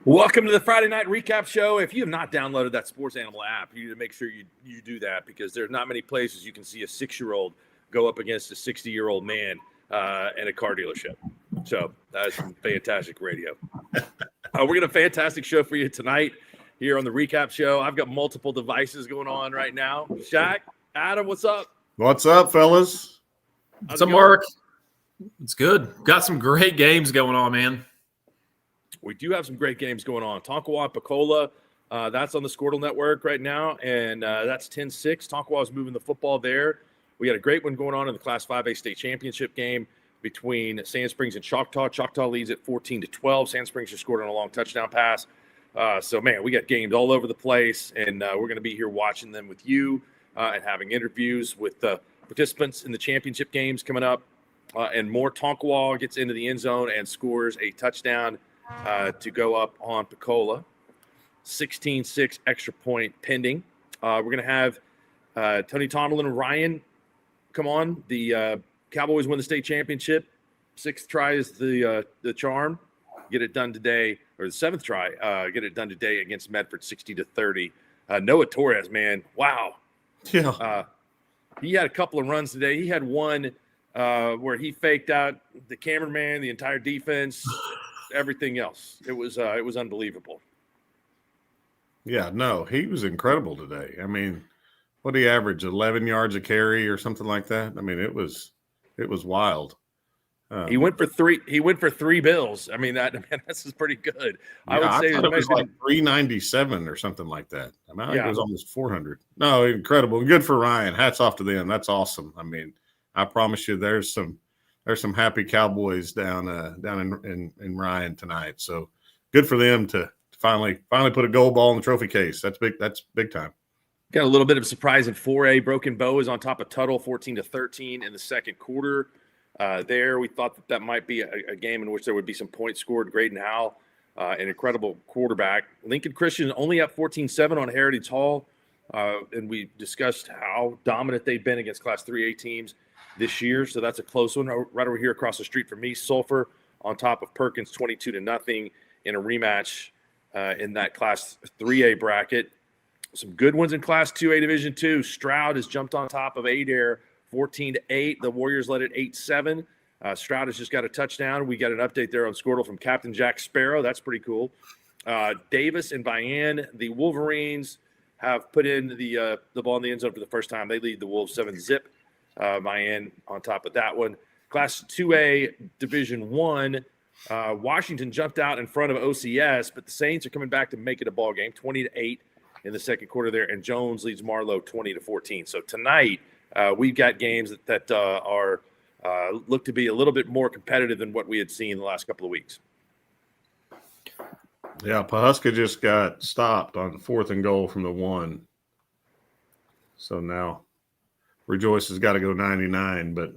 Welcome to the Friday Night Recap Show. If you have not downloaded that Sports Animal app, you need to make sure you do that because there's not many places you can see a 6-year-old go up against a 60-year-old man in a car dealership. So that's some fantastic radio. We're got a fantastic show for you tonight here on the Recap Show. I've got multiple devices going on right now. Shaq, Adam, what's up? What's up, fellas? What's up, Mark? It's good. Got some great games going on, man. We do have some great games going on. Tonkawa, Pecola, that's on the Squirtle Network right now, and that's 10-6. Tonkawa is moving the football there. We got a great one going on in the Class 5A state championship game between Sand Springs and Choctaw. Choctaw leads at 14-12. Sand Springs just scored on a long touchdown pass. So, man, we got games all over the place, and we're going to be here watching them with you and having interviews with the participants in the championship games coming up. And more. Tonkawa gets into the end zone and scores a touchdown to go up on Pecola. 16-6 extra point pending. We're going to have Tony Tomlin and Ryan come on. The Cowboys win the state championship. 6th try is the charm. Get it done today, or the 7th try. Get it done today against Medford, 60-30. Noah Torres, man, wow. Yeah. He had a couple of runs today. He had one where he faked out the cameraman, the entire defense. Everything else. It was unbelievable. Yeah, no, he was incredible today. I mean, what did he average? 11 yards a carry or something like that? I mean, it was wild. He went for three. He went for 3 bills. I mean, this is pretty good. Yeah, I would say it was like 397 or something like that. I mean, I think it was almost 400. No, incredible. Good for Ryan. Hats off to them. That's awesome. I mean, I promise you, there's some happy Cowboys down in Ryan tonight. So good for them to finally put a gold ball in the trophy case. That's big. That's big time. Got a little bit of a surprise in 4A. Broken Bow is on top of Tuttle, 14-13 in the second quarter. There, we thought that might be a game in which there would be some points scored. Graydon Howell, an incredible quarterback. Lincoln Christian only up 14-7 on Heritage Hall, and we discussed how dominant they've been against Class 3A teams this year. So that's a close one. Right over here across the street from me, Sulphur on top of Perkins, 22-0 in a rematch in that Class 3A bracket. Some good ones in Class 2A Division II. Stroud has jumped on top of Adair, 14-8. The Warriors led it 8-7. Stroud has just got a touchdown. We got an update there on Squirtle from Captain Jack Sparrow. That's pretty cool. Davis and Bayan, the Wolverines, have put in the ball in the end zone for the first time. They lead the Wolves 7-zip. Bayan on top of that one. Class 2A Division I, Washington jumped out in front of OCS, but the Saints are coming back to make it a ball game, 20-8 in the second quarter there, and Jones leads Marlowe 20-14. So tonight we've got games that are look to be a little bit more competitive than what we had seen the last couple of weeks. Yeah, Pawhuska just got stopped on 4th and goal from the 1. So now Rejoice has got to go 99, but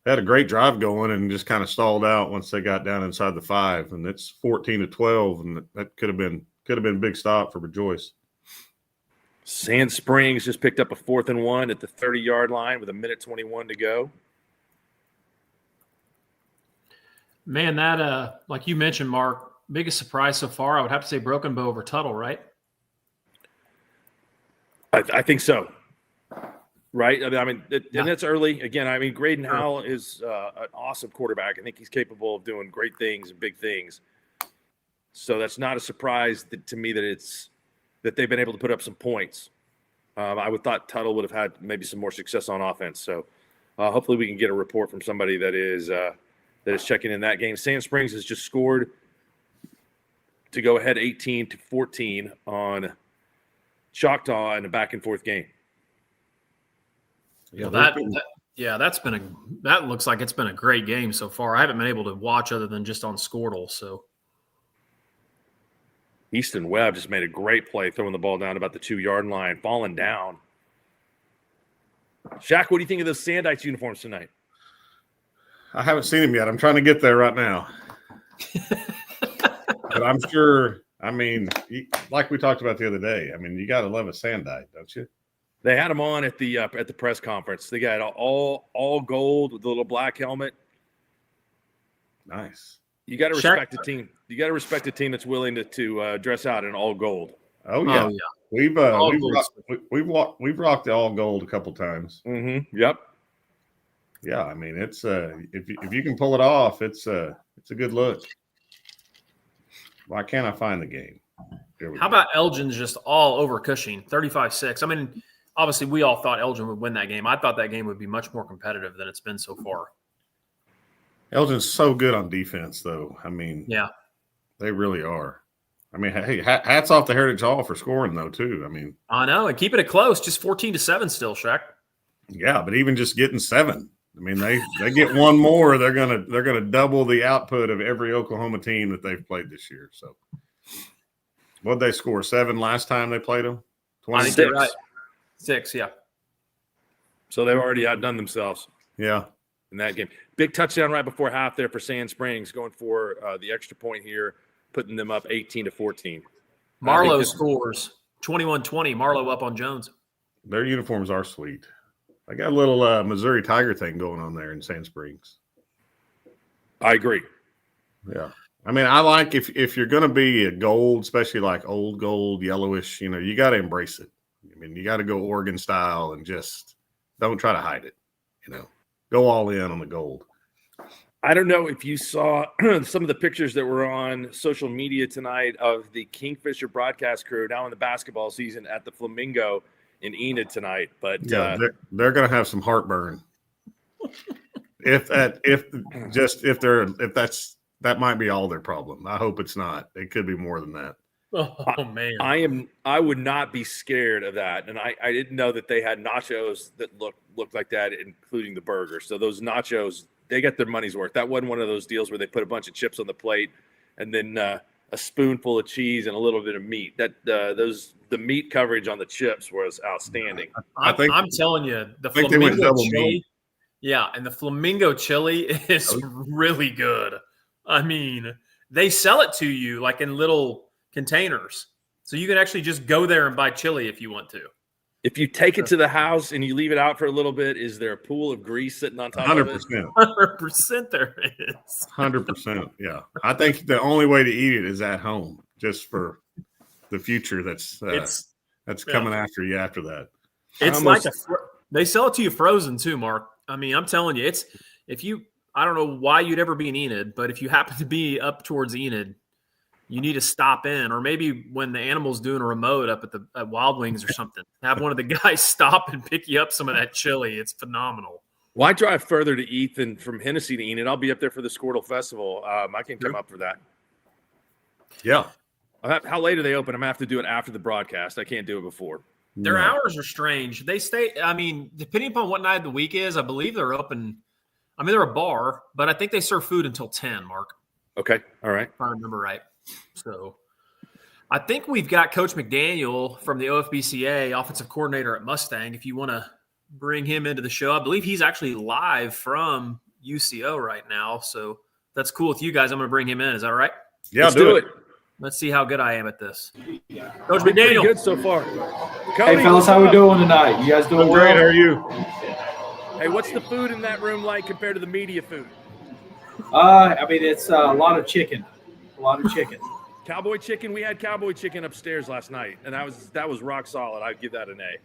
they had a great drive going and just kind of stalled out once they got down inside the 5, and it's 14-12, and that could have been a big stop for Rejoice. Sand Springs just picked up a 4th and 1 at the 30-yard line with 1:21 to go. Man, that like you mentioned, Mark, biggest surprise so far, I would have to say Broken Bow over Tuttle, right? I think so. Right? I mean, and that's early. Again, I mean, Graydon Howell is an awesome quarterback. I think he's capable of doing great things and big things. So that's not a surprise to me that they've been able to put up some points. I would thought Tuttle would have had maybe some more success on offense. So hopefully we can get a report from somebody that is checking in that game. Sand Springs has just scored to go ahead 18-14 on Choctaw in a back-and-forth game. Yeah, that looks like it's been a great game so far. I haven't been able to watch other than just on Squirtle. So Easton Webb just made a great play throwing the ball down about the 2-yard line, falling down. Shaq, what do you think of those Sandites uniforms tonight? I haven't seen them yet. I'm trying to get there right now. But I'm sure, I mean, like we talked about the other day, I mean, you got to love a Sandite, don't you? They had him on at the press conference. They got all gold with the little black helmet. Nice. You got to respect the team. You got to respect a team that's willing to dress out in all gold. Oh yeah, we've rocked the all gold a couple times. Mm-hmm. Yep. Yeah, I mean it's if you can pull it off, it's a good look. Why can't I find the game? How about Elgin's just all over Cushing, 35-6? I mean, obviously we all thought Elgin would win that game. I thought that game would be much more competitive than it's been so far. Elgin's so good on defense, though. I mean, yeah, they really are. I mean, hey, hats off to Heritage Hall for scoring, though, too. I mean, I know, and keeping it close, just 14-7 still, Shaq. Yeah, but even just getting 7. I mean, they get one more, they're gonna double the output of every Oklahoma team that they've played this year. So, what'd they score? 7 last time they played them? 26. I think right. 6, yeah. So they've already outdone themselves. Yeah. In that game. Big touchdown right before half there for Sand Springs, going for the extra point here, putting them up 18-14. Marlowe scores 21-20. Marlowe up on Jones. Their uniforms are sweet. I got a little Missouri Tiger thing going on there in Sand Springs. I agree. Yeah. I mean, I like if you're going to be a gold, especially like old gold, yellowish, you got to embrace it. I mean, you got to go Oregon style and just don't try to hide it, Go all in on the gold. I don't know if you saw some of the pictures that were on social media tonight of the Kingfisher broadcast crew now in the basketball season at the Flamingo in Enid tonight. But yeah, they're going to have some heartburn. That might be all their problem. I hope it's not. It could be more than that. Oh man, I would not be scared of that, and I didn't know that they had nachos that looked like that, including the burger. So those nachos, they got their money's worth. That wasn't one of those deals where they put a bunch of chips on the plate and then a spoonful of cheese and a little bit of meat. The meat coverage on the chips was outstanding. I'm telling you, the Flamingo chili, and the Flamingo chili is really good. I mean, they sell it to you like in little containers, so you can actually just go there and buy chili if you want to. If you take it to the house and you leave it out for a little bit, is there a pool of grease sitting on top 100%. of it? 100% there is. 100%. Yeah, I think the only way to eat it is at home, just for the future. That's coming after you after that. It's they sell it to you frozen too, Mark. I mean, I'm telling you, I don't know why you'd ever be in Enid, but if you happen to be up towards Enid, you need to stop in, or maybe when the animal's doing a remote up at Wild Wings or something, have one of the guys stop and pick you up some of that chili. It's phenomenal. Why drive further to Ethan from Hennessy to Enid? I'll be up there for the Squirtle Festival. I can come up for that. Yeah. How late are they open? I'm going to have to do it after the broadcast. I can't do it before. Their hours are strange. They stay, I mean, depending upon what night of the week is, I believe they're open. I mean, they're a bar, but I think they serve food until 10, Mark. Okay. All right. If I remember right. So I think we've got Coach McDaniel from the OFBCA, offensive coordinator at Mustang. If you want to bring him into the show, I believe he's actually live from UCO right now. So that's cool with you guys. I'm going to bring him in. Is that all right? Yeah, let's do it. Let's see how good I am at this. Coach McDaniel. Good so far. Cody, hey, fellas, how we doing tonight? You guys doing well? Great. How are you? Hey, what's the food in that room like compared to the media food? I mean, it's a lot of chicken. Cowboy chicken. We had cowboy chicken upstairs last night, and that was rock solid. I'd give that an A.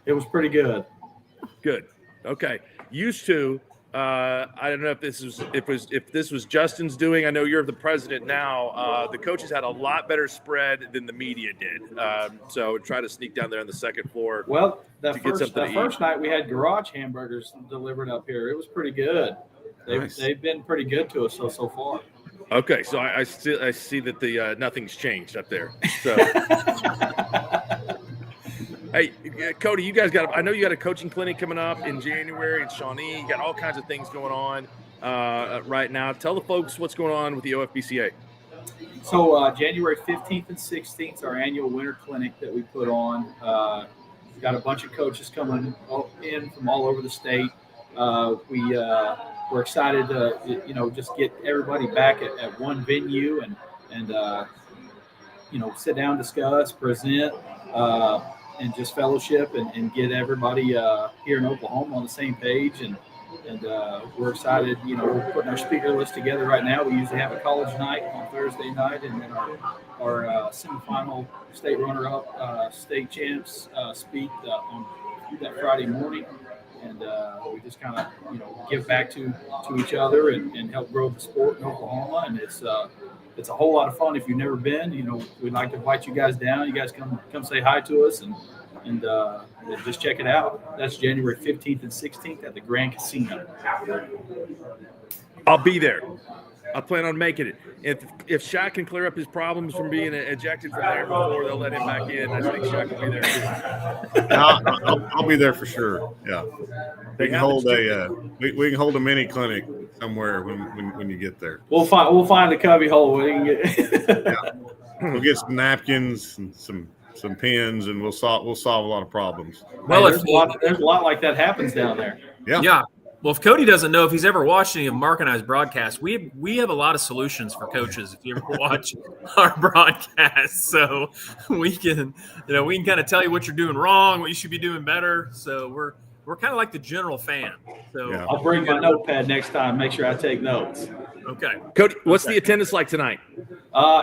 It was pretty good. Good. Okay. Used to. I don't know if this was Justin's doing. I know you're the president now. The coaches had a lot better spread than the media did. So try to sneak down there on the second floor. Well, the first night we had garage hamburgers delivered up here. It was pretty good. They've been pretty good to us so far. Okay, so I see that the nothing's changed up there. So, hey, Cody, you guys I know you got a coaching clinic coming up in January in Shawnee. You got all kinds of things going on right now. Tell the folks what's going on with the OFBCA. So January 15th and 16th is our annual winter clinic that we put on. We've got a bunch of coaches coming in from all over the state. We're excited to, just get everybody back at one venue and sit down, discuss, present, and just fellowship and get everybody here in Oklahoma on the same page and we're excited. We're putting our speaker list together right now. We usually have a college night on Thursday night, and then our semifinal state runner-up, state champs speak on that Friday morning. And we just kind of, give back to each other and help grow the sport in Oklahoma. And it's a whole lot of fun. If you've never been, we'd like to invite you guys down. You guys come say hi to us and just check it out. That's January 15th and 16th at the Grand Casino. I'll be there. I plan on making it. If Shaq can clear up his problems from being ejected from there before they'll let him back in, I think Shaq will be there. I'll be there for sure. Yeah, we can hold a mini clinic somewhere when you get there. We'll find a cubby hole. We'll get some napkins and some pins, and we'll solve a lot of problems. Well, there's a lot like that happens down there. Yeah. Well, if Cody doesn't know, if he's ever watched any of Mark and I's broadcasts, we have a lot of solutions for coaches. If you ever watch our broadcasts, so we can kind of tell you what you're doing wrong, what you should be doing better. So we're kind of like the general fan. So yeah. I'll bring my notepad next time. Make sure I take notes. Okay, Coach. What's the attendance like tonight?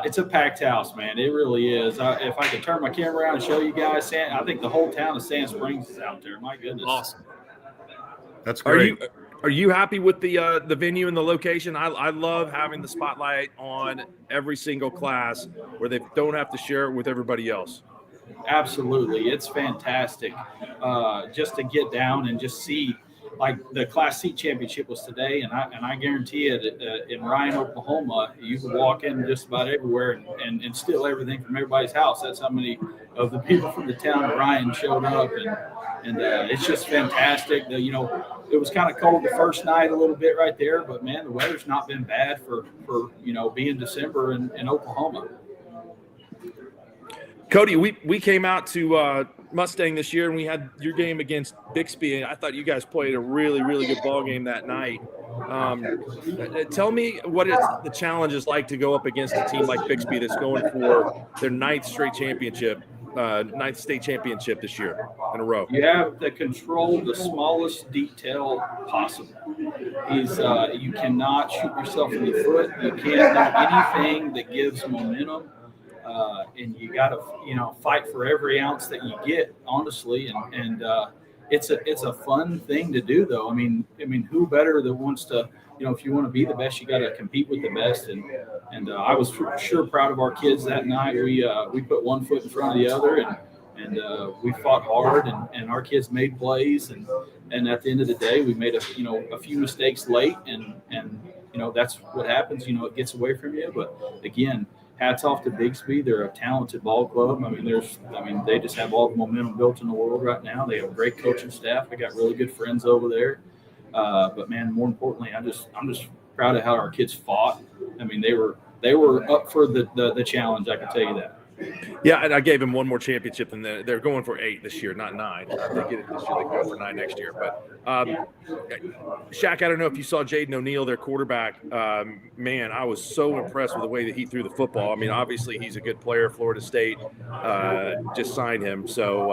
It's a packed house, man. It really is. If I could turn my camera around and show you guys, I think the whole town of Sand Springs is out there. My goodness, awesome. That's great. Are you happy with the venue and the location? I love having the spotlight on every single class where they don't have to share it with everybody else. Absolutely. It's fantastic just to get down and just see, like the Class C championship was today, and I guarantee it in Ryan, Oklahoma, you can walk in just about everywhere and steal everything from everybody's house. That's how many of the people from the town of Ryan showed up, and it's just fantastic. It was kind of cold the first night a little bit right there, but man, the weather's not been bad for being December in Oklahoma. Cody, we came out to Mustang this year, and we had your game against Bixby, and I thought you guys played a really, really good ball game that night. Tell me what the challenge is like to go up against a team like Bixby that's going for their ninth state championship this year in a row. You have to control the smallest detail possible. You cannot shoot yourself in the foot. You can't do anything that gives momentum. And you got to, fight for every ounce that you get, honestly. And it's a fun thing to do, though. I mean, who better that wants to, if you want to be the best, you got to compete with the best. And I was sure proud of our kids that night. We put one foot in front of the other, and we fought hard, and our kids made plays. And at the end of the day, we made a few mistakes late, and that's what happens. It gets away from you. But again, hats off to Bixby. They're a talented ball club. They just have all the momentum built in the world right now. They have a great coaching staff. They got really good friends over there. But man, more importantly, I'm just proud of how our kids fought. They were up for the challenge. I can tell you that. Yeah, and I gave him one more championship, and they're going for 8 this year, not 9. If they get it this year, they go for 9 next year. But Shaq, I don't know if you saw Jaden O'Neal, their quarterback. Man, I was so impressed with the way that he threw the football. I mean, obviously he's a good player. Florida State just signed him. So,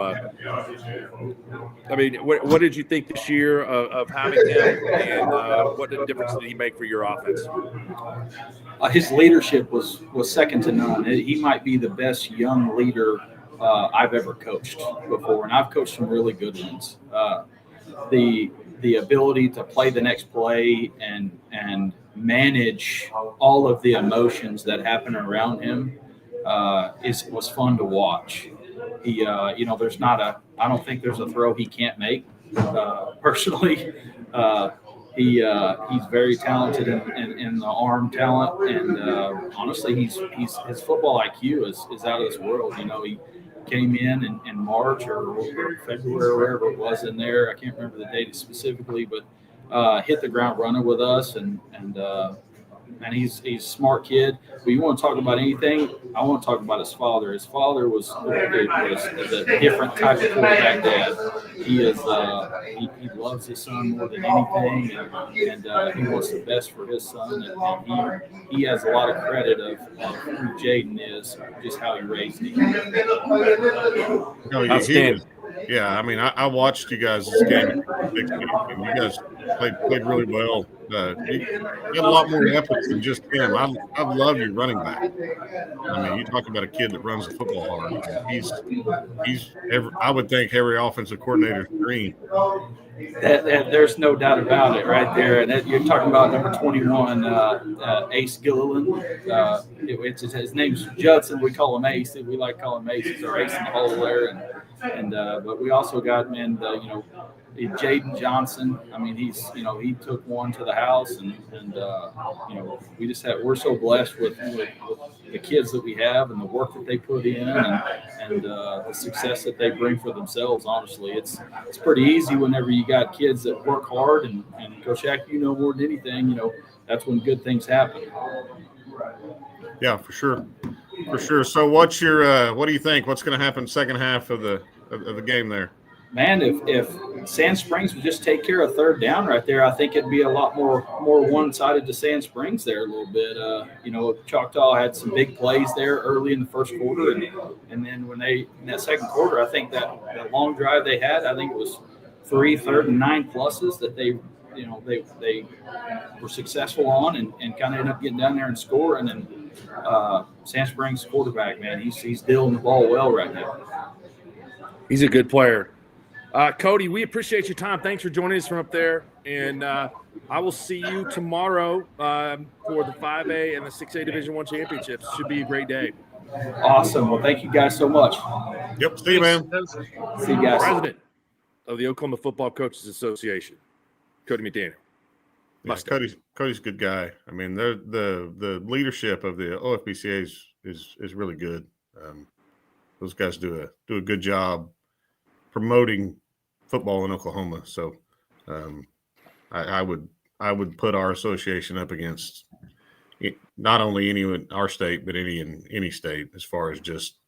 what did you think this year of having him, and what difference did he make for your offense? His leadership was second to none. He might be the best young leader I've ever coached before, and I've coached some really good ones. The ability to play the next play and manage all of the emotions that happen around him was fun to watch. He, I don't think there's a throw he can't make. Personally, he's very talented in the arm talent, and honestly, his football IQ is out of this world. He came in March or February or wherever it was in there. I can't remember the date specifically, but hit the ground running with us, and he's a smart kid. But you want to talk about anything? I want to talk about his father. His father was a different type of quarterback dad. He loves his son more than anything, and he wants the best for his son. And he has a lot of credit of who Jaden is, just how he raised him. Yeah, I watched you guys this game. You guys Played really well. He got a lot more weapons than just him. I love your running back. I mean, you talk about a kid that runs the football hard. I would think every offensive coordinator's dream. There's no doubt about it right there. And you're talking about number 21, Ace Gilliland. His name's Judson. We call him Ace. We like to call him Ace. He's our ace in the hole there. But we also got, Jaden Johnson. I mean, he took one to the house, and we're so blessed with the kids that we have and the work that they put in and the success that they bring for themselves. Honestly, it's pretty easy whenever you got kids that work hard and Coach Shack, more than anything, that's when good things happen. Yeah, for sure. So what do you think? What's going to happen second half of the game there? Man, if Sand Springs would just take care of third down right there, I think it'd be a lot more one-sided to Sand Springs there a little bit. Choctaw had some big plays there early in the first quarter, and then when in that second quarter, I think that long drive they had, I think it was 3 third and 9 pluses that they were successful on and kind of ended up getting down there and scoring. And Sand Springs quarterback, man, he's dealing the ball well right now. He's a good player. Cody, we appreciate your time. Thanks for joining us from up there. And I will see you tomorrow for the 5A and the 6A Division I championships. Should be a great day. Awesome. Well, thank you guys so much. Yep. See you, man. See you guys. President of the Oklahoma Football Coaches Association, Cody McDaniel. Yeah, Cody's a good guy. I mean, the leadership of the OFBCA is really good. Those guys do a good job promoting football in Oklahoma. So I would put our association up against not only any in our state, but any state as far as just,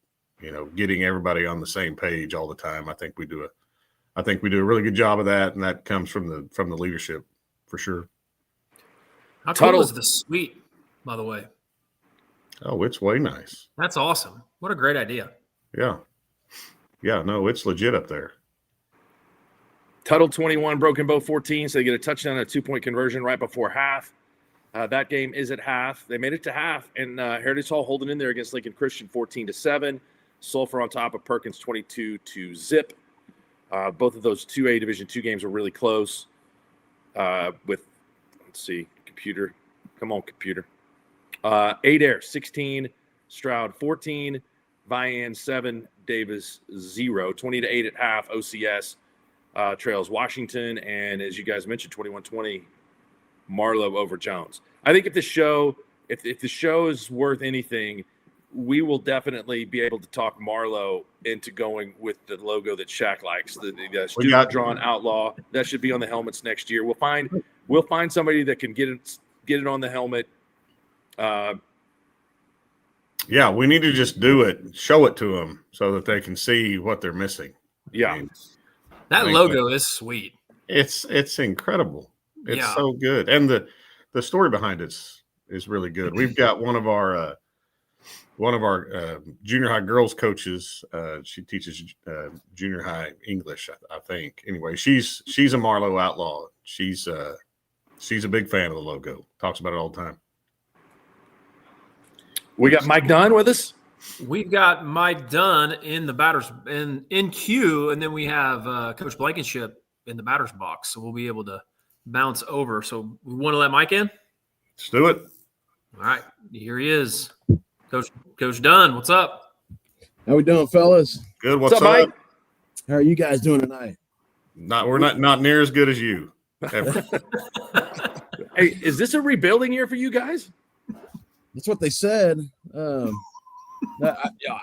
getting everybody on the same page all the time. I think we do a really good job of that. And that comes from the leadership for sure. How cool is the suite, by the way? Oh, it's way nice. That's awesome. What a great idea. Yeah. Yeah, no, it's legit up there. Tuttle 21, Broken Bow 14, so they get a touchdown and a 2-point conversion right before half. That game is at half. They made it to half, and Heritage Hall holding in there against Lincoln Christian 14-7. Sulphur on top of Perkins 22-0. Both of those 2A Division II games were really close. Let's see, computer. Come on, computer. Adair 16, Stroud 14, Vian 7, Davis 0, 20-8 at half. OCS trails Washington, and as you guys mentioned, 21-20 Marlowe over Jones. I think if the show is worth anything, we will definitely be able to talk Marlowe into going with the logo that Shaq likes, the student drawn outlaw. That should be on the helmets next year. We'll find somebody that can get it on the helmet. Yeah, we need to just do it, show it to them so that they can see what they're missing. Yeah. I mean, that logo is sweet. It's incredible. It's so good. And the story behind it is really good. We've got one of our junior high girls coaches. She teaches junior high English, I think. Anyway, she's a Marlowe outlaw. She's a big fan of the logo. Talks about it all the time. We got Mike Dunn with us. We've got Mike Dunn in the batters in queue, and then we have Coach Blankenship in the batter's box. So we'll be able to bounce over. So we want to let Mike in? Let's do it. All right. Here he is. Coach Dunn, what's up? How we doing, fellas? Good. What's up, Mike? How are you guys doing tonight? We're not near as good as you. Ever. Hey, is this a rebuilding year for you guys? That's what they said. I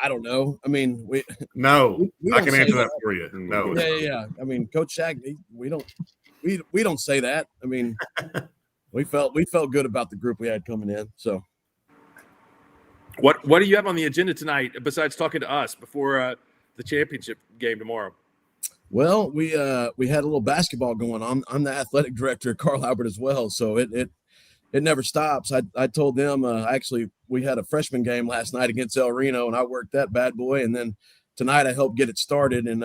don't know. I mean, we I can answer that for you. No. Yeah. I mean, Coach Shaq, we don't say that. I mean, we felt good about the group we had coming in. So, what do you have on the agenda tonight besides talking to us before the championship game tomorrow? Well, we had a little basketball going on. I'm the athletic director at Carl Albert as well, so it never stops. I told them actually we had a freshman game last night against El Reno, and I worked that bad boy. And then tonight I helped get it started. And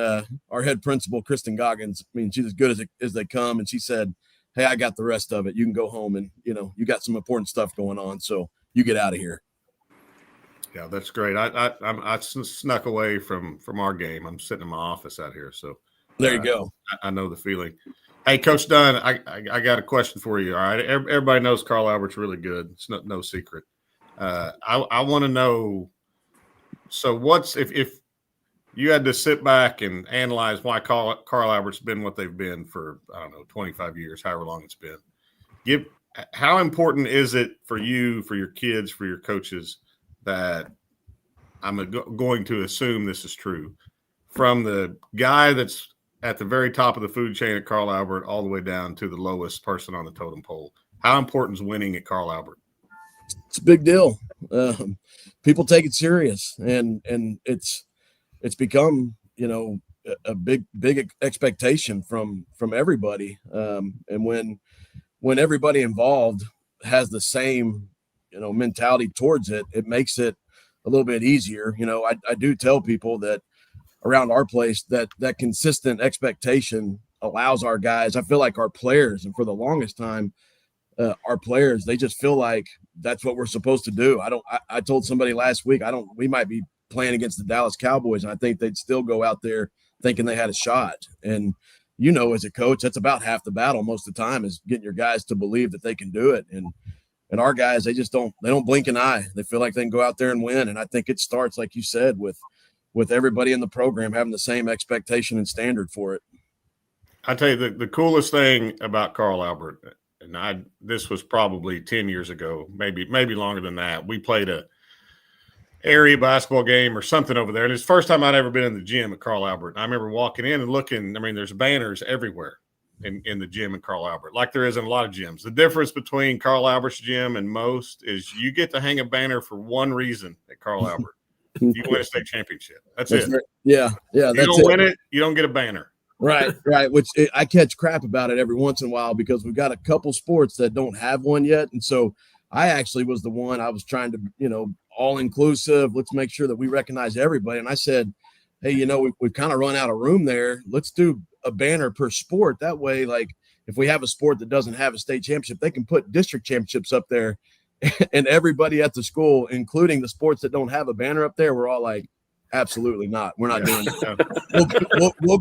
our head principal, Kristen Goggins, I mean, she's as good as they come. And she said, hey, I got the rest of it. You can go home and, you got some important stuff going on. So you get out of here. Yeah, that's great. I snuck away from our game. I'm sitting in my office out here. So there you go. I know the feeling. Hey, Coach Dunn, I got a question for you. All right. Everybody knows Carl Albert's really good. It's no secret. I want to know, so if you had to sit back and analyze why Carl Albert's been what they've been for, I don't know, 25 years, however long it's been, how important is it for you, for your kids, for your coaches, that I'm going to assume this is true, from the guy that's at the very top of the food chain at Carl Albert all the way down to the lowest person on the totem pole? How important is winning at Carl Albert? It's a big deal. People take it serious, and it's become, a big expectation from everybody. And when everybody involved has the same, mentality towards it, it makes it a little bit easier. I do tell people that around our place that consistent expectation allows our guys, I feel like our players, and for the longest time, our players, they just feel like that's what we're supposed to do. I told somebody last week, we might be playing against the Dallas Cowboys, and I think they'd still go out there thinking they had a shot. And, as a coach, that's about half the battle most of the time, is getting your guys to believe that they can do it. And our guys, they don't blink an eye. They feel like they can go out there and win. And I think it starts, like you said, with everybody in the program having the same expectation and standard for it. I tell you, the coolest thing about Carl Albert, and this was probably 10 years ago, maybe longer than that. We played a area basketball game or something over there. And it's the first time I'd ever been in the gym at Carl Albert. And I remember walking in and looking, there's banners everywhere in the gym at Carl Albert, like there is in a lot of gyms. The difference between Carl Albert's gym and most is you get to hang a banner for one reason at Carl Albert. You win a state championship. That's it. Right. Yeah. You don't win it, you don't get a banner. Right. Which I catch crap about it every once in a while, because we've got a couple sports that don't have one yet. And so I actually was the one, I was trying to, all inclusive. Let's make sure that we recognize everybody. And I said, hey, we've kind of run out of room there. Let's do a banner per sport. That way, like, if we have a sport that doesn't have a state championship, they can put district championships up there, and everybody at the school, including the sports that don't have a banner up there, we're all like, absolutely not. We're not doing it. We'll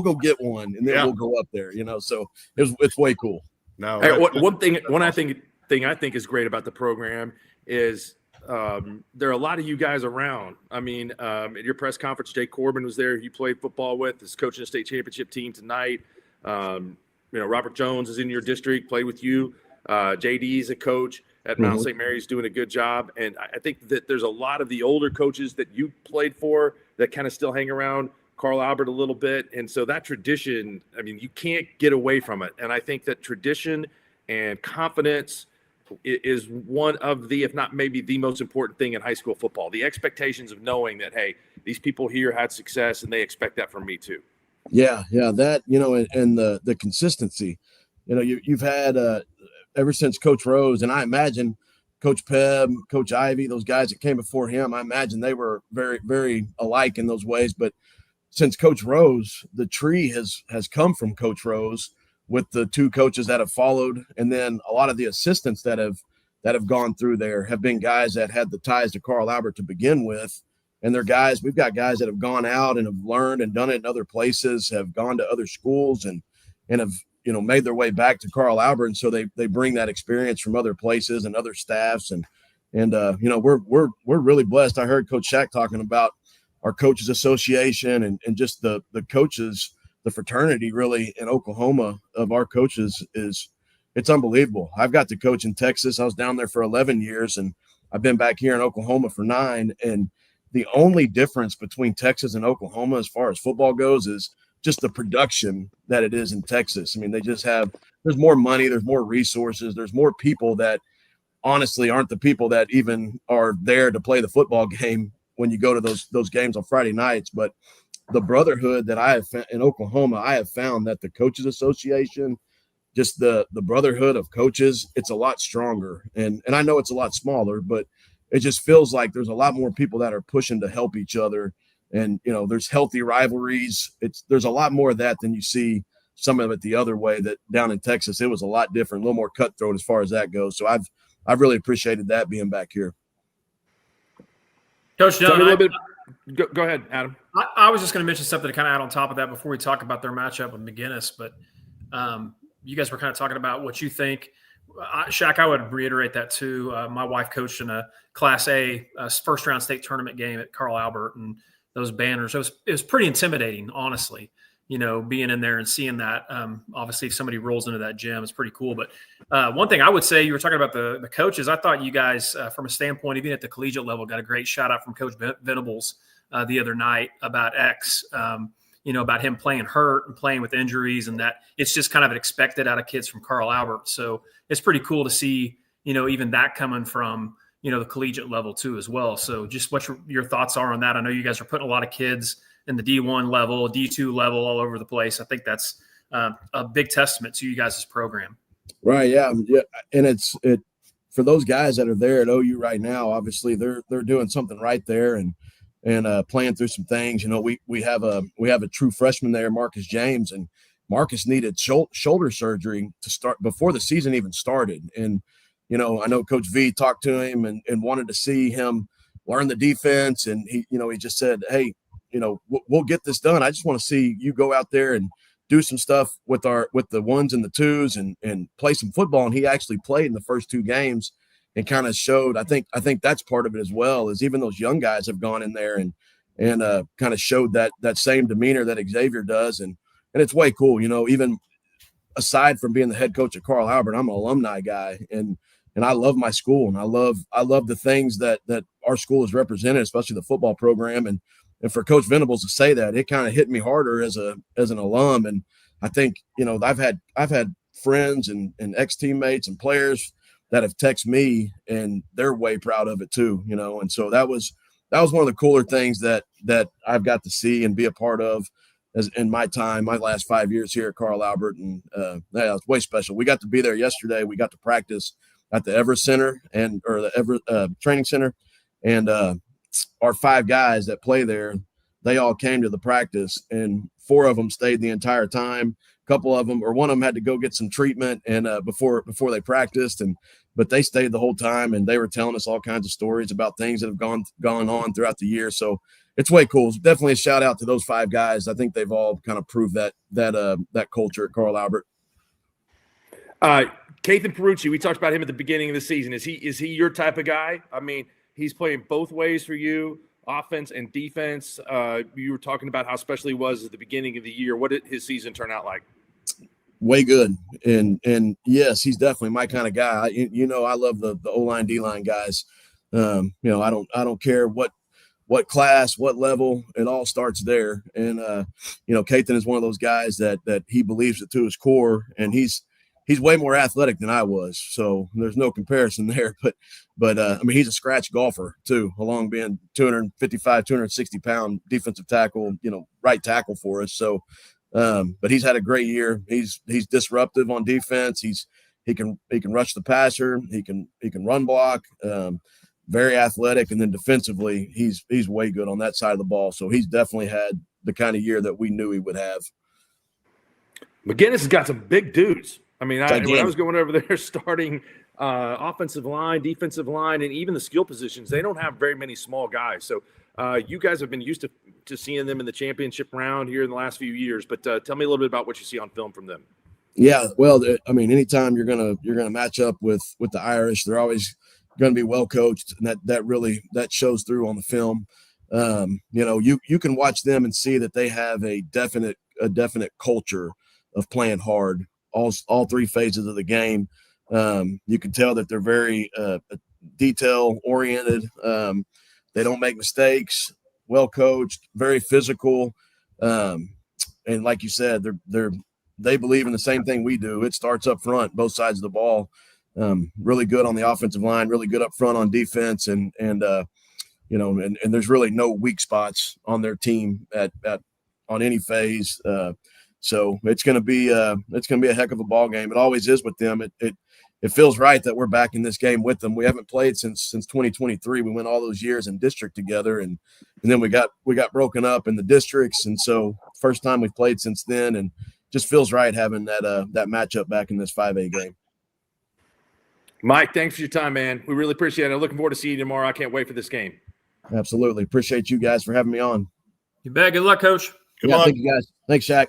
go get one, and then we'll go up there. So it's way cool. No, hey, one thing I think is great about the program is there are a lot of you guys around. At your press conference, Jay Corbin was there. You played football with, is coaching a state championship team tonight. Robert Jones is in your district, played with you. JD is a coach at Mount St. Mary's, doing a good job. And I think that there's a lot of the older coaches that you played for that kind of still hang around Carl Albert a little bit. And so that tradition, you can't get away from it. And I think that tradition and confidence is one of the, if not maybe the most important thing in high school football. The expectations of knowing that, hey, these people here had success and they expect that from me too. Yeah. That, and the consistency, you've had ever since Coach Rose, and I imagine Coach Pebb, Coach Ivy, those guys that came before him, I imagine they were very, very alike in those ways. But since Coach Rose, the tree has come from Coach Rose, with the two coaches that have followed. And then a lot of the assistants that have gone through there have been guys that had the ties to Carl Albert to begin with. And they're guys, we've got guys that have gone out and have learned and done it in other places, have gone to other schools and have, made their way back to Carl Albert. And so they bring that experience from other places and other staffs. And we're really blessed. I heard Coach Shack talking about our coaches association and just the coaches, the fraternity really in Oklahoma of our coaches it's unbelievable. I've got to coach in Texas. I was down there for 11 years, and I've been back here in Oklahoma for 9. And the only difference between Texas and Oklahoma as far as football goes is just the production that it is in Texas. They just there's more money, there's more resources, there's more people that honestly aren't the people that even are there to play the football game when you go to those games on Friday nights. But the brotherhood that I have in Oklahoma, I have found that the Coaches Association, just the brotherhood of coaches, it's a lot stronger. And I know it's a lot smaller, but it just feels like there's a lot more people that are pushing to help each other. And, there's healthy rivalries. There's a lot more of that than you see some of it the other way. That down in Texas, it was a lot different, a little more cutthroat as far as that goes. So I've really appreciated that being back here. Coach Dunn, go ahead, Adam. I was just going to mention something to kind of add on top of that before we talk about their matchup with McGinnis. But you guys were kind of talking about what you think. Shaq, I would reiterate that too. My wife coached in a Class A first-round state tournament game at Carl Albert, and those banners, it was pretty intimidating, honestly, being in there and seeing that. Obviously, if somebody rolls into that gym, it's pretty cool. But one thing I would say, you were talking about the coaches. I thought you guys, from a standpoint, even at the collegiate level, got a great shout-out from Coach Venables the other night about X, about him playing hurt and playing with injuries, and that it's just kind of expected out of kids from Carl Albert. So it's pretty cool to see, even that coming from, the collegiate level too as well. So just what your thoughts are on that. I know you guys are putting a lot of kids in the D1 level, D2 level, all over the place. I think that's a big testament to you guys' program. Right. Yeah. And it's for those guys that are there at OU right now, obviously they're doing something right there and playing through some things. We have a true freshman there, Marcus James, and Marcus needed shoulder surgery to start before the season even started. And, I know Coach V talked to him and wanted to see him learn the defense. And he just said, hey, we'll get this done. I just want to see you go out there and do some stuff with the ones and the twos and play some football. And he actually played in the first two games and kind of showed. I think that's part of it as well, is even those young guys have gone in there and kind of showed that same demeanor that Xavier does. And it's way cool, even aside from being the head coach at Carl Albert, I'm an alumni guy and I love my school, and I love the things that our school has represented, especially the football program. And for Coach Venables to say that, it kind of hit me harder as an alum. And I think, I've had friends and ex-teammates and players that have texted me, and they're way proud of it too, And so that was one of the cooler things that I've got to see and be a part of as in my last 5 years here at Carl Albert. And it's way special. We got to be there yesterday. We got to practice at the Everett Center or the Everett Training Center. And our 5 guys that play there, they all came to the practice, and 4 of them stayed the entire time. A couple of them, or one of them, had to go get some treatment and before they practiced, but they stayed the whole time, and they were telling us all kinds of stories about things that have gone on throughout the year. So it's way cool. It's definitely a shout out to those 5 guys. I think they've all kind of proved that culture at Carl Albert. Kathan Perucci, we talked about him at the beginning of the season. Is he your type of guy? I mean, he's playing both ways for you, offense and defense. You were talking about how special he was at the beginning of the year. What did his season turn out like? Way good. And yes, he's definitely my kind of guy. I love the O-line, D-line guys. I don't care what class, what level, it all starts there. And, Kathan is one of those guys that he believes it to his core, and he's way more athletic than I was. So there's no comparison there, but he's a scratch golfer too, along being 255, 260 pound defensive tackle, right tackle for us. So, but he's had a great year. He's disruptive on defense. He can rush the passer. He can run block, very athletic. And then defensively, he's way good on that side of the ball. So he's definitely had the kind of year that we knew he would have. McGinnis has got some big dudes. I mean, when I was going over there starting offensive line, defensive line, and even the skill positions, they don't have very many small guys. So you guys have been used to seeing them in the championship round here in the last few years. But tell me a little bit about what you see on film from them. Yeah, well, anytime you're gonna match up with the Irish, they're always going to be well coached, and that shows through on the film. You can watch them and see that they have a definite culture of playing hard. All 3 phases of the game. You can tell that they're very detail oriented. They don't make mistakes, well coached, very physical. And like you said, they believe in the same thing we do. It starts up front, both sides of the ball. Really good on the offensive line, really good up front on defense. And there's really no weak spots on their team on any phase. So it's going to be a heck of a ball game. It always is with them. It feels right that we're back in this game with them. We haven't played since 2023. We went all those years in district together, and then we got broken up in the districts, and so first time we've played since then. And just feels right having that matchup back in this 5A game. Mike, thanks for your time, man. We really appreciate it. I'm looking forward to seeing you tomorrow. I can't wait for this game. Absolutely. Appreciate you guys for having me on. You bet. Good luck, Coach. Good luck. Thank you guys. Thanks, Shaq.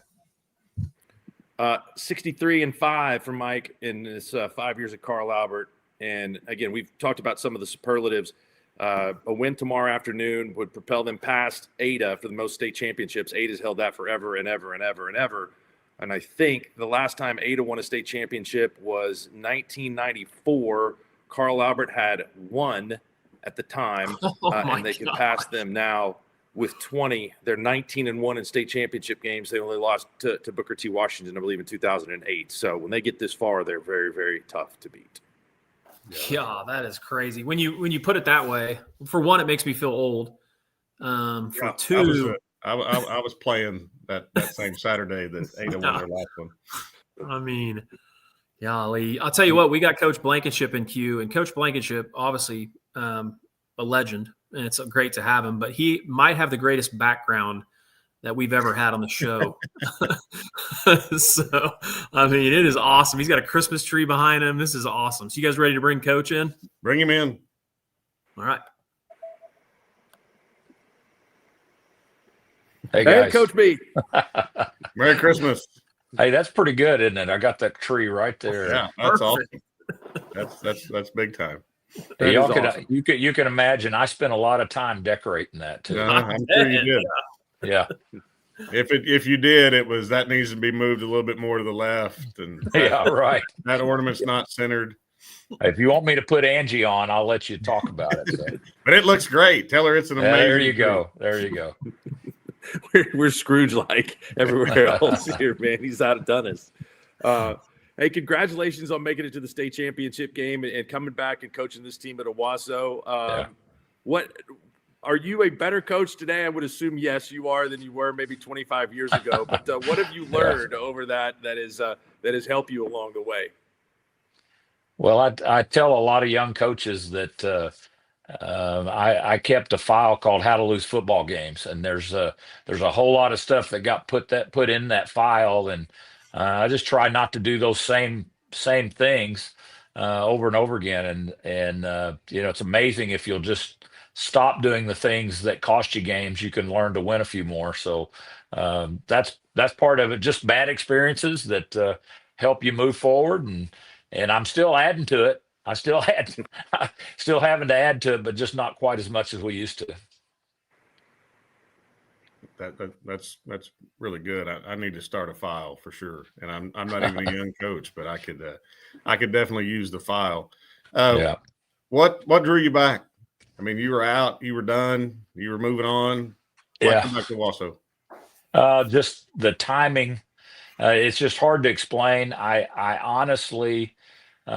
63-5 for Mike in his 5 years at Carl Albert. And again, we've talked about some of the superlatives. A win tomorrow afternoon would propel them past Ada for the most state championships. Ada's held that forever and ever and ever and ever. And I think the last time Ada won a state championship was 1994. Carl Albert had one at the time, and they can pass them now with 20. They're 19-1 in state championship games. They only lost to Booker T. Washington, I believe, in 2008. So when they get this far, they're very, very tough to beat. Yeah, that is crazy. When you put it that way, for one, it makes me feel old. For two, I was playing that same Saturday that Ada won their last one. I mean, golly. I'll tell you what, we got Coach Blankenship in queue, and Coach Blankenship, obviously a legend, and it's great to have him, but he might have the greatest background that we've ever had on the show. So, I mean, it is awesome. He's got a Christmas tree behind him. This is awesome. So you guys ready to bring Coach in? Bring him in. All right. Hey, guys. Hey, Coach B. Merry Christmas. Hey, that's pretty good, isn't it? I got that tree right there. Yeah, that's awesome. That's big time. Hey, you can imagine I spent a lot of time decorating that too. I'm sure you did. Yeah. If you did, it was that needs to be moved a little bit more to the left, and Yeah, right. that ornament's not centered. If you want me to put Angie on, I'll let you talk about it. So. But it looks great. Tell her it's an amazing. There you go. There you go. We're Scrooge-like everywhere else here, man. He's outdone us. Hey, congratulations on making it to the state championship game and coming back and coaching this team at Owasso. What are you a better coach today? I would assume yes, you are than you were maybe 25 years ago. But what have you learned over that has helped you along the way? Well, I tell a lot of young coaches that I kept a file called "How to Lose Football Games," and there's a whole lot of stuff that got put in that file, and I just try not to do those same things over and over again. And it's amazing if you'll just stop doing the things that cost you games, you can learn to win a few more. So that's part of it. Just bad experiences that help you move forward, and I'm still adding to it. I still having to add to it, but just not quite as much as we used to. That's really good. I need to start a file for sure. And I'm not even a young coach, but I could definitely use the file. Yeah. What drew you back? I mean, you were out, you were done, you were moving on. Why come back to Owasso? Just the timing. It's just hard to explain. I honestly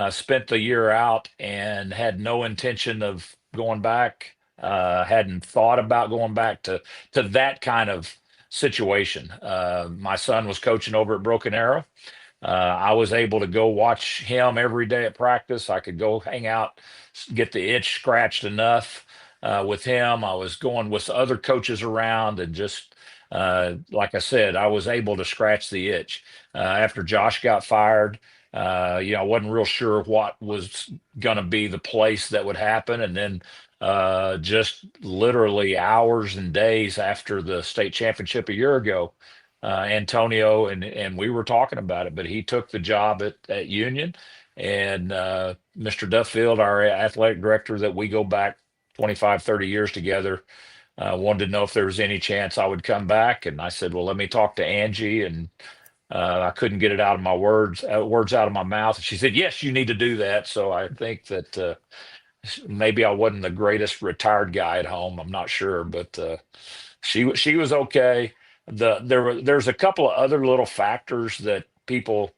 spent the year out and had no intention of going back. Hadn't thought about going back to that kind of situation. My son was coaching over at Broken Arrow. I was able to go watch him every day at practice. I could go hang out, get the itch scratched enough with him. I was going with other coaches around, and just like I said, I was able to scratch the itch. After Josh got fired, I wasn't real sure what was going to be the place that would happen. And then just literally hours and days after the state championship a year ago, Antonio and we were talking about it, but he took the job at Union, and Mr. Duffield, our athletic director that we go back 25, 30 years together, wanted to know if there was any chance I would come back. And I said, well, let me talk to Angie. And I couldn't get it out of my words out of my mouth. She said, yes, you need to do that. So I think that maybe I wasn't the greatest retired guy at home. I'm not sure, but she was okay. There's a couple of other little factors that people,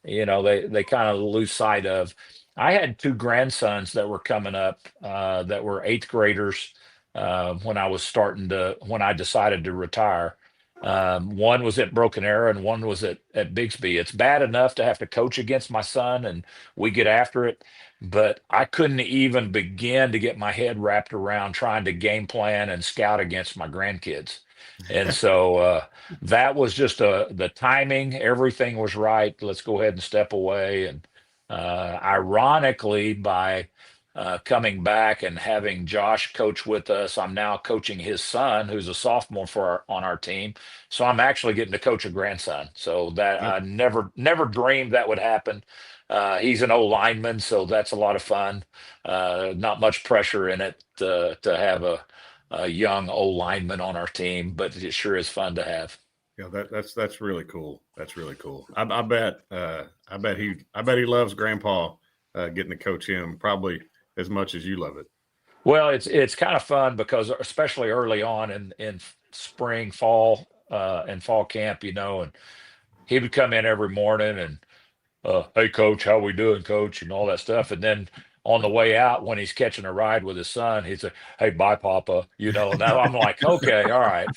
they kind of lose sight of. I had two grandsons that were coming up that were eighth graders when I decided to retire. One was at Broken Arrow and one was at Bixby. It's bad enough to have to coach against my son, and we get after it, but I couldn't even begin to get my head wrapped around trying to game plan and scout against my grandkids. And so that was just the timing. Everything was right. Let's go ahead and step away. And ironically, by coming back and having Josh coach with us, I'm now coaching his son, who's a sophomore on our team. So I'm actually getting to coach a grandson. So that I never dreamed that would happen. He's an O lineman, so that's a lot of fun. Not much pressure in it to have a young O lineman on our team, but it sure is fun to have. Yeah, that's really cool. That's really cool. I bet he loves Grandpa getting to coach him probably as much as you love it. Well, it's kind of fun because especially early on in spring, fall, and fall camp, and he would come in every morning and hey coach, how we doing, coach, and all that stuff. And then on the way out, when he's catching a ride with his son, he'd say, hey, bye, Papa. Now I'm like, okay, all right.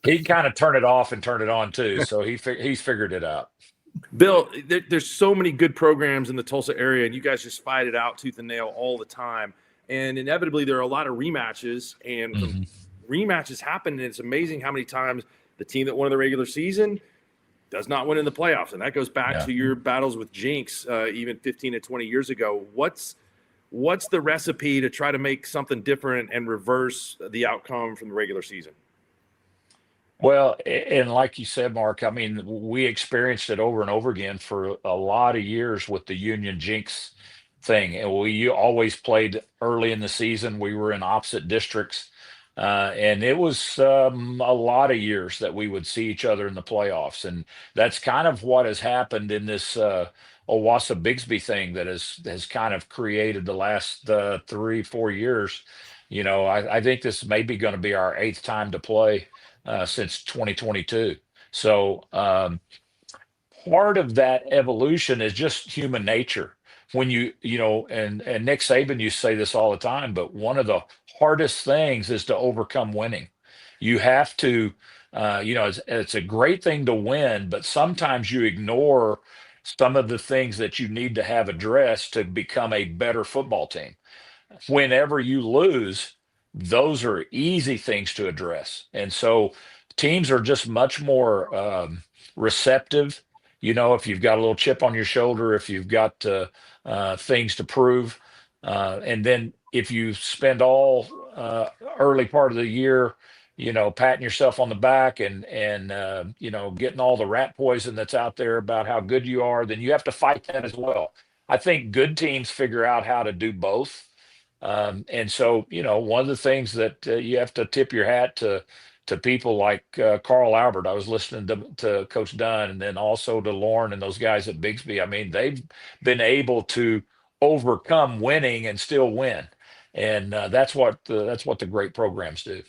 He can kind of turn it off and turn it on too. So he's figured it out. Bill, there's so many good programs in the Tulsa area, and you guys just fight it out tooth and nail all the time. And inevitably, there are a lot of rematches, and rematches happen. And it's amazing how many times the team that won in the regular season does not win in the playoffs. And that goes back to your battles with Jinx, even 15 to 20 years ago. What's the recipe to try to make something different and reverse the outcome from the regular season? Well, and like you said, Mark, I mean, we experienced it over and over again for a lot of years with the Union Jinx thing. And we always played early in the season. We were in opposite districts. And it was a lot of years that we would see each other in the playoffs. And that's kind of what has happened in this Owasso Bigsby thing that has kind of created the last 3-4 years. I think this may be going to be our 8th time to play since 2022. So part of that evolution is just human nature. When and Nick Saban used to say this all the time, but one of the hardest things is to overcome winning. You have to, it's a great thing to win, but sometimes you ignore some of the things that you need to have addressed to become a better football team. Whenever you lose, those are easy things to address. And so teams are just much more receptive. If you've got a little chip on your shoulder, if you've got things to prove, and then if you spend all early part of the year, patting yourself on the back and getting all the rat poison that's out there about how good you are, then you have to fight that as well. I think good teams figure out how to do both. And so, one of the things that you have to tip your hat to people like Carl Albert. I was listening to Coach Dunn, and then also to Lauren and those guys at Bigsby. I mean, they've been able to overcome winning and still win. And that's what the great programs do.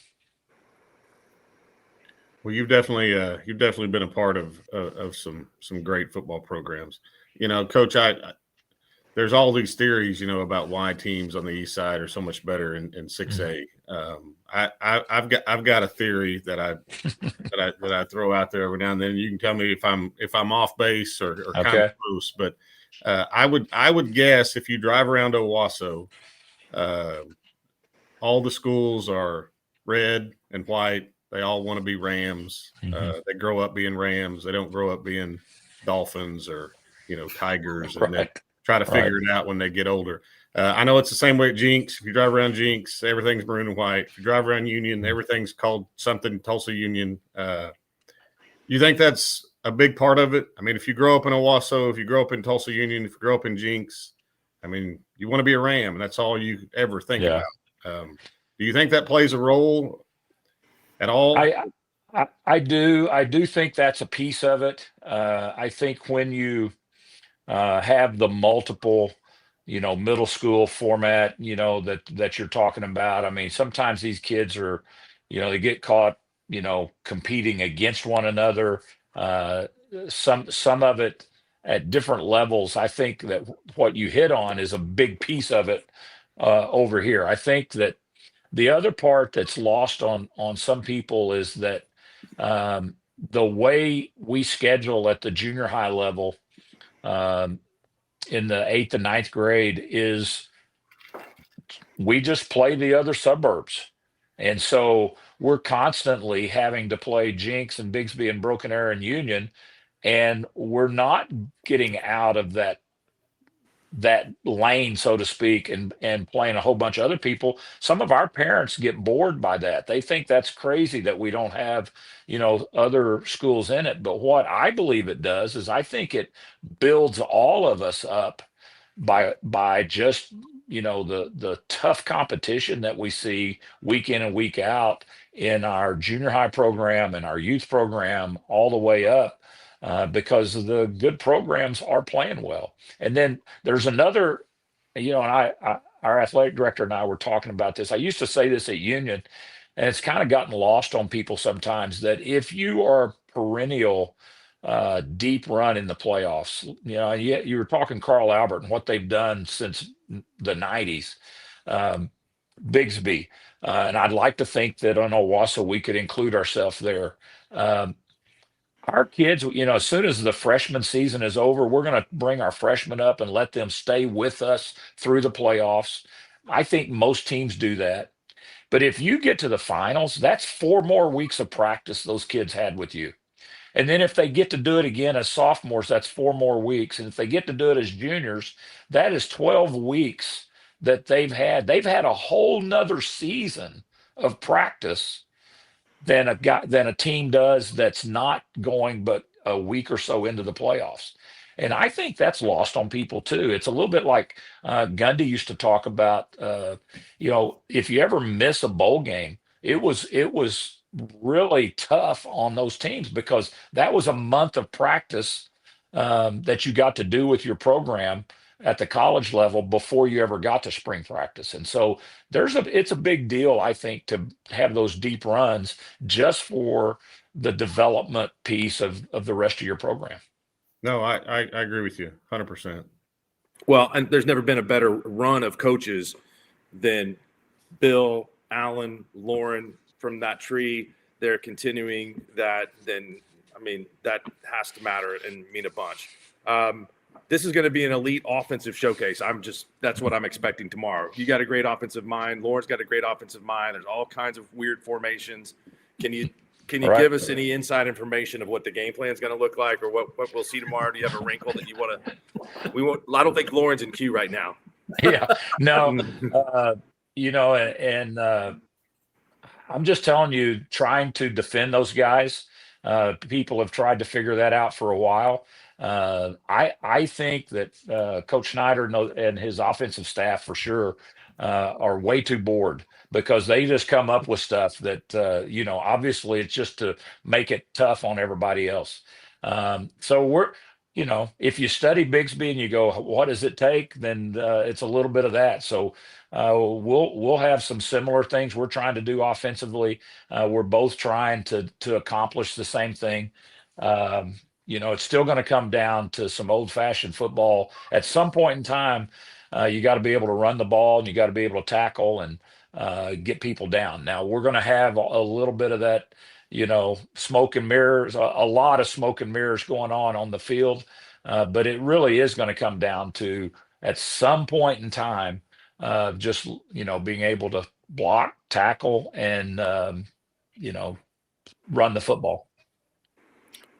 Well, you've definitely been a part of some great football programs. Coach, there's all these theories, about why teams on the east side are so much better in 6A. I've got a theory that I throw out there every now and then. You can tell me if I'm off base or kind of close, but I would guess if you drive around Owasso, all the schools are red and white. They all want to be Rams. They grow up being Rams. They don't grow up being Dolphins or Tigers, and then try to figure it out when they get older. I know it's the same way at Jinx. If you drive around Jinx, everything's maroon and white. If you drive around Union, everything's called something Tulsa Union. You think that's a big part of it? I mean, if you grow up in Owasso, if you grow up in Tulsa Union, if you grow up in Jinx, I mean, you want to be a Ram, and that's all you ever think about. Do you think that plays a role at all? I do. I do think that's a piece of it. I think when you have the multiple, middle school format, that you're talking about. I mean, sometimes these kids are, they get caught, competing against one another. Some of it at different levels. I think that what you hit on is a big piece of it over here. I think that the other part that's lost on some people is that the way we schedule at the junior high level in the 8th and 9th grade is we just play the other suburbs. And so we're constantly having to play Jinx and Bigsby and Broken Arrow and Union, and we're not getting out of that lane, so to speak, and playing a whole bunch of other people. Some of our parents get bored by that. They think that's crazy that we don't have, other schools in it. But what I believe it does is I think it builds all of us up by just the tough competition that we see week in and week out in our junior high program and our youth program all the way up, because the good programs are playing well. And then there's another, and our athletic director and I were talking about this. I used to say this at Union, and it's kind of gotten lost on people sometimes, that if you are perennial deep run in the playoffs, you were talking Carl Albert and what they've done since the 90s, Bigsby, and I'd like to think that on Owasso we could include ourselves there. Our kids, as soon as the freshman season is over, we're going to bring our freshmen up and let them stay with us through the playoffs. I think most teams do that. But if you get to the finals, that's 4 more weeks of practice those kids had with you. And then if they get to do it again as sophomores, that's 4 more weeks. And if they get to do it as juniors, that is 12 weeks that they've had. They've had a whole nother season of practice than a team does that's not going but a week or so into the playoffs. And I think that's lost on people too. It's a little bit like Gundy used to talk about, if you ever miss a bowl game, it was really tough on those teams, because that was a month of practice that you got to do with your program at the college level before you ever got to spring practice. And so it's a big deal, I think, to have those deep runs just for the development piece of the rest of your program. No, I agree with you 100%. Well, and there's never been a better run of coaches than Bill, Allen, Lauren from that tree. They're continuing that. That has to matter and mean a bunch. This is going to be an elite offensive showcase. That's what I'm expecting tomorrow. You got a great offensive mind. Lauren's got a great offensive mind. There's all kinds of weird formations. Can you give us any inside information of what the game plan is going to look like, or what we'll see tomorrow? Do you have a wrinkle that you want to? I don't think Lauren's in queue right now. Yeah, no, I'm just telling you, trying to defend those guys. People have tried to figure that out for a while. I think that Coach Schneider and his offensive staff for sure are way too bored, because they just come up with stuff that obviously it's just to make it tough on everybody else. So if you study Bigsby and you go, what does it take? Then it's a little bit of that. So we'll have some similar things we're trying to do offensively. We're both trying to accomplish the same thing. It's still going to come down to some old-fashioned football. At some point in time, you got to be able to run the ball, and you got to be able to tackle and get people down. Now, we're going to have a little bit of that, smoke and mirrors, a lot of smoke and mirrors going on the field. But it really is going to come down to, at some point in time, just, being able to block, tackle, and, run the football.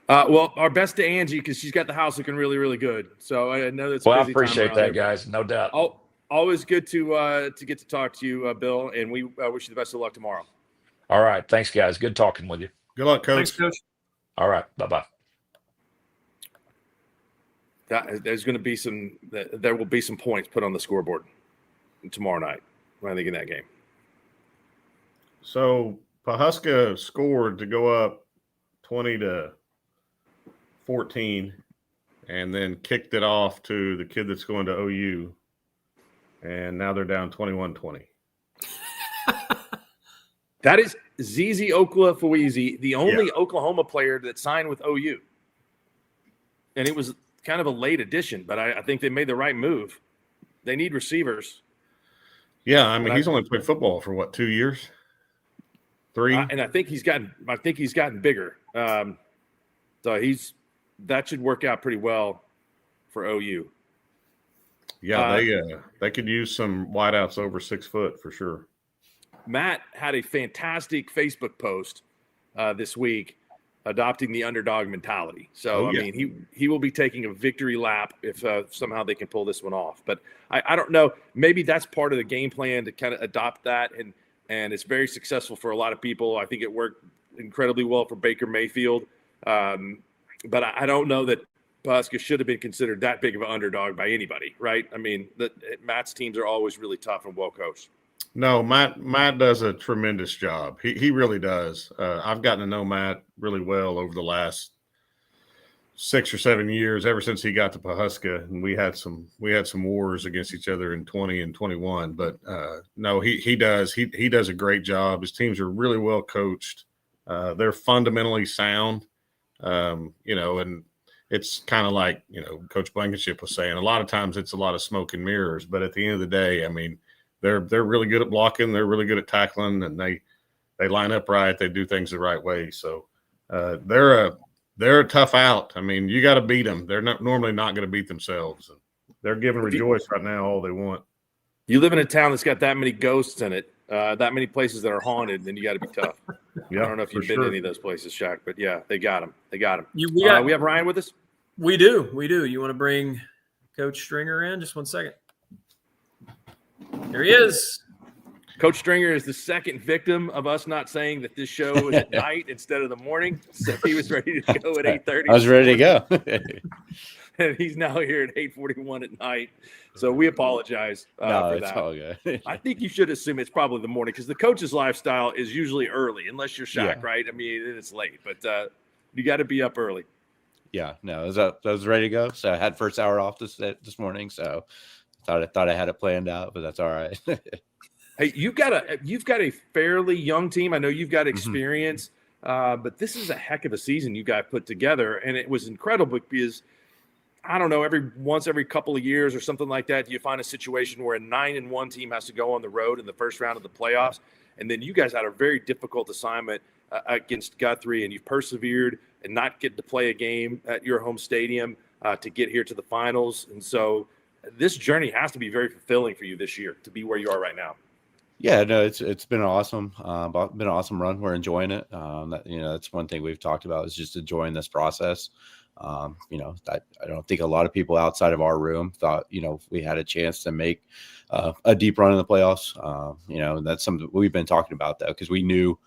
Well, our best to Angie, because she's got the house looking really, really good. So I know that's I appreciate that, guys. No doubt. Always good to get to talk to you, Bill, and we wish you the best of luck tomorrow. All right, thanks, guys. Good talking with you. Good luck, Coach. Thanks, Coach. All right, bye-bye. There will be some points put on the scoreboard tomorrow night when I think in that game. So Pawhuska scored to go up 20-14, and then kicked it off to the kid that's going to OU, and now they're down 21-20. That is Zizi Oklafuizi, the only Oklahoma player that signed with OU. And it was kind of a late addition, but I think they made the right move. They need receivers. Yeah, I mean, he's only played football for 2 years? 3? And I think he's gotten bigger. So that should work out pretty well for OU. Yeah, they could use some wideouts over 6 foot for sure. Matt had a fantastic Facebook post this week adopting the underdog mentality. So, I mean, he will be taking a victory lap if somehow they can pull this one off. But I don't know. Maybe that's part of the game plan to kind of adopt that. And it's very successful for a lot of people. I think it worked incredibly well for Baker Mayfield. But I don't know that Pawhuska should have been considered that big of an underdog by anybody, right? I mean, Matt's teams are always really tough and well coached. No, Matt does a tremendous job. He really does. I've gotten to know Matt really well over the last 6 or 7 years, ever since he got to Pawhuska, and we had some wars against each other in 20 and 21. But no, he does a great job. His teams are really well coached. They're fundamentally sound. And it's kind of like, Coach Blankenship was saying, a lot of times it's a lot of smoke and mirrors, but at the end of the day, I mean, they're really good at blocking. They're really good at tackling, and they line up right. They do things the right way. So they're a tough out. I mean, you got to beat them. They're normally not going to beat themselves. They're giving Rejoice right now all they want. You live in a town that's got that many ghosts in it, that many places that are haunted, then you got to be tough. Yeah, I don't know if you've been to any of those places, Shaq, but yeah, they got them. We have Ryan with us? We do. You want to bring Coach Stringer in? Just one second. Here he is. Coach Stringer is the second victim of us not saying that this show is at night instead of the morning. So he was ready to go at 8:30. I was ready to go. And he's now here at 8:41 at night. So we apologize for it's that. all good. I think you should assume it's probably the morning because the coach's lifestyle is usually early, unless you're Shaq, right? I mean, it's late, but you got to be up early. Yeah, no, I was ready to go. So I had first hour off this morning. So I thought I had it planned out, but that's all right. Hey, you've got a fairly young team. I know you've got experience, but this is a heck of a season you guys put together, and it was incredible because I don't know, every couple of years or something like that, you find a situation where a 9-1 team has to go on the road in the first round of the playoffs, and then you guys had a very difficult assignment against Guthrie, and you've persevered and not get to play a game at your home stadium to get here to the finals, and so this journey has to be very fulfilling for you this year to be where you are right now. Yeah, no, it's been awesome. Been an awesome run. We're enjoying it. That's one thing we've talked about is just enjoying this process. I don't think a lot of people outside of our room thought, we had a chance to make a deep run in the playoffs. That's something we've been talking about though, because we knew,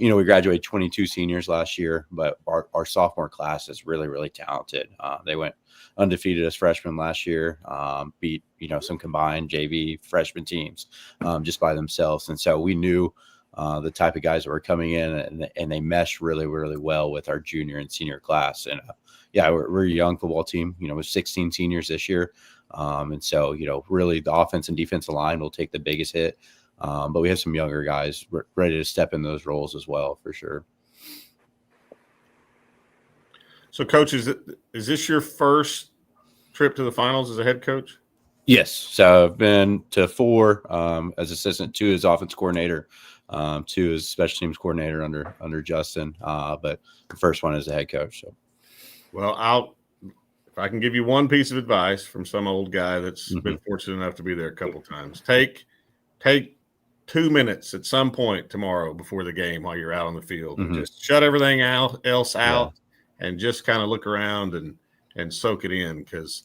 we graduated 22 seniors last year, but our sophomore class is really, really talented. They went undefeated as freshmen last year, beat, some combined JV freshman teams just by themselves. And so we knew the type of guys that were coming in and they mesh really, really well with our junior and senior class. And we're a young football team, with 16 seniors this year. And so, really the offense and defensive line will take the biggest hit. But we have some younger guys ready to step in those roles as well, for sure. So, Coach, is this your first trip to the finals as a head coach? Yes. So I've been to 4 as assistant, 2 as offense coordinator, 2 as special teams coordinator under Justin. But the first one as a head coach. So, well, if I can give you one piece of advice from some old guy that's been fortunate enough to be there a couple of times, take 2 minutes at some point tomorrow before the game while you're out on the field and just shut everything else out and just kind of look around and soak it in, because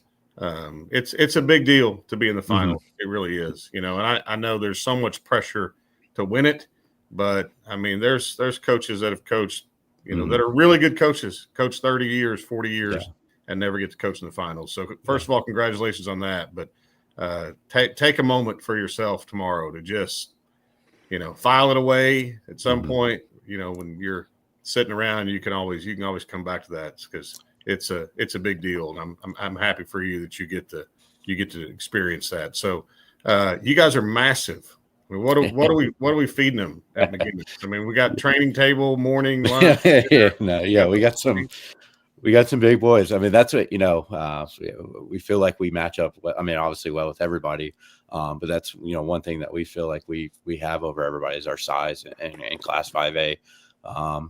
it's a big deal to be in the finals. It really is, and I know there's so much pressure to win it, but I mean, there's coaches that have coached, that are really good coaches, coach 30 years, 40 years, and never get to coach in the finals. So first of all, congratulations on that. But take a moment for yourself tomorrow to just, file it away at some point. When you're sitting around, you can always come back to that, because it's a big deal, and I'm happy for you that you get to experience that. So you guys are massive. I mean, what are we feeding them at McGinnis? I mean, we got training table, morning, lunch. We got some big boys. I mean, that's what, we feel like we match up. I mean, obviously well with everybody. But that's, one thing that we feel like we have over everybody is our size and class 5A. Our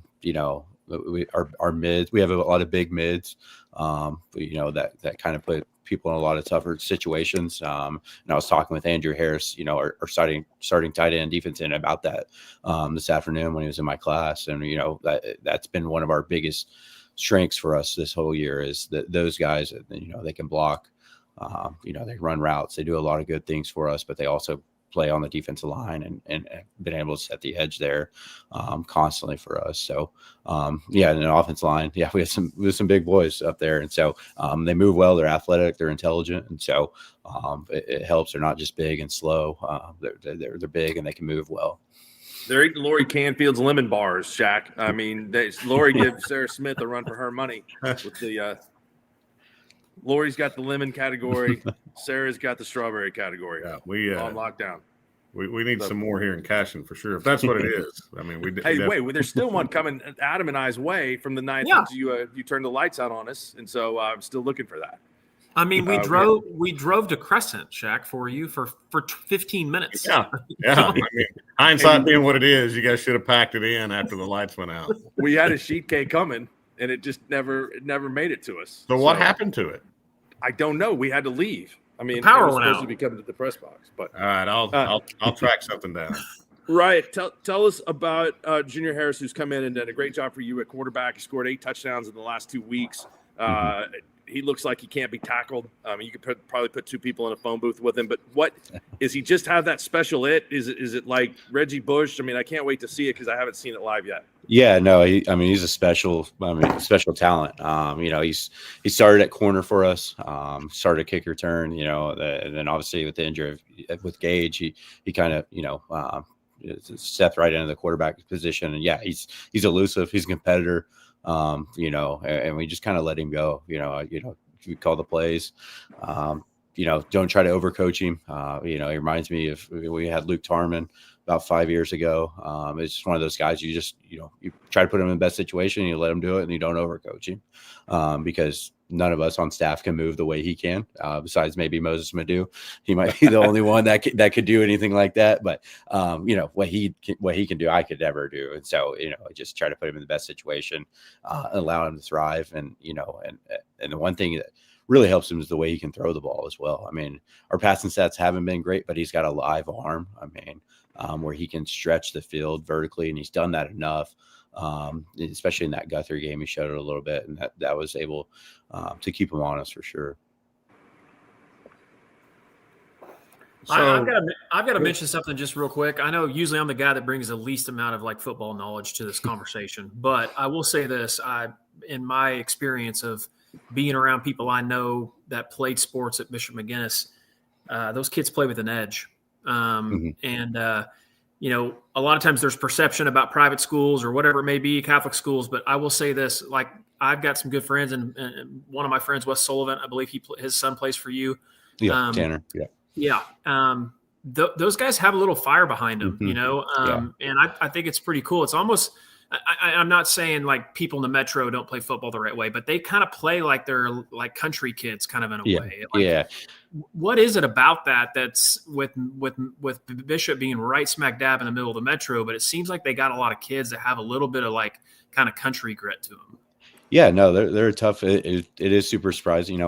mids, we have a lot of big mids, that kind of put people in a lot of tougher situations. And I was talking with Andrew Harris, our starting tight end defense end about that this afternoon when he was in my class. And, that's been one of our biggest strengths for us this whole year is that those guys, they can block, they run routes, they do a lot of good things for us, but they also play on the defensive line and been able to set the edge there constantly for us. So in the offensive line, we have some big boys up there. And so they move well, they're athletic, they're intelligent. And so it helps. They're not just big and slow. They're big and they can move well. They're eating Lori Canfield's lemon bars, Shaq. I mean, Lori gives Sarah Smith a run for her money with the Lori's got the lemon category. Sarah's got the strawberry category. Yeah, we on lockdown. We need some more here in Cashin for sure. If that's what it is, I mean, wait, there's still one coming Adam and I's way from the night that you turned the lights out on us, and so I'm still looking for that. I mean, we drove to Crescent, Shaq, for you for 15 minutes. Yeah. I mean, hindsight being what it is, you guys should have packed it in after the lights went out. We had a sheet cake coming, and it just never made it to us. So what happened to it? I don't know. We had to leave. I mean, the power was went supposed out. to be coming to the press box, but all right, I'll track something down. Right. Tell us about Junior Harris, who's come in and done a great job for you at quarterback. He scored 8 touchdowns in the last 2 weeks. He looks like he can't be tackled. You could probably put 2 people in a phone booth with him. But what is he? Just have that special it? Is it like Reggie Bush? I mean, I can't wait to see it because I haven't seen it live yet. Yeah, no, he's a special talent. He started at corner for us, started a kick return, and then obviously with the injury with Gage, he kind of, stepped right into the quarterback position. And yeah, he's elusive. He's a competitor. And we just kind of let him go, we call the plays, don't try to overcoach him. He reminds me of, we had Luke Tarman about 5 years ago. It's just one of those guys, you just, you try to put him in the best situation, you let him do it and you don't overcoach him, because none of us on staff can move the way he can, besides maybe Moses Madu. He might be the only one that could do anything like that. But, what he can do, I could never do. And so, I just try to put him in the best situation, allow him to thrive. And, and the one thing that really helps him is the way he can throw the ball as well. I mean, our passing stats haven't been great, but he's got a live arm. I mean, where he can stretch the field vertically, and he's done that enough. Especially in that Guthrie game, he showed it a little bit, and that was able to keep him honest for sure. So, I've got to mention something just real quick. I know usually I'm the guy that brings the least amount of like football knowledge to this conversation, but I will say this: in my experience of being around people I know that played sports at Bishop McGuinness, those kids play with an edge. And a lot of times there's perception about private schools or whatever it may be, Catholic schools. But I will say this, like I've got some good friends, and one of my friends, Wes Sullivan, I believe his son plays for you. Yeah, Tanner. Yeah. Those guys have a little fire behind them, and I think it's pretty cool. It's almost, I'm not saying like people in the metro don't play football the right way, but they kind of play like they're like country kids kind of in a way. Like, what is it about that that's with Bishop being right smack dab in the middle of the metro, but it seems like they got a lot of kids that have a little bit of like kind of country grit to them. Yeah, no, they're tough. It is super surprising.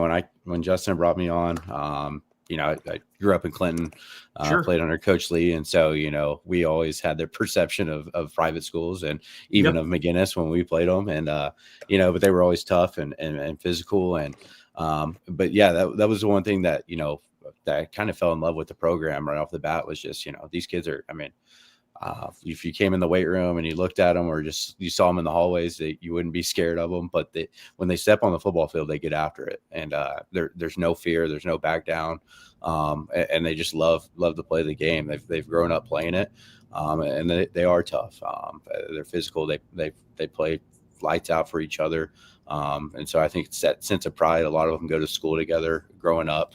When Justin brought me on, I grew up in Clinton, played under Coach Lee. And so, we always had the perception of private schools and even of McGuinness when we played them. And, but they were always tough and physical. And, but yeah, that was the one thing that, that I kind of fell in love with the program right off the bat was just, these kids are, if you came in the weight room and you looked at them or just you saw them in the hallways, you wouldn't be scared of them. But when they step on the football field, they get after it, and there's no fear, there's no back down, and they just love to play the game. They've grown up playing it, and they are tough. They're physical. They play lights out for each other, and so I think it's that sense of pride. A lot of them go to school together growing up,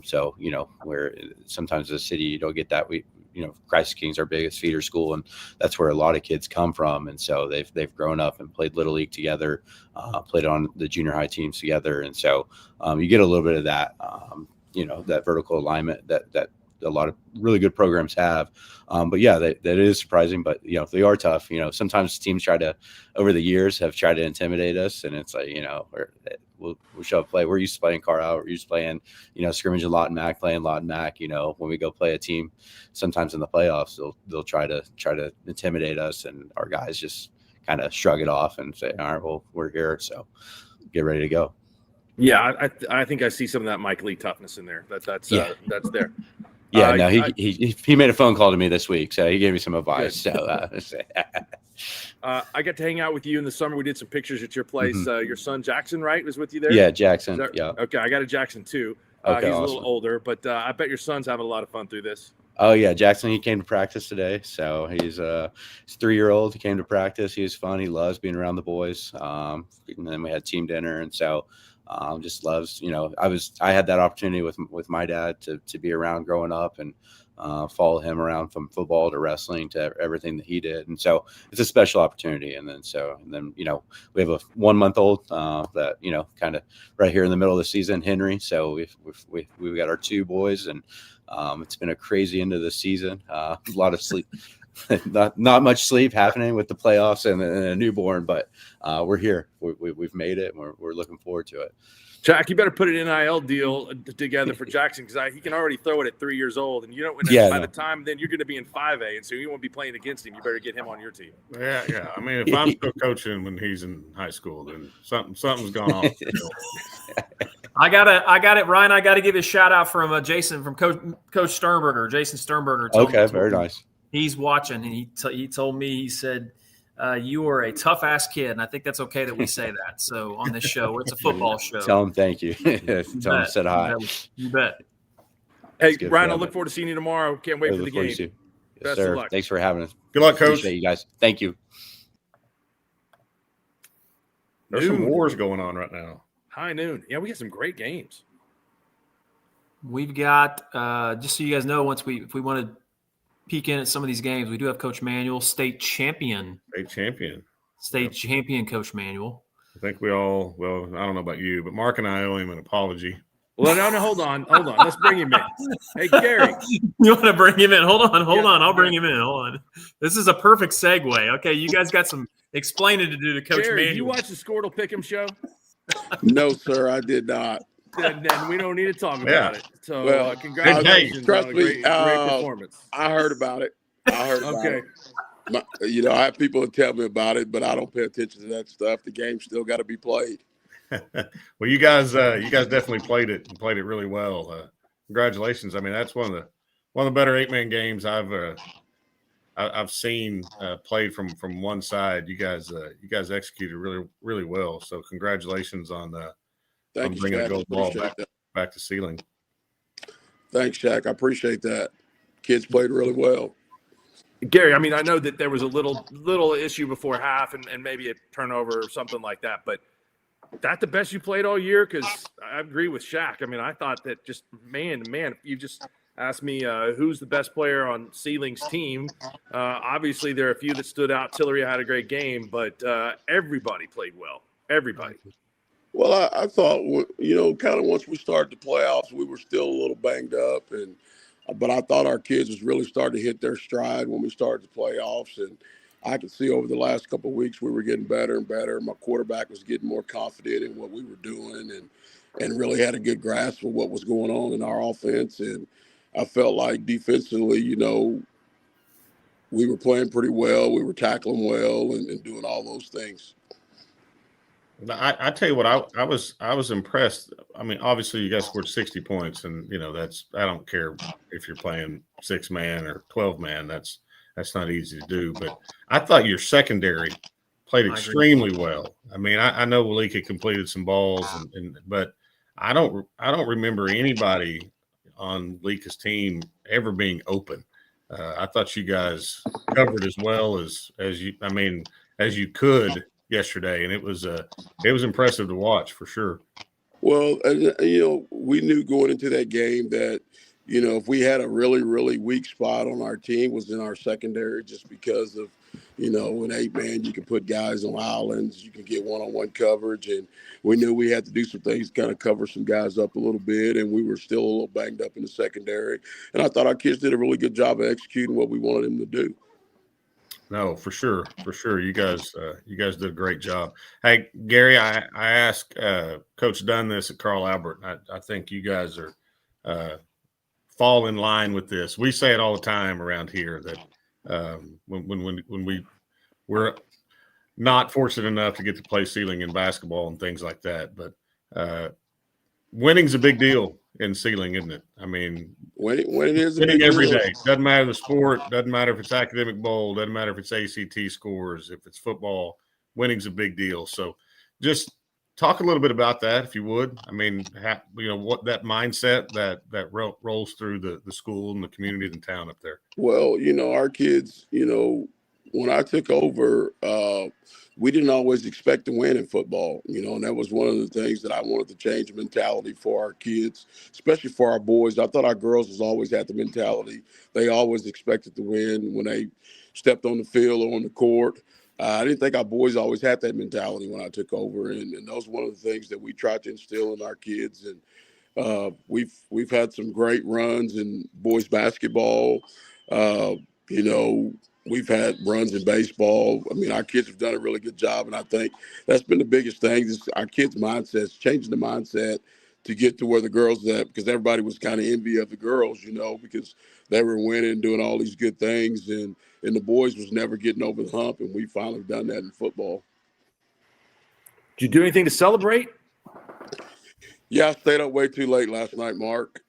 so where sometimes as a city you don't get that. Christ King's our biggest feeder school, and that's where a lot of kids come from. And so they've grown up and played Little League together, played on the junior high teams together. And so you get a little bit of that, that vertical alignment that a lot of really good programs have. But yeah, that is surprising, but they are tough. Sometimes teams over the years have tried to intimidate us, and it's like, we'll show up play. We're used to playing Carlisle. We're used to playing, scrimmage and Lawton Mac, playing Lawton Mac. When we go play a team, sometimes in the playoffs, they'll try to intimidate us, and our guys just kind of shrug it off and say, all right, well, we're here, so get ready to go. Yeah, I think I see some of that Mike Lee toughness in there. That's there. Yeah, no, he made a phone call to me this week, so he gave me some advice. Good. So I got to hang out with you in the summer. We did some pictures at your place. Mm-hmm. Your son Jackson, right, was with you there? Yeah, Jackson. Yeah. Okay, I got a Jackson too. Okay, he's awesome. a little older, but I bet your son's having a lot of fun through this. Oh yeah, Jackson. He came to practice today, so he's 3-year-old. He came to practice. He was fun. He loves being around the boys. And then we had team dinner, and so just loves. I had that opportunity with my dad to be around growing up and follow him around from football to wrestling to everything that he did, and so it's a special opportunity. And then we have a 1-month-old that kind of right here in the middle of the season, Henry. So we've got our 2 boys, and it's been a crazy end of the season. A lot of sleep, not much sleep happening with the playoffs and a newborn, but we're here. We've made it, and we're looking forward to it. Jack, you better put an NIL deal together for Jackson, because he can already throw it at 3 years old, and by the time then you're going to be in 5A, and so you won't be playing against him. You better get him on your team. Yeah. I mean, if I'm still coaching when he's in high school, then something's gone off. I got it, Ryan. I got to give a shout out from Jason, from Coach Sternberger. Jason Sternberger. Okay, very nice. He's watching, and he told me, he said, you are a tough ass kid, and I think that's okay that we say that. So on this show, it's a football show. Tell him thank you. Tell him said hi. You bet. Hey, Ryan, I look forward to seeing you tomorrow. Can't wait for the game. Yes, Best sir. of luck. Thanks for having us. Good luck, Coach. Appreciate you guys. Thank you. There's some wars going on right now. High noon. Yeah, we got some great games. We've got just so you guys know, if we want to peek in at some of these games, we do have Coach Manuel, state champion Coach Manuel. I think I don't know about you, but Mark and I owe him an apology. Well, no, hold on. Let's bring him in. Hey, Gary. You want to bring him in? Hold on. I'll bring him in. Hold on. This is a perfect segue. Okay, you guys got some explaining to do to Coach Gary, Manuel. you watch the Squirtle Pick'em show? No, sir, I did not. Then we don't need to talk about it. So, congratulations trust on a me, great performance. I heard about it. Okay. I have people that tell me about it, but I don't pay attention to that stuff. The game's still got to be played. Well, you guys definitely played it really well. Congratulations. I mean, that's one of the better 8-man games I've seen played from one side. You guys executed really, really well. So congratulations on bringing the gold ball back to Sealing. Thanks, Shaq. I appreciate that. Kids played really well. Gary, I mean, I know that there was a little issue before half and maybe a turnover or something like that, but that the best you played all year? Because I agree with Shaq. I mean, I thought that just man, you just asked me who's the best player on Sealing's team. Obviously, there are a few that stood out. Tillery had a great game, but everybody played well. Everybody. Well, I thought, kind of once we started the playoffs, we were still a little banged up, but I thought our kids was really starting to hit their stride when we started the playoffs, and I could see over the last couple of weeks we were getting better and better. My quarterback was getting more confident in what we were doing and really had a good grasp of what was going on in our offense. And I felt like defensively, we were playing pretty well. We were tackling well and doing all those things. I tell you what, I was impressed. I mean, obviously you guys scored 60 points, and I don't care if you're playing 6-man or 12-man. That's not easy to do. But I thought your secondary played extremely well. I mean, I know Walika completed some balls, but I don't remember anybody on Walika's team ever being open. I thought you guys covered as well as you could yesterday, and it was impressive to watch for sure. Well, we knew going into that game that if we had a really, really weak spot on our team was in our secondary, just because of an 8-man, you can put guys on islands, you can get one-on-one coverage, and we knew we had to do some things to kind of cover some guys up a little bit, and we were still a little banged up in the secondary. And I thought our kids did a really good job of executing what we wanted them to do. No, for sure. You guys did a great job. Hey, Gary, I asked Coach Dunn this at Carl Albert. I think you guys are fall in line with this. We say it all the time around here that when we're not fortunate enough to get to play ceiling in basketball and things like that, but winning's a big deal in ceiling, isn't it? I mean, winning is a winning big every deal. day. Doesn't matter the sport. Doesn't matter if it's academic bowl. Doesn't matter if it's ACT scores. If it's football, winning's a big deal. So, just talk a little bit about that, if you would. I mean, what that mindset that rolls through the school and the community and town up there. Well, our kids, when I took over, we didn't always expect to win in football, and that was one of the things that I wanted to change the mentality for our kids, especially for our boys. I thought our girls has always had the mentality. They always expected to win when they stepped on the field or on the court. I didn't think our boys always had that mentality when I took over, and that was one of the things that we tried to instill in our kids. And we've had some great runs in boys basketball. We've had runs in baseball. I mean, our kids have done a really good job, and I think that's been the biggest thing is our kids' mindsets, changing the mindset to get to where the girls at, because everybody was kind of envy of the girls, because they were winning, doing all these good things, and the boys was never getting over the hump, and we finally done that in football. Did you do anything to celebrate? Yeah, I stayed up way too late last night, Mark.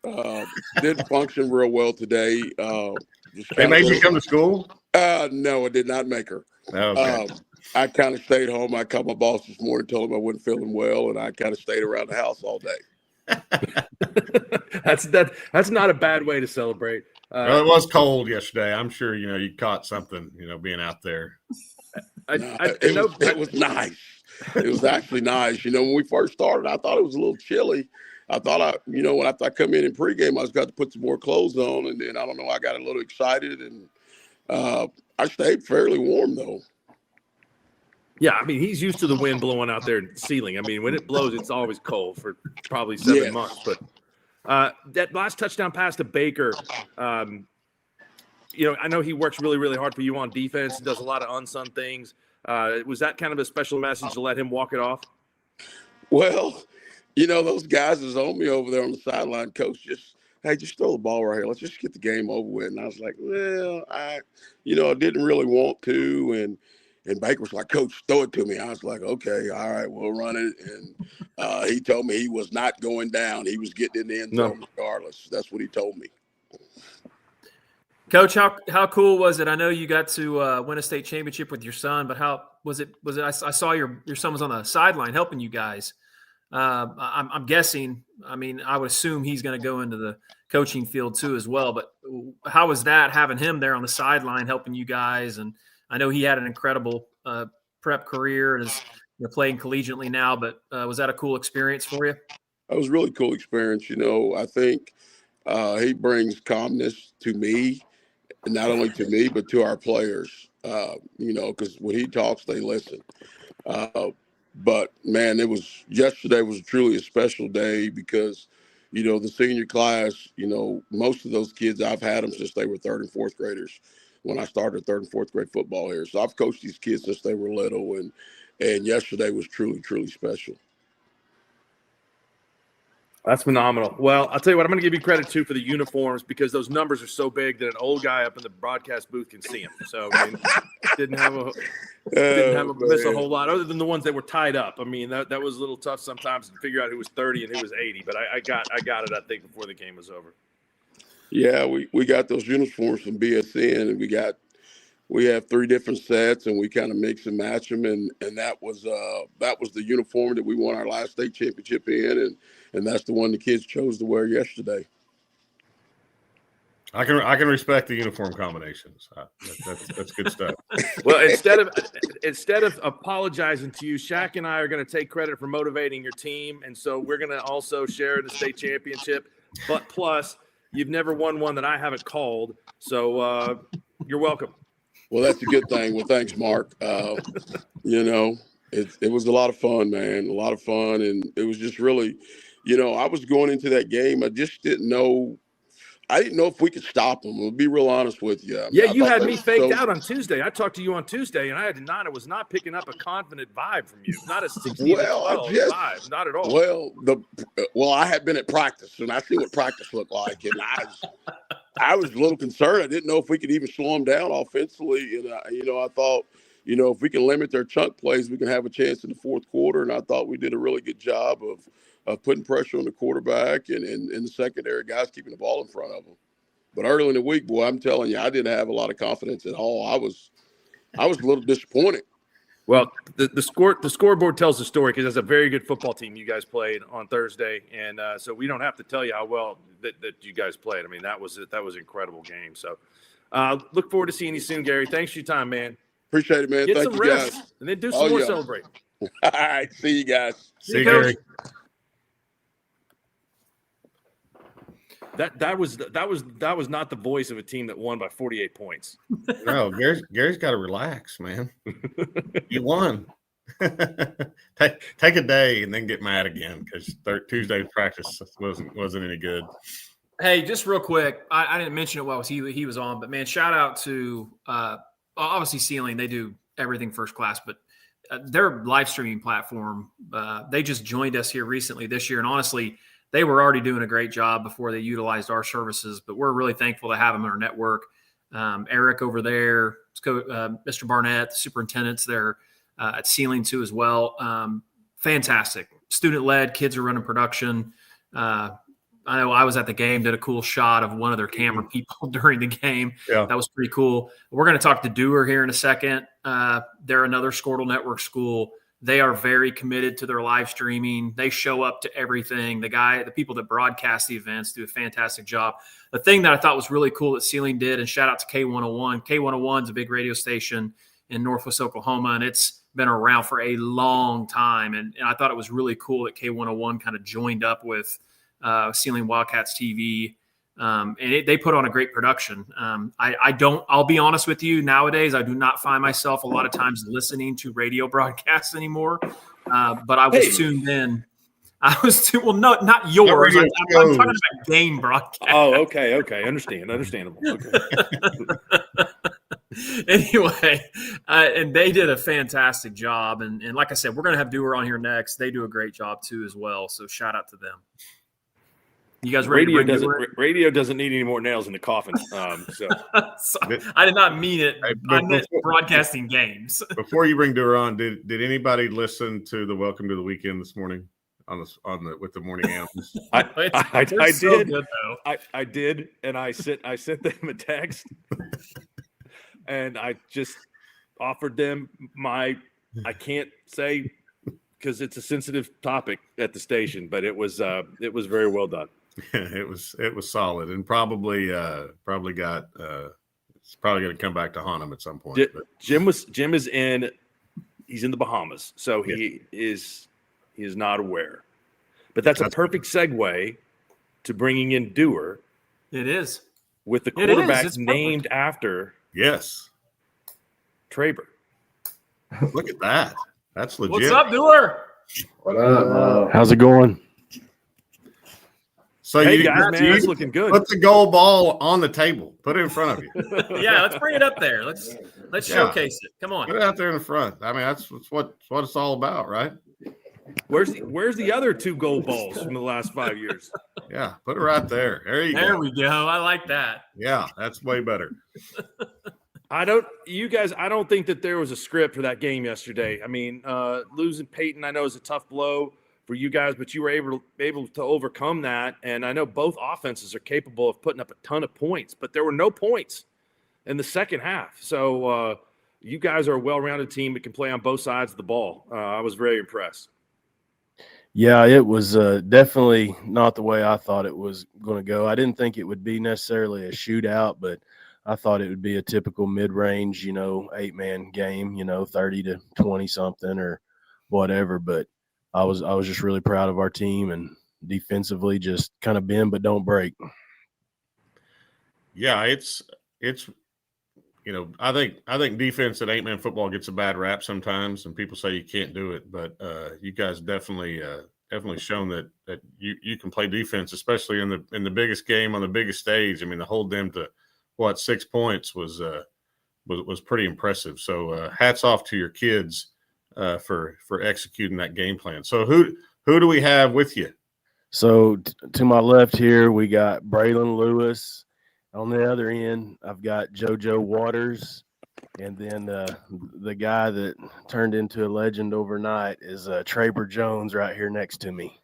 Didn't function real well today. They made you come to school? No, it did not make her. Okay. I kind of stayed home. I called my boss this morning, told him I wasn't feeling well, and I kind of stayed around the house all day. That's not a bad way to celebrate. Well, it was cold yesterday. I'm sure you caught something. Being out there. It was nice. It was actually nice. When we first started, I thought it was a little chilly. I thought when I come in pregame, I was got to put some more clothes on, and then I don't know, I got a little excited, and I stayed fairly warm though. Yeah, I mean, he's used to the wind blowing out there in ceiling. I mean, when it blows, it's always cold for probably 7 months. But that last touchdown pass to Baker, I know he works really, really hard for you on defense, does a lot of unsung things. Was that kind of a special message to let him walk it off? Well, those guys is on me over there on the sideline. Coach, just throw the ball right here. Let's just get the game over with. And I was like, well, I didn't really want to. And Baker was like, Coach, throw it to me. I was like, okay, all right, we'll run it. And he told me he was not going down. He was getting in the end zone regardless. That's what he told me. Coach, how cool was it? I know you got to win a state championship with your son, but how was it? I saw your son was on the sideline helping you guys. I'm guessing. I mean, I would assume he's going to go into the coaching field too as well. But how was that having him there on the sideline helping you guys? And I know he had an incredible prep career and is playing collegiately now. But was that a cool experience for you? That was a really cool experience. I think he brings calmness to me. And not only to me, but to our players, because when he talks, they listen. But, man, yesterday was truly a special day because, the senior class, most of those kids, I've had them since they were third and fourth graders when I started third and fourth grade football here. So I've coached these kids since they were little, and yesterday was truly, truly special. That's phenomenal. Well, I'll tell you what, I'm going to give you credit, too, for the uniforms because those numbers are so big that an old guy up in the broadcast booth can see them. So, I mean, didn't have a miss a whole lot other than the ones that were tied up. I mean, that was a little tough sometimes to figure out who was 30 and who was 80, but I got it, I think, before the game was over. Yeah, we got those uniforms from BSN, and we have 3 different sets, and we kind of mix and match them, and that was the uniform that we won our last state championship in, and that's the one the kids chose to wear yesterday. I can respect the uniform combinations. That's good stuff. Well, instead of apologizing to you, Shaq and I are going to take credit for motivating your team, and so we're going to also share in the state championship. But plus, you've never won one that I haven't called, so you're welcome. Well, that's a good thing. Well, thanks, Mark. It was a lot of fun, man. A lot of fun, and it was just really, I was going into that game. I just didn't know. I didn't know if we could stop them. I'll be real honest with you. You had me faked out on Tuesday. I talked to you on Tuesday, and I was not picking up a confident vibe from you. Not a 16-12 vibe, not at all. Well, I had been at practice, and I see what practice looked like, and I was a little concerned. I didn't know if we could even slow them down offensively, and I thought, if we can limit their chunk plays, we can have a chance in the fourth quarter. And I thought we did a really good job of putting pressure on the quarterback and in the secondary guys keeping the ball in front of them. But early in the week, boy, I'm telling you, I didn't have a lot of confidence at all. I was a little disappointed. Well, the scoreboard tells the story because it's a very good football team you guys played on Thursday, and so we don't have to tell you how well that you guys played. I mean, that was an incredible game. So look forward to seeing you soon, Gary. Thanks for your time, man. Appreciate it, man. Get Thank some you, rest, guys. and then do some more celebrating. All right, see you guys. See you, Gary. That was not the voice of a team that won by 48 points. No, Gary's got to relax, man. You won. Take a day and then get mad again because Tuesday's practice wasn't any good. Hey, just real quick, I didn't mention it while he was on, but man, shout out to obviously Ceiling. They do everything first class, but their live streaming platform, they just joined us here recently this year, and honestly, they were already doing a great job before they utilized our services, but we're really thankful to have them in our network. Eric over there, Mr. Barnett, the superintendent's there at Ceiling too as well. Fantastic. Student-led, kids are running production. I know I was at the game, did a cool shot of one of their camera people during the game. Yeah. That was pretty cool. We're going to talk to Dewar here in a second. They're another Squirtle Network school. They are very committed to their live streaming. They show up to everything. The people that broadcast the events do a fantastic job. The thing that I thought was really cool that Ceiling did, and shout out to K101. K101 is a big radio station in Northwest Oklahoma, and it's been around for a long time. And I thought it was really cool that K101 kind of joined up with Ceiling Wildcats TV. And they put on a great production. I'll be honest with you, nowadays, I do not find myself a lot of times listening to radio broadcasts anymore. But I was tuned in. Not yours. I'm talking about game broadcast. Oh, okay. Understandable. Okay. Anyway, and they did a fantastic job. And like I said, we're going to have Dewar on here next. They do a great job too as well. So shout out to them. You guys ready? Radio doesn't need any more nails in the coffin. So I did not mean it. I meant broadcasting games. Before you bring Dewar on, did anybody listen to the Welcome to the Weekend this morning with the morning animals? I did. So good, I did, and I sent them a text, and I just offered them I can't say because it's a sensitive topic at the station, but it was very well done. Yeah, it was solid, and probably got it's probably going to come back to haunt him at some point. Jim is he's in the Bahamas, so he is not aware. But that's a perfect segue to bringing in Dewar. It is with the quarterback named after Traber. Look at that. That's legit. What's up, Dewar? What up? How's it going? So hey guys, man, it's looking good. Put the gold ball on the table. Put it in front of you. Yeah, let's bring it up there. Let's showcase it. Come on. Put it out there in the front. I mean, that's what it's all about, right? Where's the other two gold balls from the last 5 years? Yeah, put it right there. There we go. I like that. Yeah, that's way better. I don't think that there was a script for that game yesterday. I mean, losing Peyton, I know, is a tough blow for you guys, but you were able to overcome that. And I know both offenses are capable of putting up a ton of points, but there were no points in the second half. So you guys are a well-rounded team that can play on both sides of the ball. I was very impressed. Yeah, it was definitely not the way I thought it was going to go. I didn't think it would be necessarily a shootout, but I thought it would be a typical mid-range, 8-man game, 30 to 20 something or whatever. But I was just really proud of our team, and defensively just kind of bend but don't break. Yeah, it's I think defense at 8-man football gets a bad rap sometimes, and people say you can't do it, but you guys definitely definitely shown that you can play defense, especially in the biggest game on the biggest stage. I mean, to hold them to 6 points was pretty impressive. So hats off to your kids for executing that game plan. So who do we have with you? So to my left here, we got Braylon Lewis. On the other end, I've got JoJo Waters. And then the guy that turned into a legend overnight is Traber Jones right here next to me.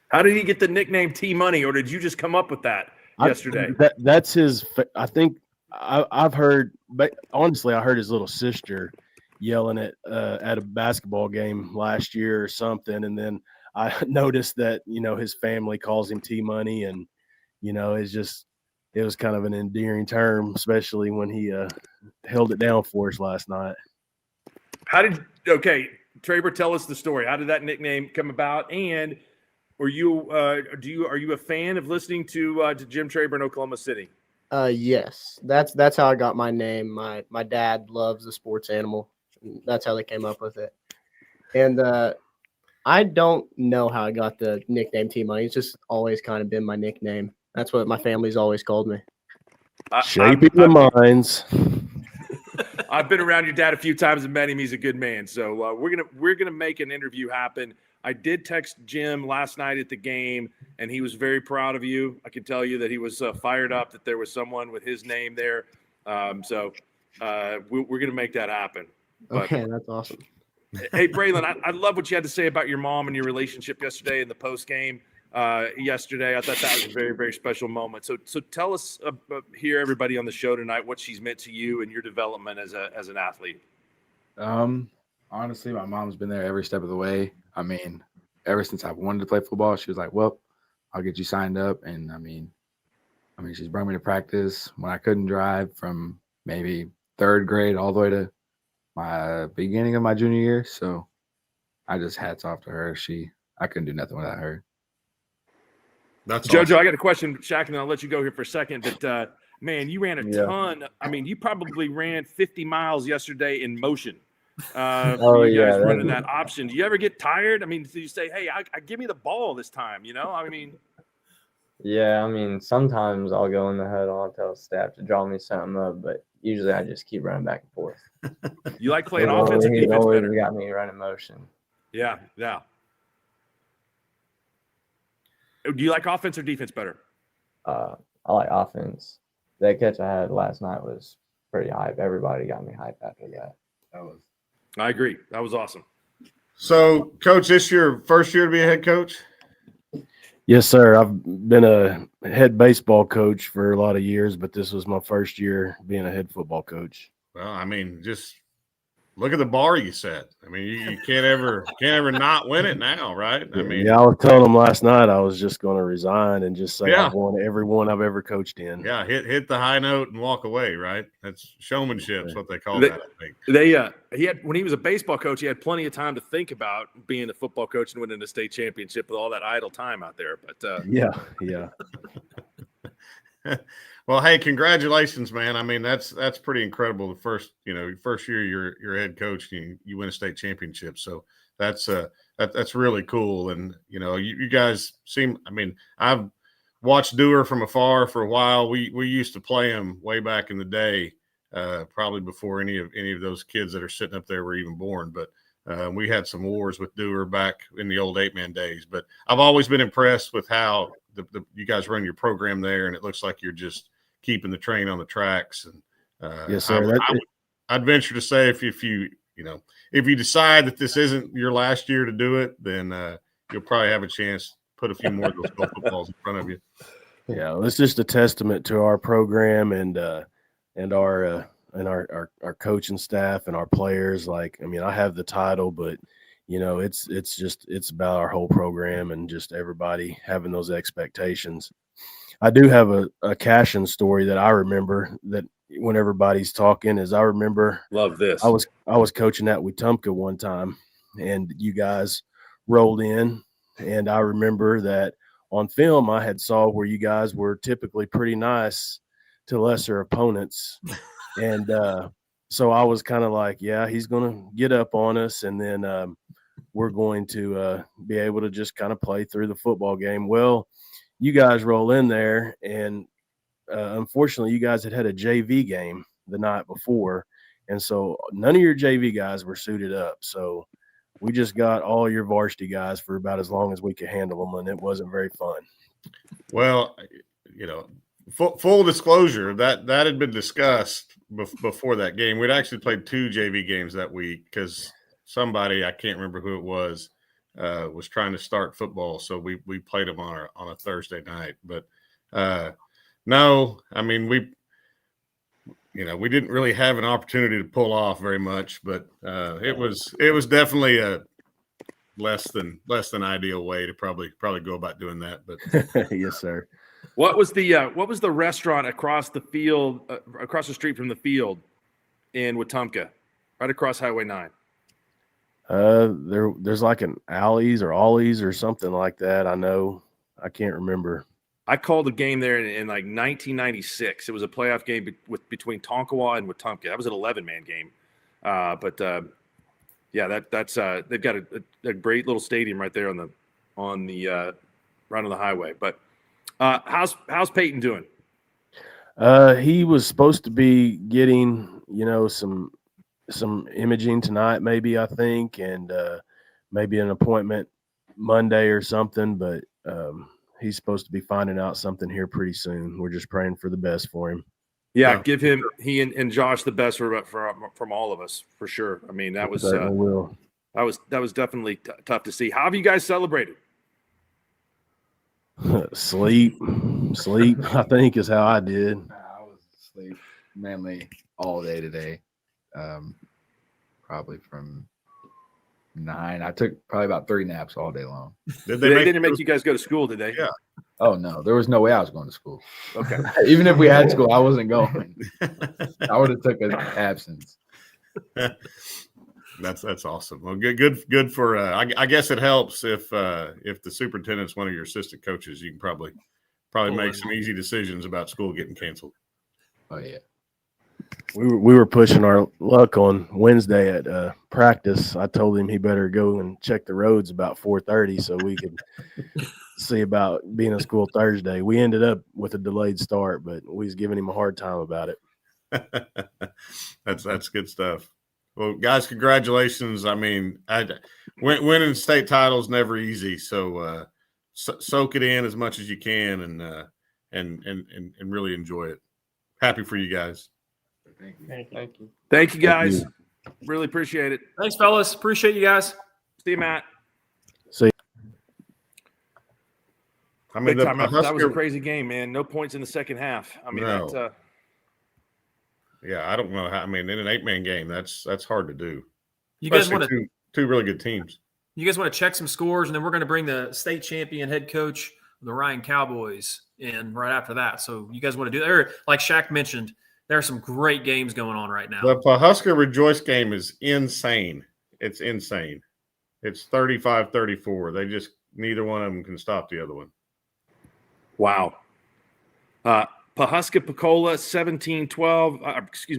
How did he get the nickname T-Money, or did you just come up with that yesterday? That's his – I think I've heard – but honestly, I heard his little sister yelling at a basketball game last year or something, and then I noticed that, his family calls him T-Money, and, it's just – it was kind of an endearing term, especially when he held it down for us last night. Traber, tell us the story. How did that nickname come about? And are you a fan of listening to Jim Traber in Oklahoma City? Yes, that's how I got my name. My dad loves the sports animal. That's how they came up with it. And I don't know how I got the nickname T-Money. It's just always kind of been my nickname. That's what my family's always called me. Shaping the minds. I've been around your dad a few times and met him. He's a good man. So we're gonna make an interview happen. I did text Jim last night at the game, and he was very proud of you. I can tell you that he was fired up that there was someone with his name there. So we're gonna make that happen. But, okay, that's awesome. Hey, Braylon, I love what you had to say about your mom and your relationship yesterday in the post game. Yesterday, I thought that was a very, very special moment. So tell us here, everybody on the show tonight, what she's meant to you and your development as an athlete. Honestly, my mom's been there every step of the way. I mean, ever since I wanted to play football, she was like, "Well, I'll get you signed up." And I mean, she's brought me to practice when I couldn't drive from maybe third grade all the way to my beginning of my junior year. So I just hats off to her. I couldn't do nothing without her. That's JoJo, awesome. I got a question, Shaq, and I'll let you go here for a second. But, man, you ran a ton. I mean, you probably ran 50 miles yesterday in motion. For you guys running that option. Do you ever get tired? I mean, do you say, hey, give me the ball this time, I mean. Yeah, sometimes I'll go in the huddle. I'll tell staff to draw me something up, but usually I just keep running back and forth. You like playing offense or defense always better? Got me running motion. Yeah. Do you like offense or defense better? I like offense. That catch I had last night was pretty hype. Everybody got me hype after that. I agree. That was awesome. So, Coach, this your first year to be a head coach? Yes, sir. I've been a head baseball coach for a lot of years, but this was my first year being a head football coach. Well, just look at the bar you set. You can't ever not win it now, right? I was telling them last night I was just going to resign and just say Yeah. I've won every one I've ever coached in. Yeah, hit the high note and walk away, right? That's showmanship is what they call that, I think. He had, when he was a baseball coach, he had plenty of time to think about being a football coach and winning a state championship with all that idle time out there. But yeah. Well, hey, congratulations, man. That's pretty incredible. The first year you're a head coach, you win a state championship. So that's really cool. And you guys seem. I've watched Dewar from afar for a while. We used to play him way back in the day, probably before any of those kids that are sitting up there were even born. But we had some wars with Dewar back in the old 8-man days. But I've always been impressed with how you guys run your program there, and it looks like you're just keeping the train on the tracks. And yes, sir. I'd venture to say if you decide that this isn't your last year to do it, then you'll probably have a chance to put a few more of those golf footballs in front of you. Yeah, it's just a testament to our program and our coaching staff and our players. I have the title, but it's about our whole program and just everybody having those expectations. I do have a Cashin story that I remember that when everybody's talking is I remember. Love this. I was coaching at Wetumpka one time, and you guys rolled in, and I remember that on film I had saw where you guys were typically pretty nice to lesser opponents, and so I was kind of like, yeah, he's gonna get up on us, and then we're going to be able to just kind of play through the football game. Well, you guys roll in there, and unfortunately, you guys had a JV game the night before, and so none of your JV guys were suited up. So we just got all your varsity guys for about as long as we could handle them, and it wasn't very fun. Well, full disclosure, that had been discussed before that game. We'd actually played 2 JV games that week because somebody, I can't remember who it was trying to start football, so we played them on a Thursday night. But no, I mean we didn't really have an opportunity to pull off very much, but it was definitely a less than ideal way to probably go about doing that. But yes, sir. What was the restaurant across the field, across the street from the field in Wetumpka, right across Highway 9? There's like an Alley's or Ollie's or something like that. I can't remember. I called a game there in like 1996. It was a playoff game between Tonkawa and Wetumpka. That was an 11-man game. Yeah, that's they've got a great little stadium right there right on the highway. But how's Peyton doing? He was supposed to be getting, some imaging tonight, maybe, I think, and maybe an appointment Monday or something, but he's supposed to be finding out something here pretty soon. We're just praying for the best for him. Yeah, give he and Josh the best from all of us, for sure. I mean, that was definitely tough to see. How have you guys celebrated? Sleep, I think, is how I did. I was asleep mainly all day today. Probably from 9. I took probably about 3 naps all day long. They didn't make you guys go to school, did they? Yeah. Oh no, there was no way I was going to school. Okay. Even if we had school, I wasn't going. I would have took an absence. That's awesome. Well, good for. I guess it helps if the superintendent's one of your assistant coaches. You can probably make some easy decisions about school getting canceled. Oh yeah. We were pushing our luck on Wednesday at practice. I told him he better go and check the roads about 4:30 so we could see about being in school Thursday. We ended up with a delayed start, but we was giving him a hard time about it. That's good stuff. Well, guys, congratulations. I mean, winning state titles never easy, so soak it in as much as you can and really enjoy it. Happy for you guys. Thank you. Thank you, guys. Really appreciate it. Thanks, fellas. Appreciate you guys. See you, Matt. See you. I mean, that was a crazy game, man. No points in the second half. I mean, no. Yeah, I don't know how. I mean, in an 8-man game, that's hard to do. You guys want to two really good teams. You guys want to check some scores, and then we're going to bring the state champion head coach of the Ryan Cowboys in right after that. So you guys want to do that? Like Shaq mentioned, there are some great games going on right now. The Pawhuska Rejoice game is insane. It's insane. It's 35-34. They just neither one of them can stop the other one. Wow. Pawhuska Pecola 17-12.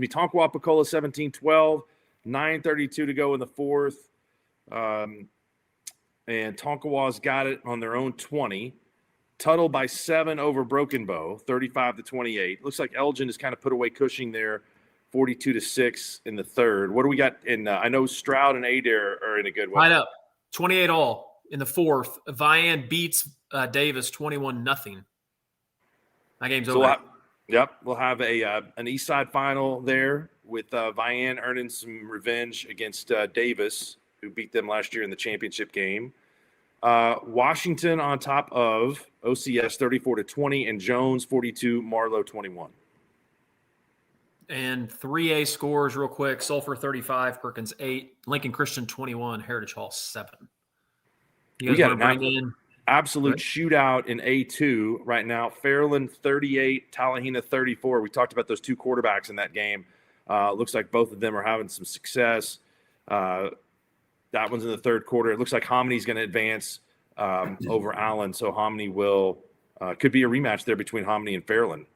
Tonkawa Pecola 17-12. 9:32 to go in the fourth. And Tonkawa's got it on their own 20. Tuttle by 7 over Broken Bow, 35-28. Looks like Elgin has kind of put away Cushing there, 42-6 in the third. What do we got in? I know Stroud and Adair are in a good one. Right up, 28 all in the fourth. Vian beats Davis 21-0. That game's over. We'll have an East Side final there with Vian earning some revenge against Davis, who beat them last year in the championship game. Washington on top of OCS 34-20 and Jones 42, Marlowe 21. And 3A scores real quick. Sulphur 35, Perkins 8, Lincoln Christian 21, Heritage Hall 7. You guys want to bring in absolute shootout in A2 right now. Fairland 38, Tallahena 34. We talked about those two quarterbacks in that game. Looks like both of them are having some success. That one's in the third quarter. It looks like Homony's going to advance over Allen, so Hominy could be a rematch there between Hominy and Fairland.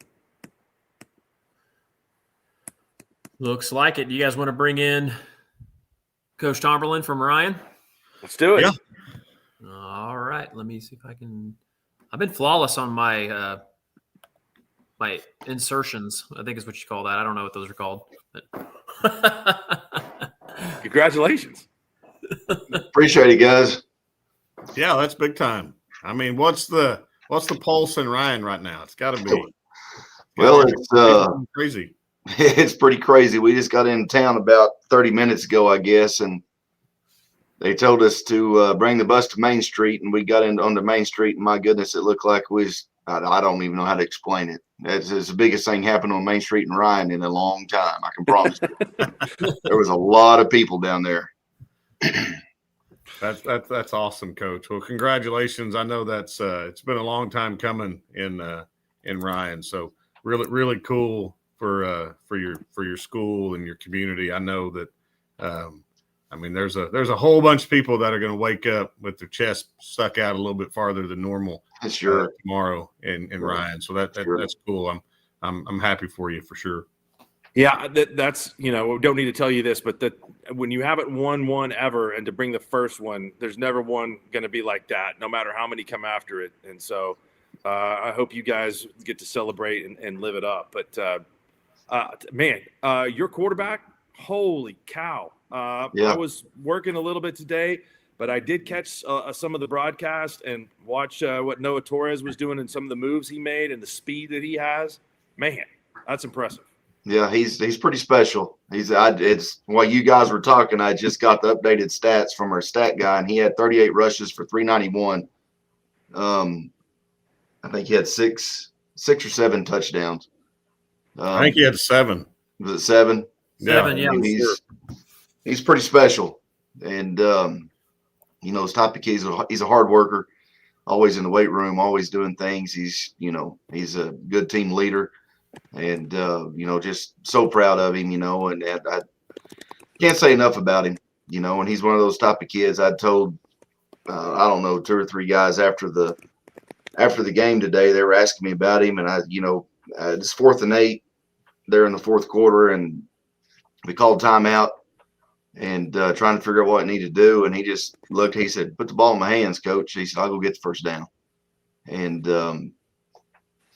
Looks like it. Do you guys want to bring in Coach Tomberlin from Ryan? Let's do it. Yeah. All right. Let me see if I can. I've been flawless on my my insertions. I think is what you call that. I don't know what those are called. Congratulations. Appreciate it, guys. Yeah, that's big time. I mean, what's the pulse in Ryan right now? It's got to be. Well, it's crazy. It's pretty crazy. We just got in town about 30 minutes ago, I guess, and they told us to bring the bus to Main Street, and we got onto Main Street, and my goodness, it looked like I don't even know how to explain it. It's the biggest thing happened on Main Street in Ryan in a long time. I can promise you. There was a lot of people down there. That's awesome, Coach. Well, congratulations. I know that's it's been a long time coming in Ryan. So really cool for your school and your community. I know that I mean there's a whole bunch of people that are going to wake up with their chest stuck out a little bit farther than normal tomorrow in Ryan. So that's cool. I'm happy for you for sure. Yeah, that's we don't need to tell you this, but that when you haven't won one ever, and to bring the first one, there's never one going to be like that, no matter how many come after it. And so, I hope you guys get to celebrate and live it up. But man, your quarterback, holy cow! I was working a little bit today, but I did catch some of the broadcast and watch what Noah Torres was doing and some of the moves he made and the speed that he has. Man, that's impressive. Yeah, he's pretty special. It's while you guys were talking, I just got the updated stats from our stat guy, and he had 38 rushes for 391. I think he had six or seven touchdowns. I think he had 7. Was it 7? Seven, yeah. He's pretty special, and his type of kid. He's a hard worker, always in the weight room, always doing things. He's a good team leader. And, just so proud of him, and I can't say enough about him, and he's one of those type of kids. I told, I don't know, 2 or 3 guys after the game today, they were asking me about him, and it's 4th and 8 there in the 4th quarter, and we called timeout and trying to figure out what I needed to do. And he just looked, he said, "Put the ball in my hands, coach." He said, "I'll go get the first down." And,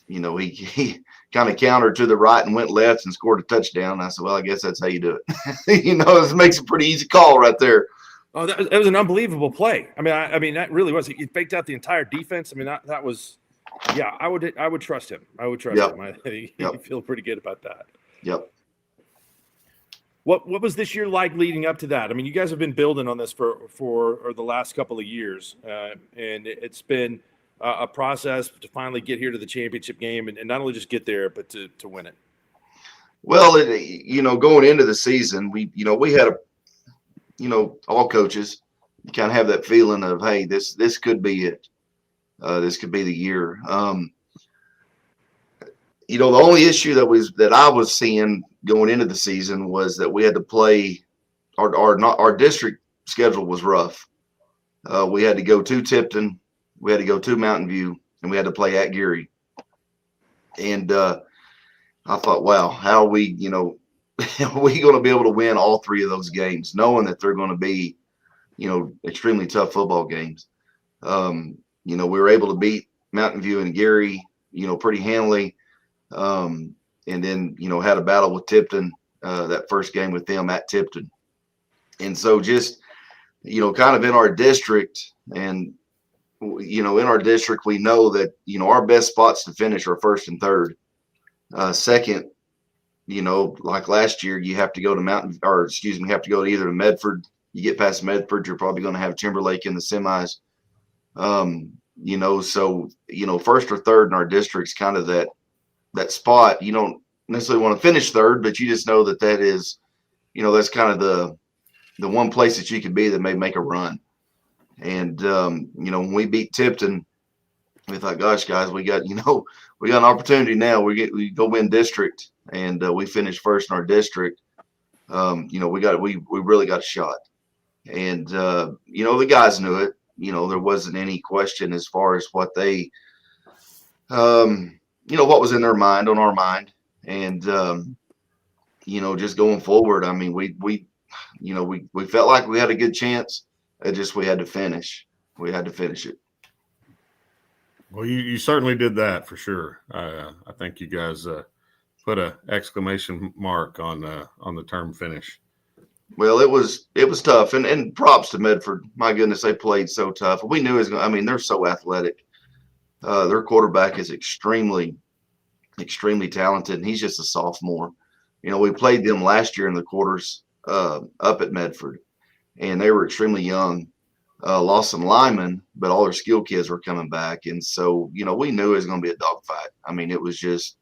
he kind of countered to the right and went left and scored a touchdown. I said, "Well, I guess that's how you do it." It makes a pretty easy call right there. Oh, that was an unbelievable play. I mean, that really was. He faked out the entire defense. I mean, that was, yeah. I would trust him. I would trust him. I feel pretty good about that. Yep. What was this year like leading up to that? I mean, you guys have been building on this for the last couple of years, and it's been a process to finally get here to the championship game and not only just get there, but to win it. Well, going into the season, we had all coaches, you kind of have that feeling of, hey, this could be it. This could be the year. The only issue that I was seeing going into the season was that we had to play our district schedule was rough. We had to go to Tipton, we had to go to Mountain View, and we had to play at Geary. And I thought, wow, how are we going to be able to win all 3 of those games, knowing that they're going to be, extremely tough football games. We were able to beat Mountain View and Geary, pretty handily. And then, had a battle with Tipton, that first game with them at Tipton. And so just, kind of in our district and, in our district, we know that, our best spots to finish are 1st and 3rd. Second, like last year, you have to go to have to go to either to Medford. You get past Medford, you're probably going to have Timberlake in the semis. So, 1st or 3rd in our district's kind of that spot. You don't necessarily want to finish 3rd, but you just know that is, that's kind of the one place that you could be that may make a run. And, when we beat Tipton, we thought, gosh, guys, we got an opportunity now. We go win district, and we finished 1st in our district. We really got a shot. And, the guys knew it. There wasn't any question as far as what they, what was in their mind, on our mind. And, just going forward, I mean, we felt like we had a good chance It just we had to finish. We had to finish it. Well, you certainly did that for sure. I think you guys put a exclamation mark on the term finish. Well, it was tough, and props to Medford. My goodness, they played so tough. We knew it was going. I mean, they're so athletic. Their quarterback is extremely, extremely talented, and he's just a sophomore. You know, we played them last year in the quarters up at Medford, and they were extremely young. Lost some linemen, but all their skill kids were coming back, and so you know we knew it was going to be a dogfight. I mean, it was just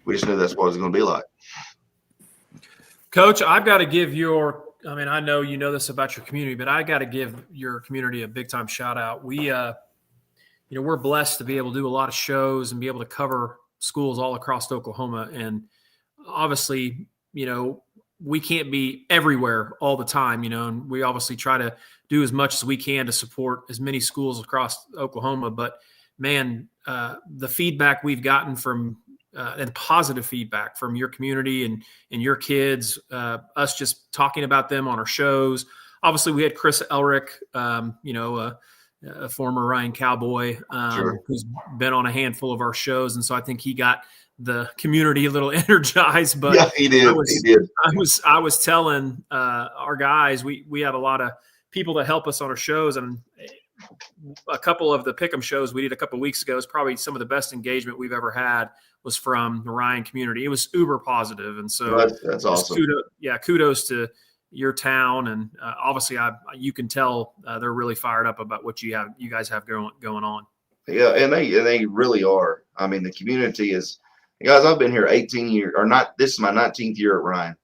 we just knew that's what it was going to be like. Coach, I've got to give I know you know this about your community, but I got to give your community a big time shout out. We, we're blessed to be able to do a lot of shows and be able to cover schools all across Oklahoma. And obviously, we can't be everywhere all the time, and we obviously try to do as much as we can to support as many schools across Oklahoma. But man, the feedback we've gotten from and positive feedback from your community and your kids, us just talking about them on our shows. Obviously, we had Chris Elrick, a former Ryan Cowboy, Sure. who's been on a handful of our shows. And so I think he got the community a little energized. But yeah, he did. I was telling our guys, we have a lot of people that help us on our shows, and a couple of the Pick'em shows we did a couple of weeks ago is probably some of the best engagement we've ever had was from the Ryan community. It was uber positive. And so that's awesome. Kudos to your town. And obviously you can tell they're really fired up about what you guys have going on. Yeah. And they really are. I mean, the community is, guys, I've been here 18 years this is my 19th year at Ryan.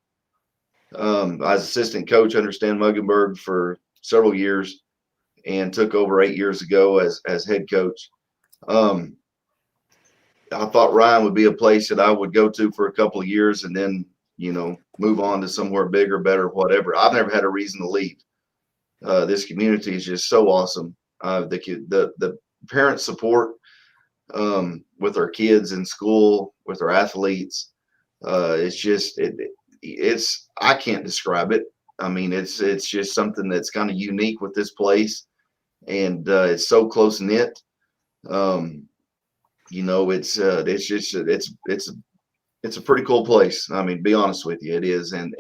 I was assistant coach under Stan Muggenberg for several years and took over 8 years ago as head coach. I thought Ryan would be a place that I would go to for a couple of years and then, move on to somewhere bigger, better, whatever. I've never had a reason to leave. This community is just so awesome. The parent support with our kids in school, with our athletes, it's just I can't describe it. I mean, it's just something that's kind of unique with this place, and it's so close knit. It's a pretty cool place. I mean, be honest with you, it is. And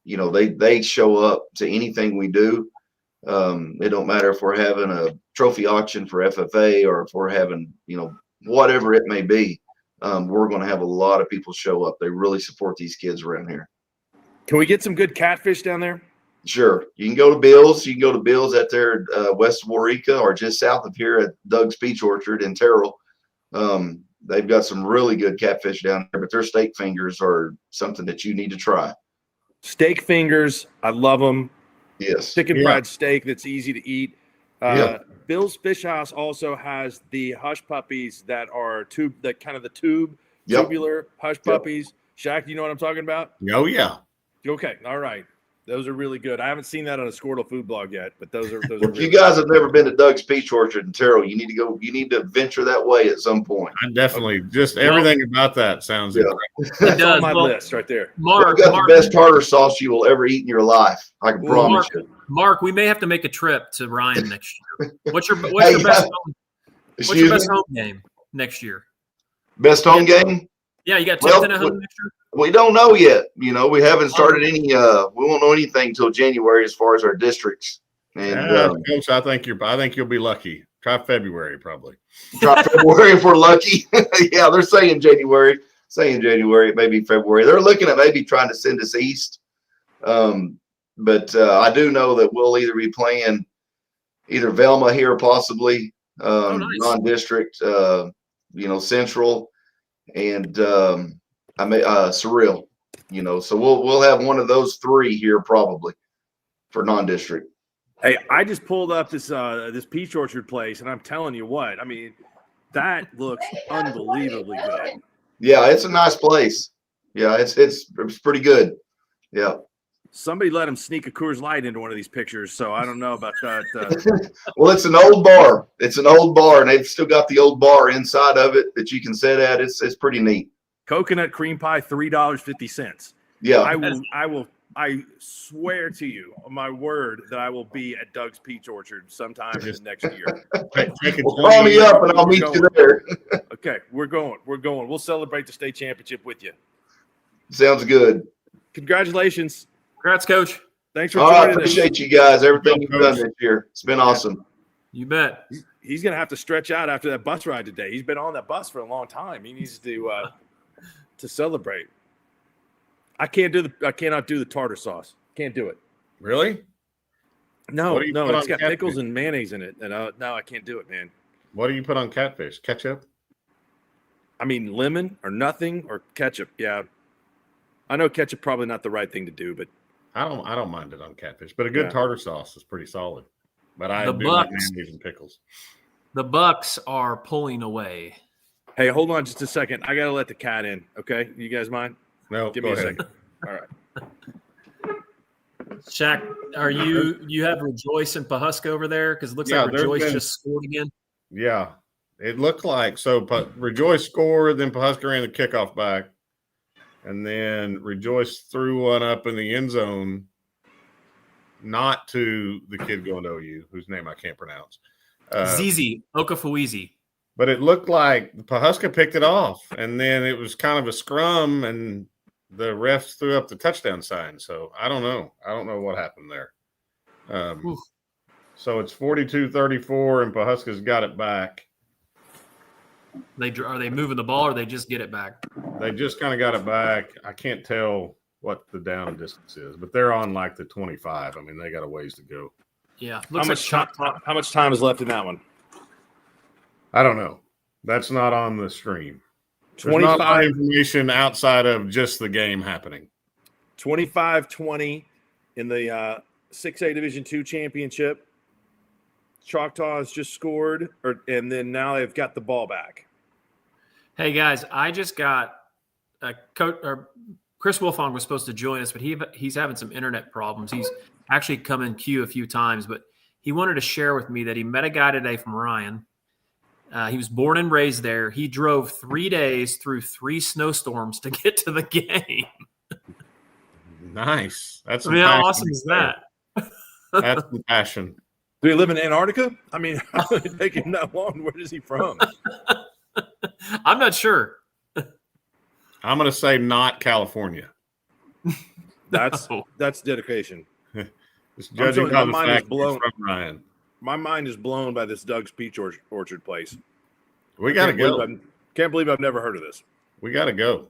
they show up to anything we do. It don't matter if we're having a trophy auction for FFA or if we're having, whatever it may be. We're going to have a lot of people show up. They really support these kids around here. Can we get some good catfish down there? Sure. You can go to Bill's. You can go to Bill's at there west of Waurika or just south of here at Doug's Peach Orchard in Terrell. They've got some really good catfish down there, but their steak fingers are something that you need to try. Steak fingers, I love them. Yes. Chicken fried steak that's easy to eat. Bill's Fish House also has the hush puppies that are tubular hush puppies. Shaq, you know what I'm talking about? Oh, yeah. Okay. All right. Those are really good. I haven't seen that on a Squirtle food blog yet, but those are If really you guys have never been to Doug's Peach Orchard in Terrell, you need to go. You need to venture that way at some point. I definitely just everything about that sounds incredible. That's on my list right there. Mark, got the best tartar sauce you will ever eat in your life. I can promise you. Mark, we may have to make a trip to Ryan next year. What's your best home game next year? Best home game? Yeah, you got Tipton at home next year? We don't know yet. We haven't started any. We won't know anything until January as far as our districts. And Coach, I think you'll be lucky. Try February, probably. Try February if we're lucky. Yeah, they're saying January. It may be February. They're looking at maybe trying to send us east. But I do know that we'll either be playing either Velma here, possibly non-district, Central, and Surreal. So we'll have one of those three here probably for non-district. Hey, I just pulled up this Peach Orchard place, and I'm telling you what, I mean, that looks unbelievably good. Yeah, it's a nice place. Yeah, it's pretty good. Yeah. Somebody let him sneak a Coors Light into one of these pictures, so I don't know about that. Well, it's an old bar. And they've still got the old bar inside of it that you can sit at. It's pretty neat. Coconut cream pie, $3.50. Yeah, I will I swear to you, on my word, that I will be at Doug's Peach Orchard sometime in the next year. Well, call me up and I'll meet you there. Okay, we're going. We'll celebrate the state championship with you. Sounds good. Congratulations. Congrats, Coach. Thanks for I joining us. appreciate you guys, everything you've done this year. It's been awesome. You bet. He's going to have to stretch out after that bus ride today. He's been on that bus for a long time. He needs to celebrate. I cannot do the tartar sauce. Can't do it. Really? No, it's got pickles and mayonnaise in it, and no, I can't do it, man. What do you put on catfish? Ketchup? I mean, lemon or nothing or ketchup. Yeah, I know ketchup probably not the right thing to do, but I don't mind it on catfish. But a good tartar sauce is pretty solid. But I The do like Bucks- mayonnaise and pickles. The Bucks are pulling away. hey, hold on just a second. I gotta let the cat in. Okay, you guys mind? No, Give go me a ahead. second. All right. Shaq, are you have Rejoice and Pahuska over there? Because it looks Yeah, like there's Rejoice been- just scored again. Yeah, it looked like so. But Rejoice scored, then Pahuska ran the kickoff back, and then Rejoice threw one up in the end zone, not to the kid going to OU, whose name I can't pronounce. Zizi Okafuizi. But it looked like Pahuska picked it off, and then it was kind of a scrum, and the refs threw up the touchdown sign. So I don't know. I don't know what happened there. So it's 42-34, and Pahuska's got it back. Are they moving the ball, or they just get it back? They just kind of got it back. I can't tell what the down distance is, but they're on like the 25. I mean, they got a ways to go. Yeah. How much time is left in that one? I don't know. That's not on the stream. There's 25 not a lot of information outside of just the game happening. 25-20 in the 6A Division II championship. Choctaw has just scored, and then now they've got the ball back. Hey guys, I just got a coach. Or Chris Wolfong was supposed to join us, but he's having some internet problems. He's actually come in queue a few times, but he wanted to share with me that he met a guy today from Ryan. He was born and raised there. He drove 3 days through 3 snowstorms to get to the game. Nice. That's I mean, how awesome is that? That's some passion. Do he live in Antarctica? I mean, how did it take him that long? Where is he from? I'm not sure. I'm going to say not California. That's dedication. Just judging by the mind fact is blown. from Ryan. My mind is blown by this Doug's Peach Orchard place. We got to go. Can't believe I've never heard of this. We got to go.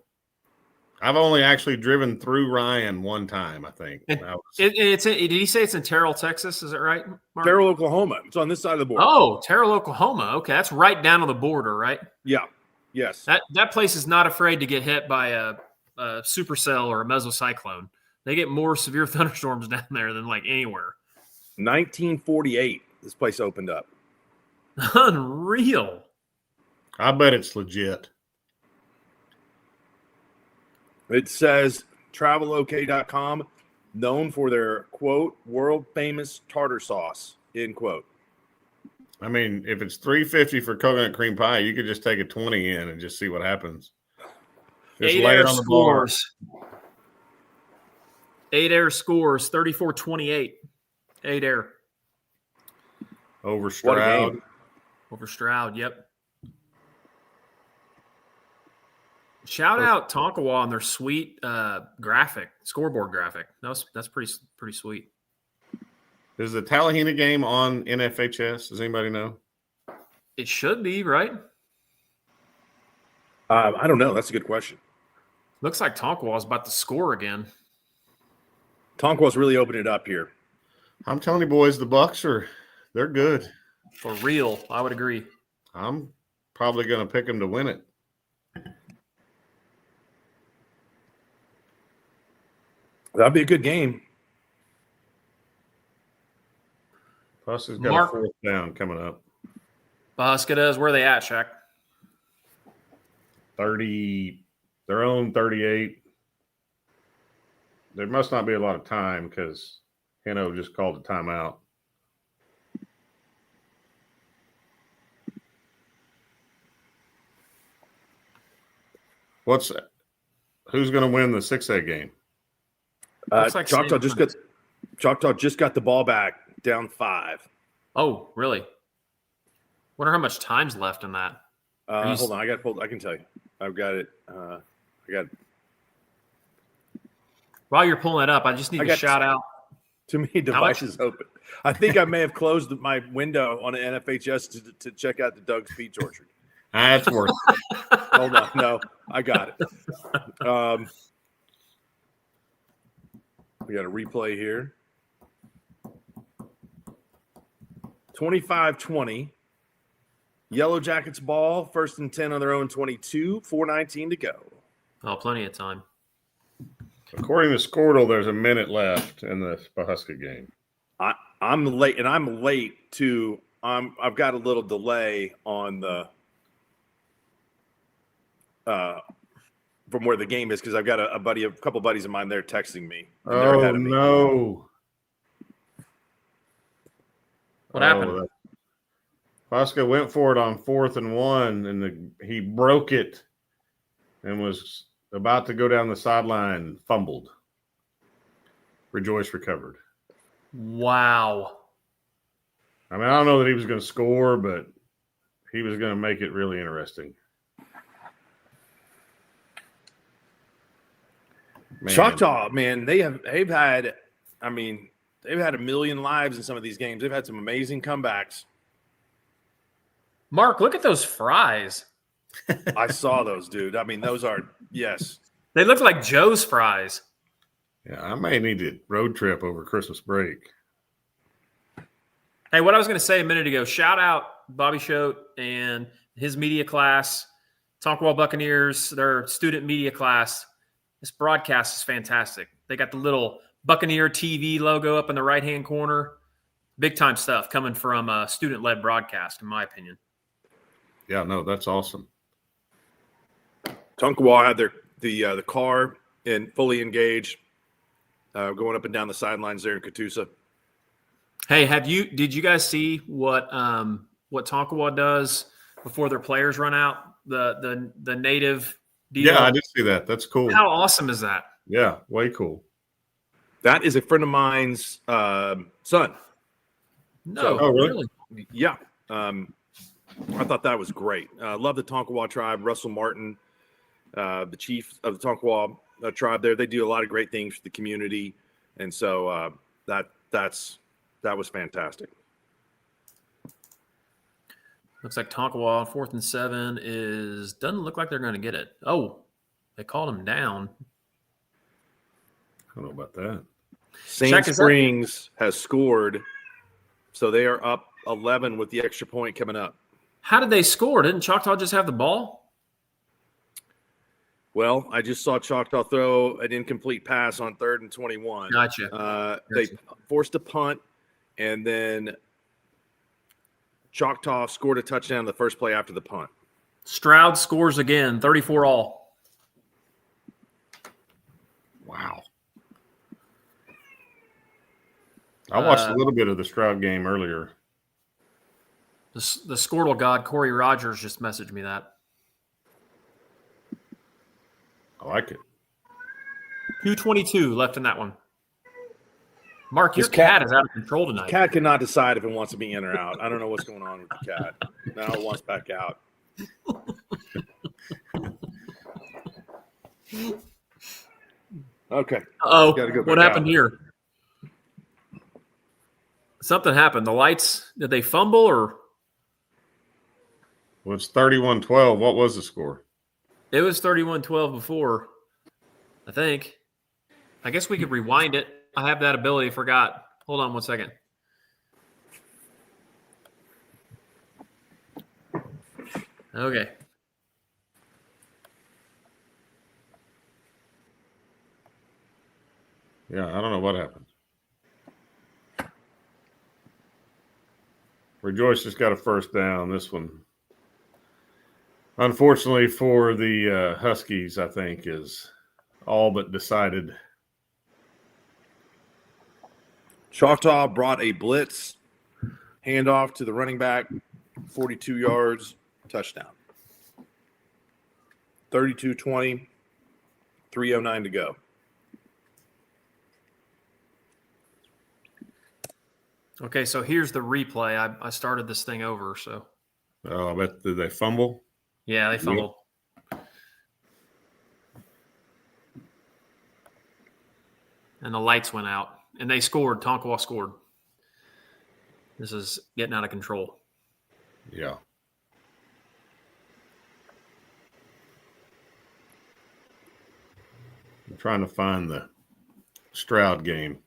I've only actually driven through Ryan one time, I think. Did he say it's in Terrell, Texas? Is that right, Mark? Terrell, Oklahoma. It's on this side of the border. Oh, Terrell, Oklahoma. Okay, that's right down on the border, right? Yeah. Yes. That place is not afraid to get hit by a supercell or a mesocyclone. They get more severe thunderstorms down there than like anywhere. 1948, this place opened up. Unreal. I bet it's legit. It says travelok.com, known for their, quote, world famous tartar sauce, end quote. I mean, if it's $3.50 for coconut cream pie, you could just take a 20 in and just see what happens. Just 8 lay air it on the bar. scores. 8 air scores, 34-28. 8 air. Over What a Stroud. game. Over Stroud, yep. Shout out Tonkawa on their sweet scoreboard graphic. That's pretty sweet. Is the Tallahena game on NFHS? Does anybody know? It should be, right? I don't know. That's a good question. Looks like Tonkawa is about to score again. Tonkawa's really opened it up here. I'm telling you, boys, the Bucks they're good. For real, I would agree. I'm probably going to pick them to win it. That'd be a good game. Plus, it's got Mark- a 4th down coming up. Pahuska does. Where are they at, Shaq? 30, their own 38. There must not be a lot of time because Heno just called a timeout. Who's going to win the 6A game? Looks like Choctaw St. just got the ball back, down 5. Oh, really? Wonder how much time's left in that. Hold on, I can tell you. I've got it. While you're pulling it up, I just need to shout out. Too many devices open. I think I may have closed my window on an NFHS to check out the Doug's Peach Orchard. That's worth it. Hold on. No, I got it. We got a replay here. 25-20. Yellow Jackets ball, 1st and 10 on their own 22, 4:19 to go. Oh, plenty of time. According to Squirtle, there's a minute left in the Husky game. I'm late too. I've got a little delay on the from where the game is because I've got a couple buddies of mine there texting me. Oh no! What happened? Fosca went for it on 4th and 1, and he broke it and was about to go down the sideline, fumbled. Rejoice recovered. Wow. I mean, I don't know that he was going to score, but he was going to make it really interesting. Man. Choctaw, man, they've had a million lives in some of these games. They've had some amazing comebacks. Mark, look at those fries. I saw those, dude. I mean, those are yes. They look like Joe's fries. Yeah, I may need a road trip over Christmas break. Hey, what I was going to say a minute ago, shout out Bobby Schote and his media class, Tonkawa Buccaneers, their student media class. This broadcast is fantastic. They got the little Buccaneer TV logo up in the right-hand corner. Big time stuff coming from a student-led broadcast, in my opinion. Yeah, no, that's awesome. Tonkawa had the car and fully engaged, going up and down the sidelines there in Catoosa. Hey, did you guys see what Tonkawa does before their players run out? The native deal? Yeah, I did see that. That's cool. How awesome is that? Yeah, way cool. That is a friend of mine's son. No, really? Yeah. I thought that was great. Love the Tonkawa tribe. Russell Martin, the chief of the Tonkawa tribe there. They do a lot of great things for the community. And so that was fantastic. Looks like Tonkawa on 4th and 7 doesn't look like they're going to get it. Oh, they called him down. I don't know about that. Sand Springs has scored, so they are up 11 with the extra point coming up. How did they score? Didn't Choctaw just have the ball? Well, I just saw Choctaw throw an incomplete pass on 3rd and 21. Gotcha. They forced a punt, and then Choctaw scored a touchdown the first play after the punt. Stroud scores again, 34 all. Wow. I watched a little bit of the Stroud game earlier. The Squirtle god, Corey Rodgers, just messaged me that. I like it. 2:22 left in that one. Mark, your cat is out of control tonight. Cat cannot decide if it wants to be in or out. I don't know what's going on with the cat. Now it wants back out. Okay. Oh, go what happened here? Something happened. The lights, did they fumble or? Well, it's 31-12. What was the score? It was 31-12 before, I think. I guess we could rewind it. I have that ability. Forgot. Hold on one second. Okay. Yeah, I don't know what happened. Rejoice just got a first down. This one, unfortunately for the Huskies, I think is all but decided. Choctaw brought a blitz, handoff to the running back, 42 yards, touchdown. 32-20, 3:09 to go. Okay, so here's the replay. I started this thing over, so. Oh, I bet did they fumble? Yeah, they fumbled. And the lights went out, and they scored. Tonkawa scored. This is getting out of control. Yeah. I'm trying to find the Stroud game.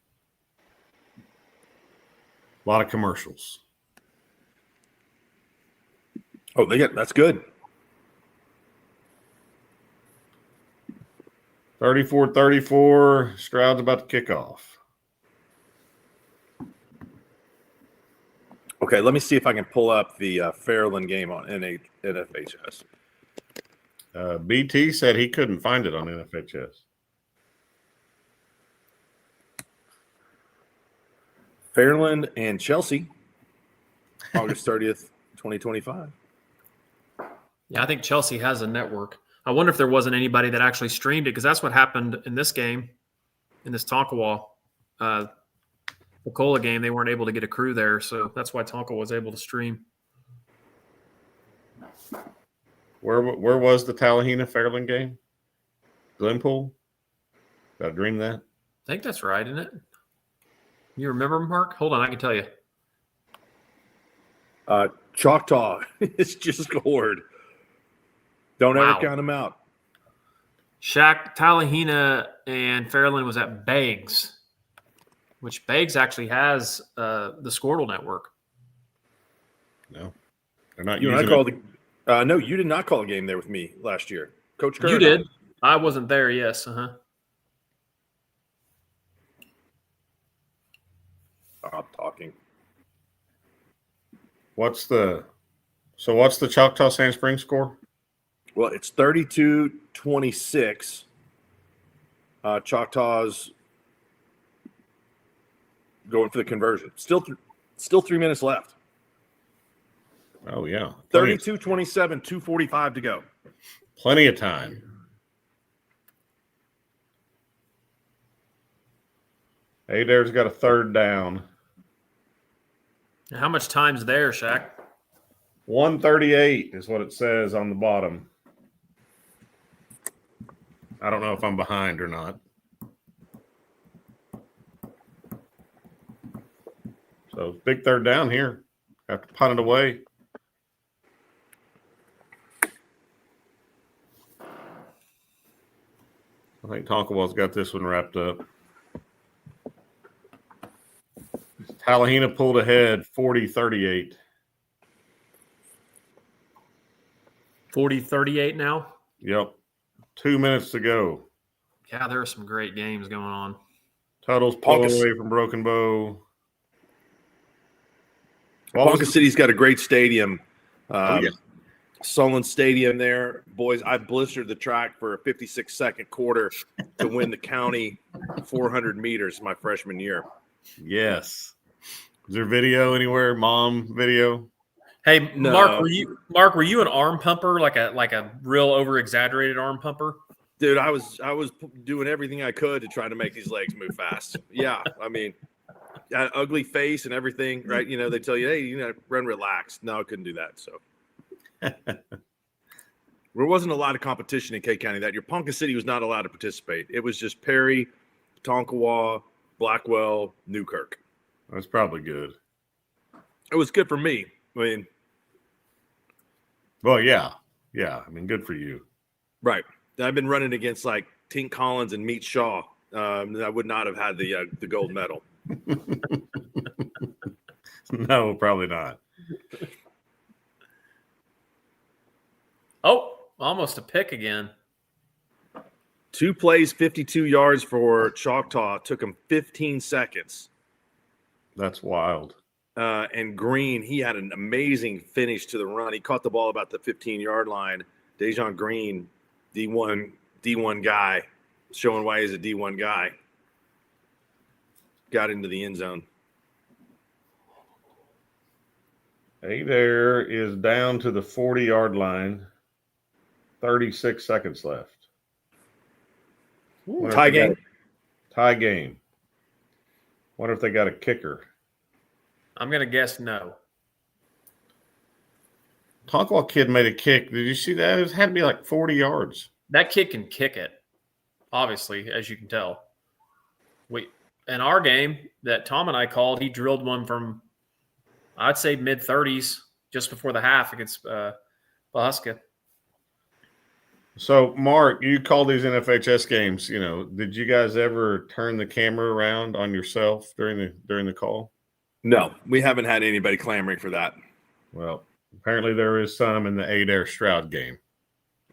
A lot of commercials. Oh, that's good. 34-34. Stroud's about to kick off. Okay, let me see if I can pull up the Fairland game on NFHS. BT said he couldn't find it on NFHS. Fairland and Chelsea, August 30th, 2025. Yeah, I think Chelsea has a network. I wonder if there wasn't anybody that actually streamed it, because that's what happened in this game, in this Tonkawa. The Cola game, they weren't able to get a crew there, so that's why Tonka was able to stream. Where was the Tallahena Fairland game? Glenpool? Did I dream that? I think that's right, isn't it? You remember, Mark? Hold on, I can tell you. Choctaw is just scored. Don't ever count them out. Tallahena and Fairland was at Beggs, which Beggs actually has the Squirtle network. No, they're not you using called no, you did not call a game there with me last year. Coach Kerr. You did. I wasn't there, yes. Stop talking. What's the Choctaw Sand Springs score? Well, it's 32-26. Choctaws going for the conversion. Still 3 minutes left. Oh, yeah. 32-27, 2:45 to go. Plenty of time. Adair's got a third down. How much time's there, Shaq? 1:38 is what it says on the bottom. I don't know if I'm behind or not. So big third down here. Have to punt it away. I think Tonkawa's got this one wrapped up. Tallahena pulled ahead 40-38. 40-38 now? Yep. 2 minutes to go. Yeah, there are some great games going on. Tuttle's pulling away from Broken Bow. Ponca City's got a great stadium. Yeah. Solon Stadium there. Boys, I blistered the track for a 56-second quarter to win the county 400 meters my freshman year. Yes. Is there video anywhere? Mom video? Hey, No. Mark, were you an arm pumper, like a real over-exaggerated arm pumper? Dude, I was doing everything I could to try to make these legs move fast. Yeah, I mean, ugly face and everything, right? You know, they tell you, hey, run relaxed. No, I couldn't do that. So there wasn't a lot of competition in K County that year. Ponca City was not allowed to participate. It was just Perry, Tonkawa, Blackwell, Newkirk. That's probably good. It was good for me. I mean, well, yeah. I mean, good for you. Right. I've been running against like Tink Collins and Meat Shaw. I would not have had the gold medal. No, probably not. Oh, almost a pick again. 2 plays, 52 yards for Choctaw. Took him 15 seconds. That's wild. And Green, he had an amazing finish to the run. He caught the ball about the 15-yard line. Dejon Green, D1 guy, showing why he's a D1 guy, got into the end zone. Adair is down to the 40-yard line. 36 seconds left. Tie game. Tie game. Wonder if they got a kicker. I'm going to guess no. Tonkawa kid made a kick. Did you see that? It had to be like 40 yards. That kid can kick it, obviously, as you can tell. In our game that Tom and I called, he drilled one from, I'd say, mid-30s just before the half against Pahuska. So, Mark, you call these NFHS games. Did you guys ever turn the camera around on yourself during the call? No, we haven't had anybody clamoring for that. Well, apparently there is some in the Adair Stroud game.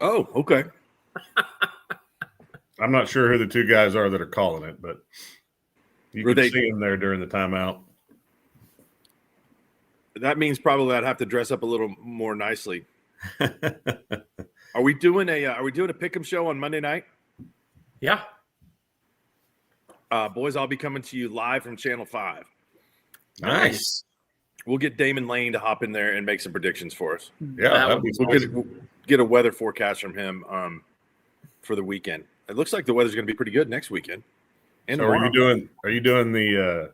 Oh, okay. I'm not sure who the two guys are that are calling it, but you can see them there during the timeout. That means probably I'd have to dress up a little more nicely. Are we doing a pick'em show on Monday night? Yeah. Boys, I'll be coming to you live from Channel 5. Nice. We'll get Damon Lane to hop in there and make some predictions for us. Yeah, we'll get a weather forecast from him for the weekend. It looks like the weather's going to be pretty good next weekend. And so are you doing the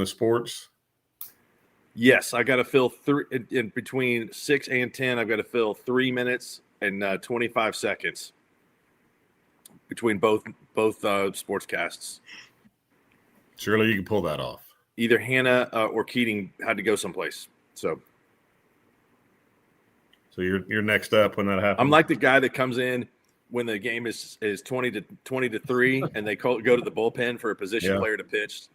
sports? Yes, I got to fill in between 6 and 10. I've got to fill 3 minutes and 25 seconds between both sportscasts. Surely you can pull that off. Either Hannah or Keating had to go someplace, so you're next up when that happens. I'm like the guy that comes in when the game is 20 to 3, and they go to the bullpen for a position player to pitch.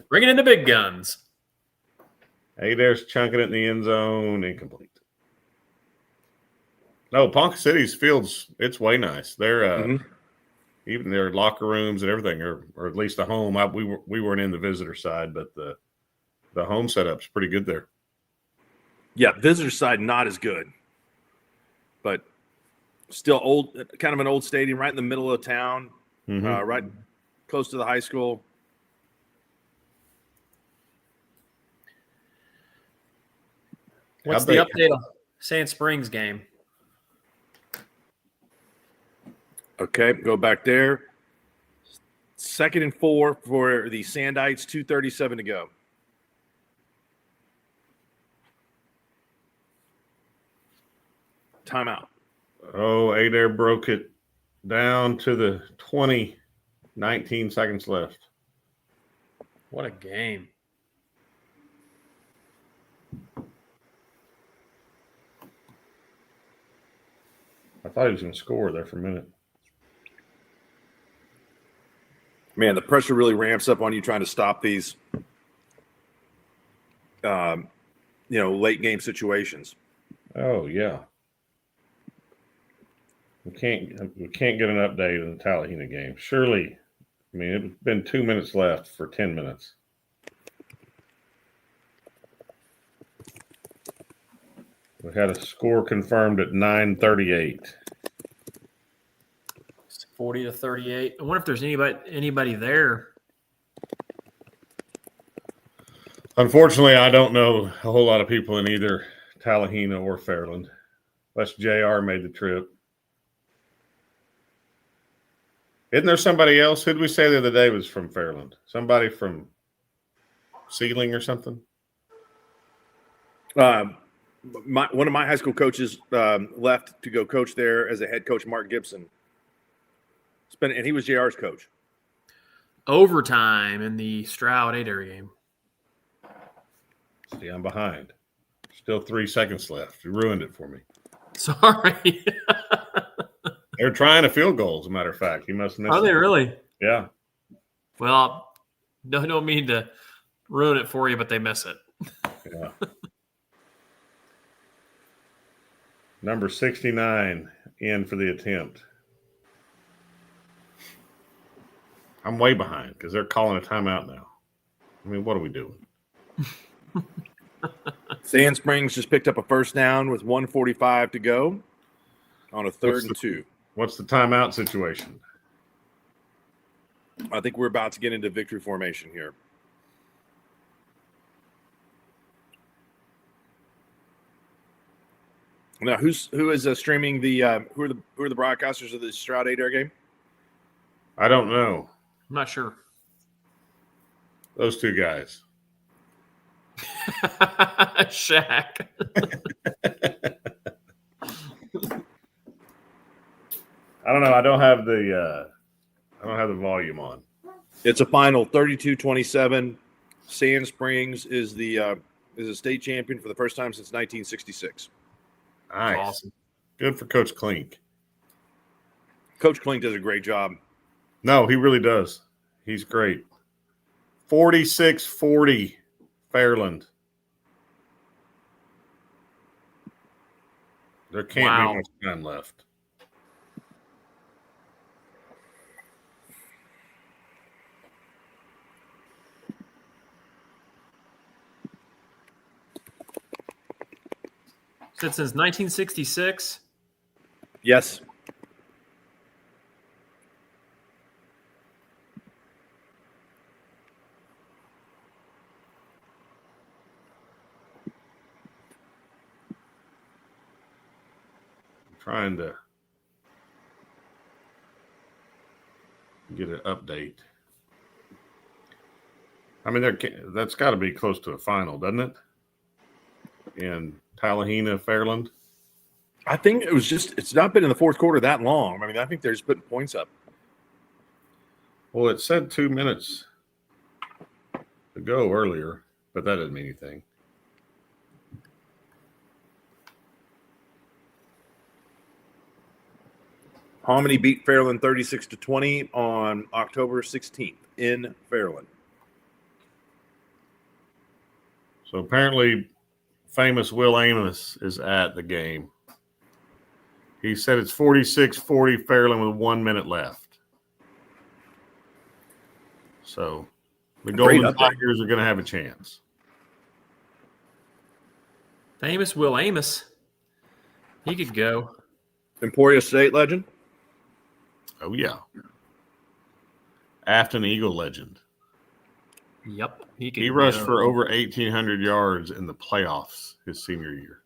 Bringing in the big guns. Adair's chunking it in the end zone, incomplete. No, Ponca City's fields, it's way nice. They're even their locker rooms and everything, or at least the home. We weren't in the visitor side, but the home setup's pretty good there. Yeah, visitor side not as good, but still old, kind of an old stadium right in the middle of town, right close to the high school. What's the update on Sand Springs game? Okay, go back there. 2nd and 4 for the Sandites, 2:37 to go. Timeout. Oh, Adair broke it down to the 20, 19 seconds left. What a game. I thought he was going to score there for a minute. Man, the pressure really ramps up on you trying to stop these, late game situations. Oh yeah. We can't get an update on the Tallahena game. Surely, I mean, it's been 2 minutes left for 10 minutes. We had a score confirmed at 9:38. 40 to 38. I wonder if there's anybody there. Unfortunately, I don't know a whole lot of people in either Tallahena or Fairland. Unless JR made the trip. Isn't there somebody else? Who did we say the other day was from Fairland? Somebody from Sealing or something? One of my high school coaches left to go coach there as a head coach, Mark Gibson. And he was JR's coach. Overtime in the Stroud Adair game. See, I'm behind. Still 3 seconds left. You ruined it for me. Sorry. They're trying a field goal, as a matter of fact. You must miss. Are they really? Yeah. Well, don't mean to ruin it for you, but they miss it. Yeah. Number 69 in for the attempt. I'm way behind because they're calling a timeout now. I mean, what are we doing? Sand Springs just picked up a first down with 1:45 to go on a 3rd and 2. What's the timeout situation? I think we're about to get into victory formation here. Now, who is streaming the who are the broadcasters of the Stroud Adair game? I don't know. I'm not sure. Those two guys. Shaq. I don't know. I don't have the volume on. It's a final 32-27. Sand Springs is a state champion for the first time since 1966. Nice. Awesome. Good for Coach Klink. Coach Klink does a great job. No, he really does. He's great. 46-40, Fairland. There can't be much time left. Since 1966. Yes. Trying to get an update. I mean, that's got to be close to a final, doesn't it? In Tallahena, Fairland. I think it's not been in the fourth quarter that long. I mean, I think they're just putting points up. Well, it said 2 minutes to go earlier, but that doesn't mean anything. Hominy beat Fairland 36-20 on October 16th in Fairland. So apparently, famous Will Amos is at the game. He said it's 46-40 Fairland with 1 minute left. So the Golden Tigers are going to have a chance. Famous Will Amos. He could go. Emporia State legend. Oh, yeah. Afton Eagle legend. Yep. He rushed for over 1,800 yards in the playoffs his senior year.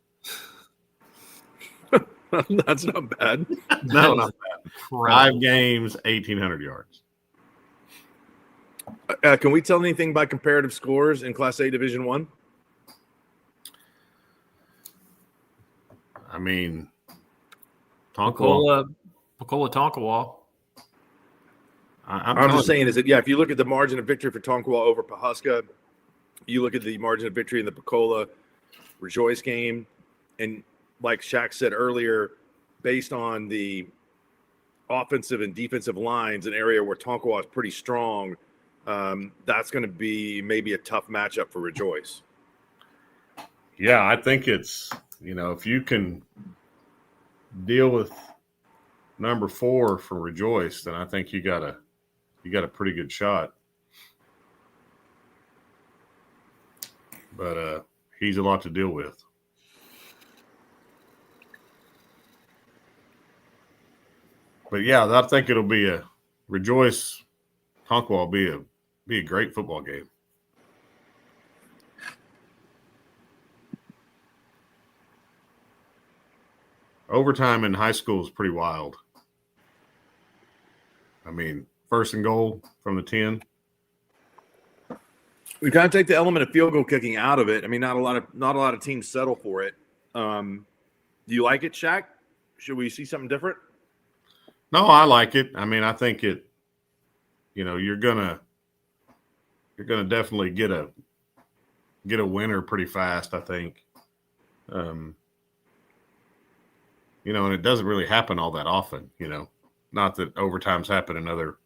That's not bad. No, not bad. 5 games, 1,800 yards. Can we tell anything by comparative scores in Class A Division I? I mean, Tonkawa. Tonkawa. I'm just saying, if you look at the margin of victory for Tonkawa over Pawhuska, you look at the margin of victory in the Pecola Rejoice game, and like Shaq said earlier, based on the offensive and defensive lines, an area where Tonkawa is pretty strong, that's going to be maybe a tough matchup for Rejoice. Yeah, I think it's, if you can deal with number 4 for Rejoice, then I think you got a pretty good shot. But he's a lot to deal with. But yeah, I think it'll be a Rejoice. Tonkawa will be a great football game. Overtime in high school is pretty wild. I mean, 1st and goal from the 10. We kind of take the element of field goal kicking out of it. I mean, not a lot of teams settle for it. Do you like it, Shaq? Should we see something different? No, I like it. I mean, I think it. You're gonna definitely get a winner pretty fast. I think. And it doesn't really happen all that often. Not that overtimes happen in other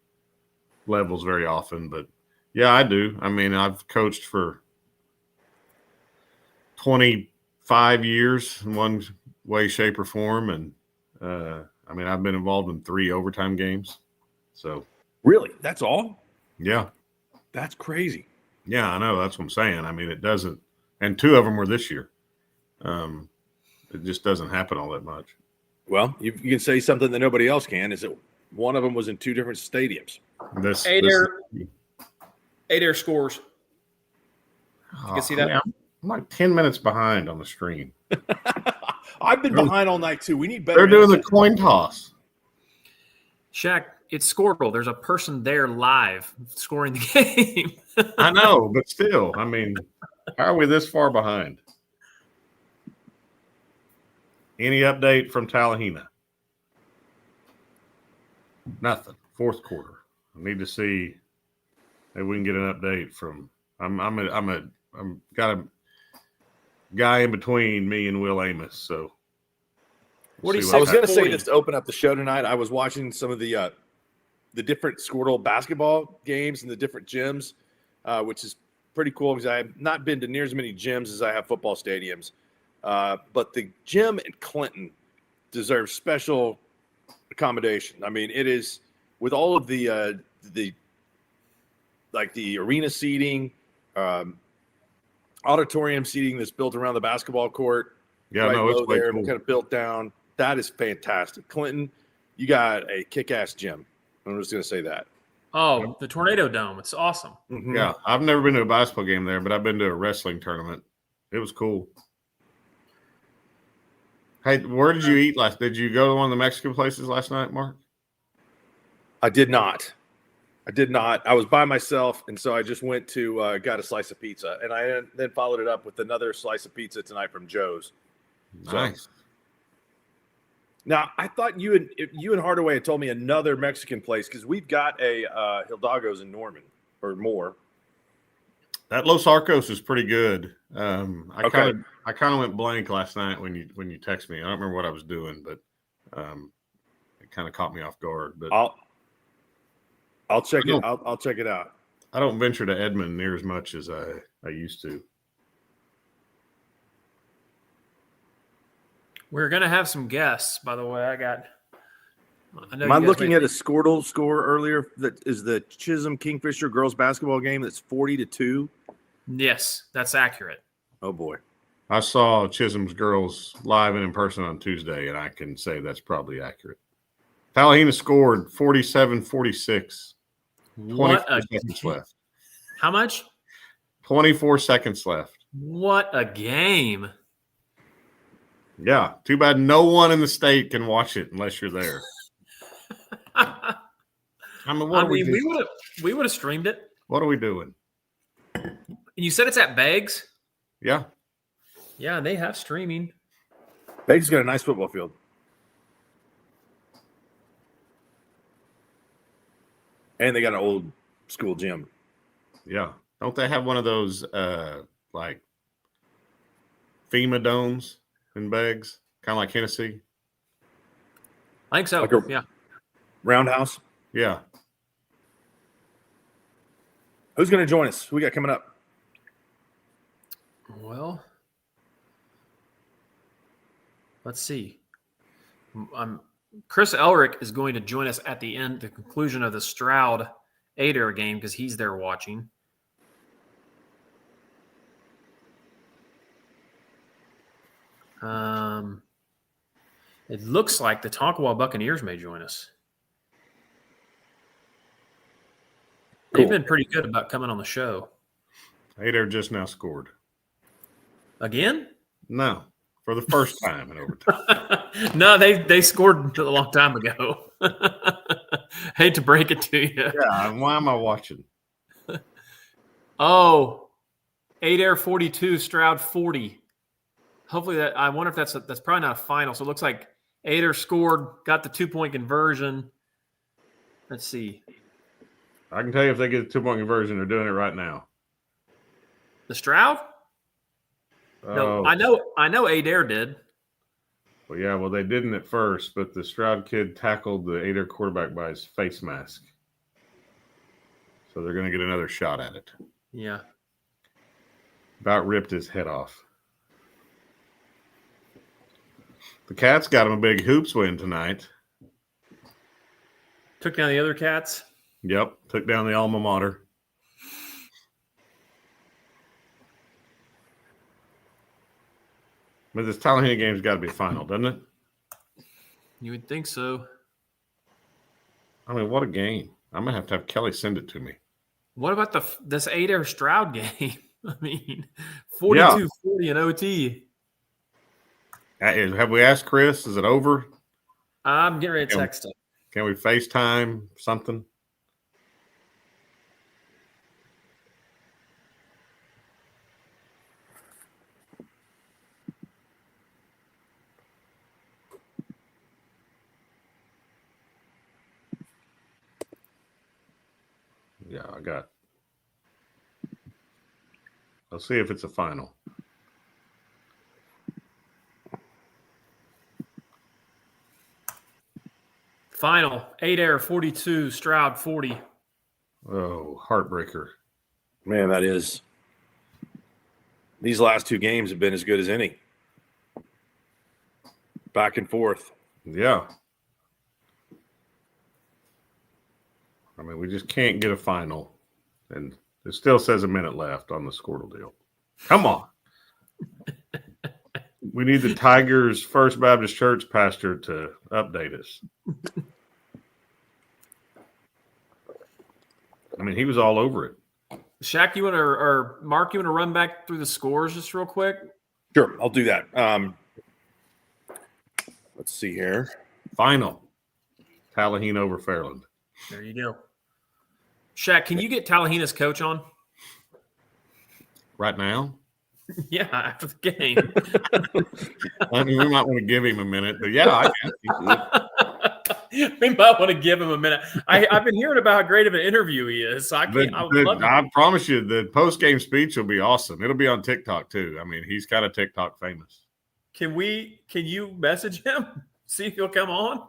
levels very often, but yeah, I do. I mean, I've coached for 25 years in one way, shape, or form, and I mean, I've been involved in 3 overtime games. So really, that's all? Yeah, that's crazy. Yeah, I know. That's what I'm saying. I mean, it doesn't, and 2 of them were this year. It just doesn't happen all that much. Well, you can say something that nobody else can. Is that one of them was in 2 different stadiums? Adair scores. You can see that. Man, I'm like 10 minutes behind on the stream. I've been behind all night too. We need better. They're doing the coin toss. Shaq, it's scoreable. There's a person there live scoring the game. I know, but still, I mean, How are we this far behind? Any update from Tallahena? Nothing. Fourth quarter. I need to see if we can get an update from. I'm got a guy in between me and Will Amos. So What do you I say? was going to say this to open up the show tonight. I was watching some of the different Squirtle basketball games and the different gyms, which is pretty cool because I have not been to near as many gyms as I have football stadiums. But the gym in Clinton deserves special accommodation. I mean, it is with all of the arena seating, auditorium seating that's built around the basketball court. Yeah, right no, it's low way there, cool. kind of built down. That is fantastic. Clinton, you got a kick-ass gym. I'm just going to say that. Oh, the Tornado Dome. It's awesome. Mm-hmm. Yeah, I've never been to a basketball game there, but I've been to a wrestling tournament. It was cool. Hey, where did you eat last? Did you go to one of the Mexican places last night, Mark? I did not. I was by myself, and so I just went to got a slice of pizza, and I then followed it up with another slice of pizza tonight from Joe's. Nice. So, now, I thought you and Hardaway had told me another Mexican place because we've got a Hidalgo's in Norman or more. That Los Arcos is pretty good. I Okay. kind of went blank last night when you text me. I don't remember what I was doing, but it kind of caught me off guard. But I'll check it. I'll check it out. I don't venture to Edmond near as much as I used to. We're gonna have some guests, by the way. Am I looking at a Squirtle score earlier? That is the Chisholm Kingfisher girls basketball game. That's 40-2. Yes, that's accurate. Oh boy. I saw Chisholm's girls live and in person on Tuesday, and I can say that's probably accurate. Tallahena scored 47-46. What a seconds left. How much? 24 seconds left. What a game. Yeah, too bad no one in the state can watch it unless you're there. I mean, we would have streamed it. What are we doing? And you said it's at Beggs? Yeah. Yeah, they have streaming. Beggs got a nice football field. And they got an old school gym. Yeah. Don't they have one of those like FEMA domes in Beggs? Kind of like Hennessy? I think so. Like a yeah. Roundhouse? Yeah. Who's going to join us? Who we got coming up? Well, let's see. Chris Elric is going to join us at the conclusion of the Stroud Adair game because he's there watching. It looks like the Tonkawa Buccaneers may join us. They've been pretty good about coming on the show. Adair just now scored. Again? No, for the first time in overtime. No, they scored a long time ago. Hate to break it to you. Yeah, why am I watching? Oh, Adair 42, Stroud 40. Hopefully I wonder if that's probably not a final. So it looks like Adair scored, got the 2-point conversion. Let's see. I can tell you if they get a 2-point conversion, they're doing it right now. The Stroud? No, I know Adair did. Well, yeah, they didn't at first, but the Stroud kid tackled the Adair quarterback by his face mask. So they're going to get another shot at it. Yeah. About ripped his head off. The Cats got him a big hoops win tonight. Took down the other Cats? Yep, took down the alma mater. But this Tallahena game's got to be a final, doesn't it? You would think so. I mean, what a game. I'm going to have Kelly send it to me. What about this Adair Stroud game? I mean, 42-40 in OT. Have we asked Chris? Is it over? I'm getting ready to text him. Can we FaceTime something? Yeah, I got. Let's see if it's a final. Final, Adair 42, Stroud 40. Oh, heartbreaker. Man, that is. These last two games have been as good as any. Back and forth. Yeah. I mean, we just can't get a final. And it still says a minute left on the Squirtle deal. Come on. We need the Tigers First Baptist Church pastor to update us. I mean, he was all over it. Shaq, you want to, or Mark, you want to run back through the scores just real quick? Sure, I'll do that. Let's see here. Final. Tallahena over Fairland. There you go. Shaq, can you get Tallahena's coach on? Right now? Yeah, after the game. I mean, we might want to give him a minute, but yeah, I can. We might want to give him a minute. I've been hearing about how great of an interview he is. So I promise you, the post-game speech will be awesome. It'll be on TikTok too. I mean, he's kind of TikTok famous. Can you message him? See if he'll come on?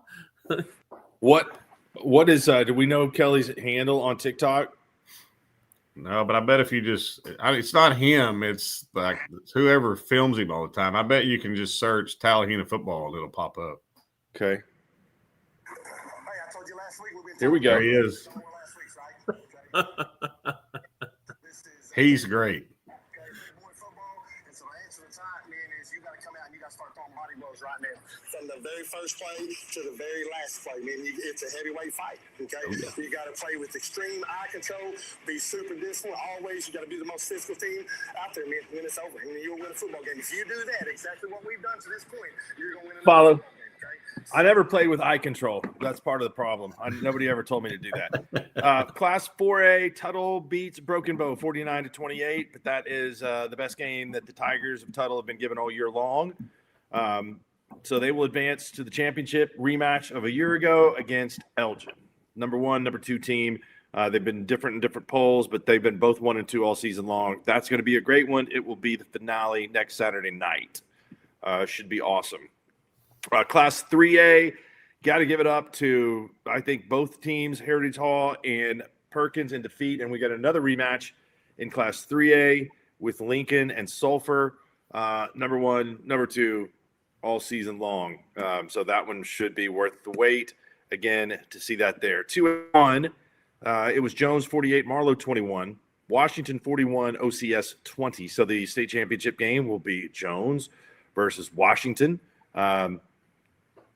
What is do we know Kelly's handle on TikTok? No, but I bet if you it's not him. It's like whoever films him all the time. I bet you can just search Tallahena football and it'll pop up. Okay. Here we go. There he is. He's great. Right now, from the very first play to the very last play, man, it's a heavyweight fight. Okay, you got to play with extreme eye control, be super disciplined. Always, you got to be the most physical team out there, man. When it's over, and you'll win a football game. If you do that, exactly what we've done to this point, you're going to win. Follow. I never played with eye control. That's part of the problem. Nobody ever told me to do that. Class 4A, Tuttle beats Broken Bow 49-28, but that is the best game that the Tigers of Tuttle have been given all year long. So they will advance to the championship rematch of a year ago against Elgin. Number 1, number 2 team. They've been different in different polls, but they've been both 1 and 2 all season long. That's going to be a great one. It will be the finale next Saturday night. Should be awesome. Class 3A, got to give it up to, I think, both teams, Heritage Hall and Perkins in defeat. And we got another rematch in Class 3A with Lincoln and Sulphur. Number 1, number 2, all season long. So that one should be worth the wait, again, to see that there. 2-1, it was Jones 48, Marlowe 21, Washington 41, OCS 20. So the state championship game will be Jones versus Washington.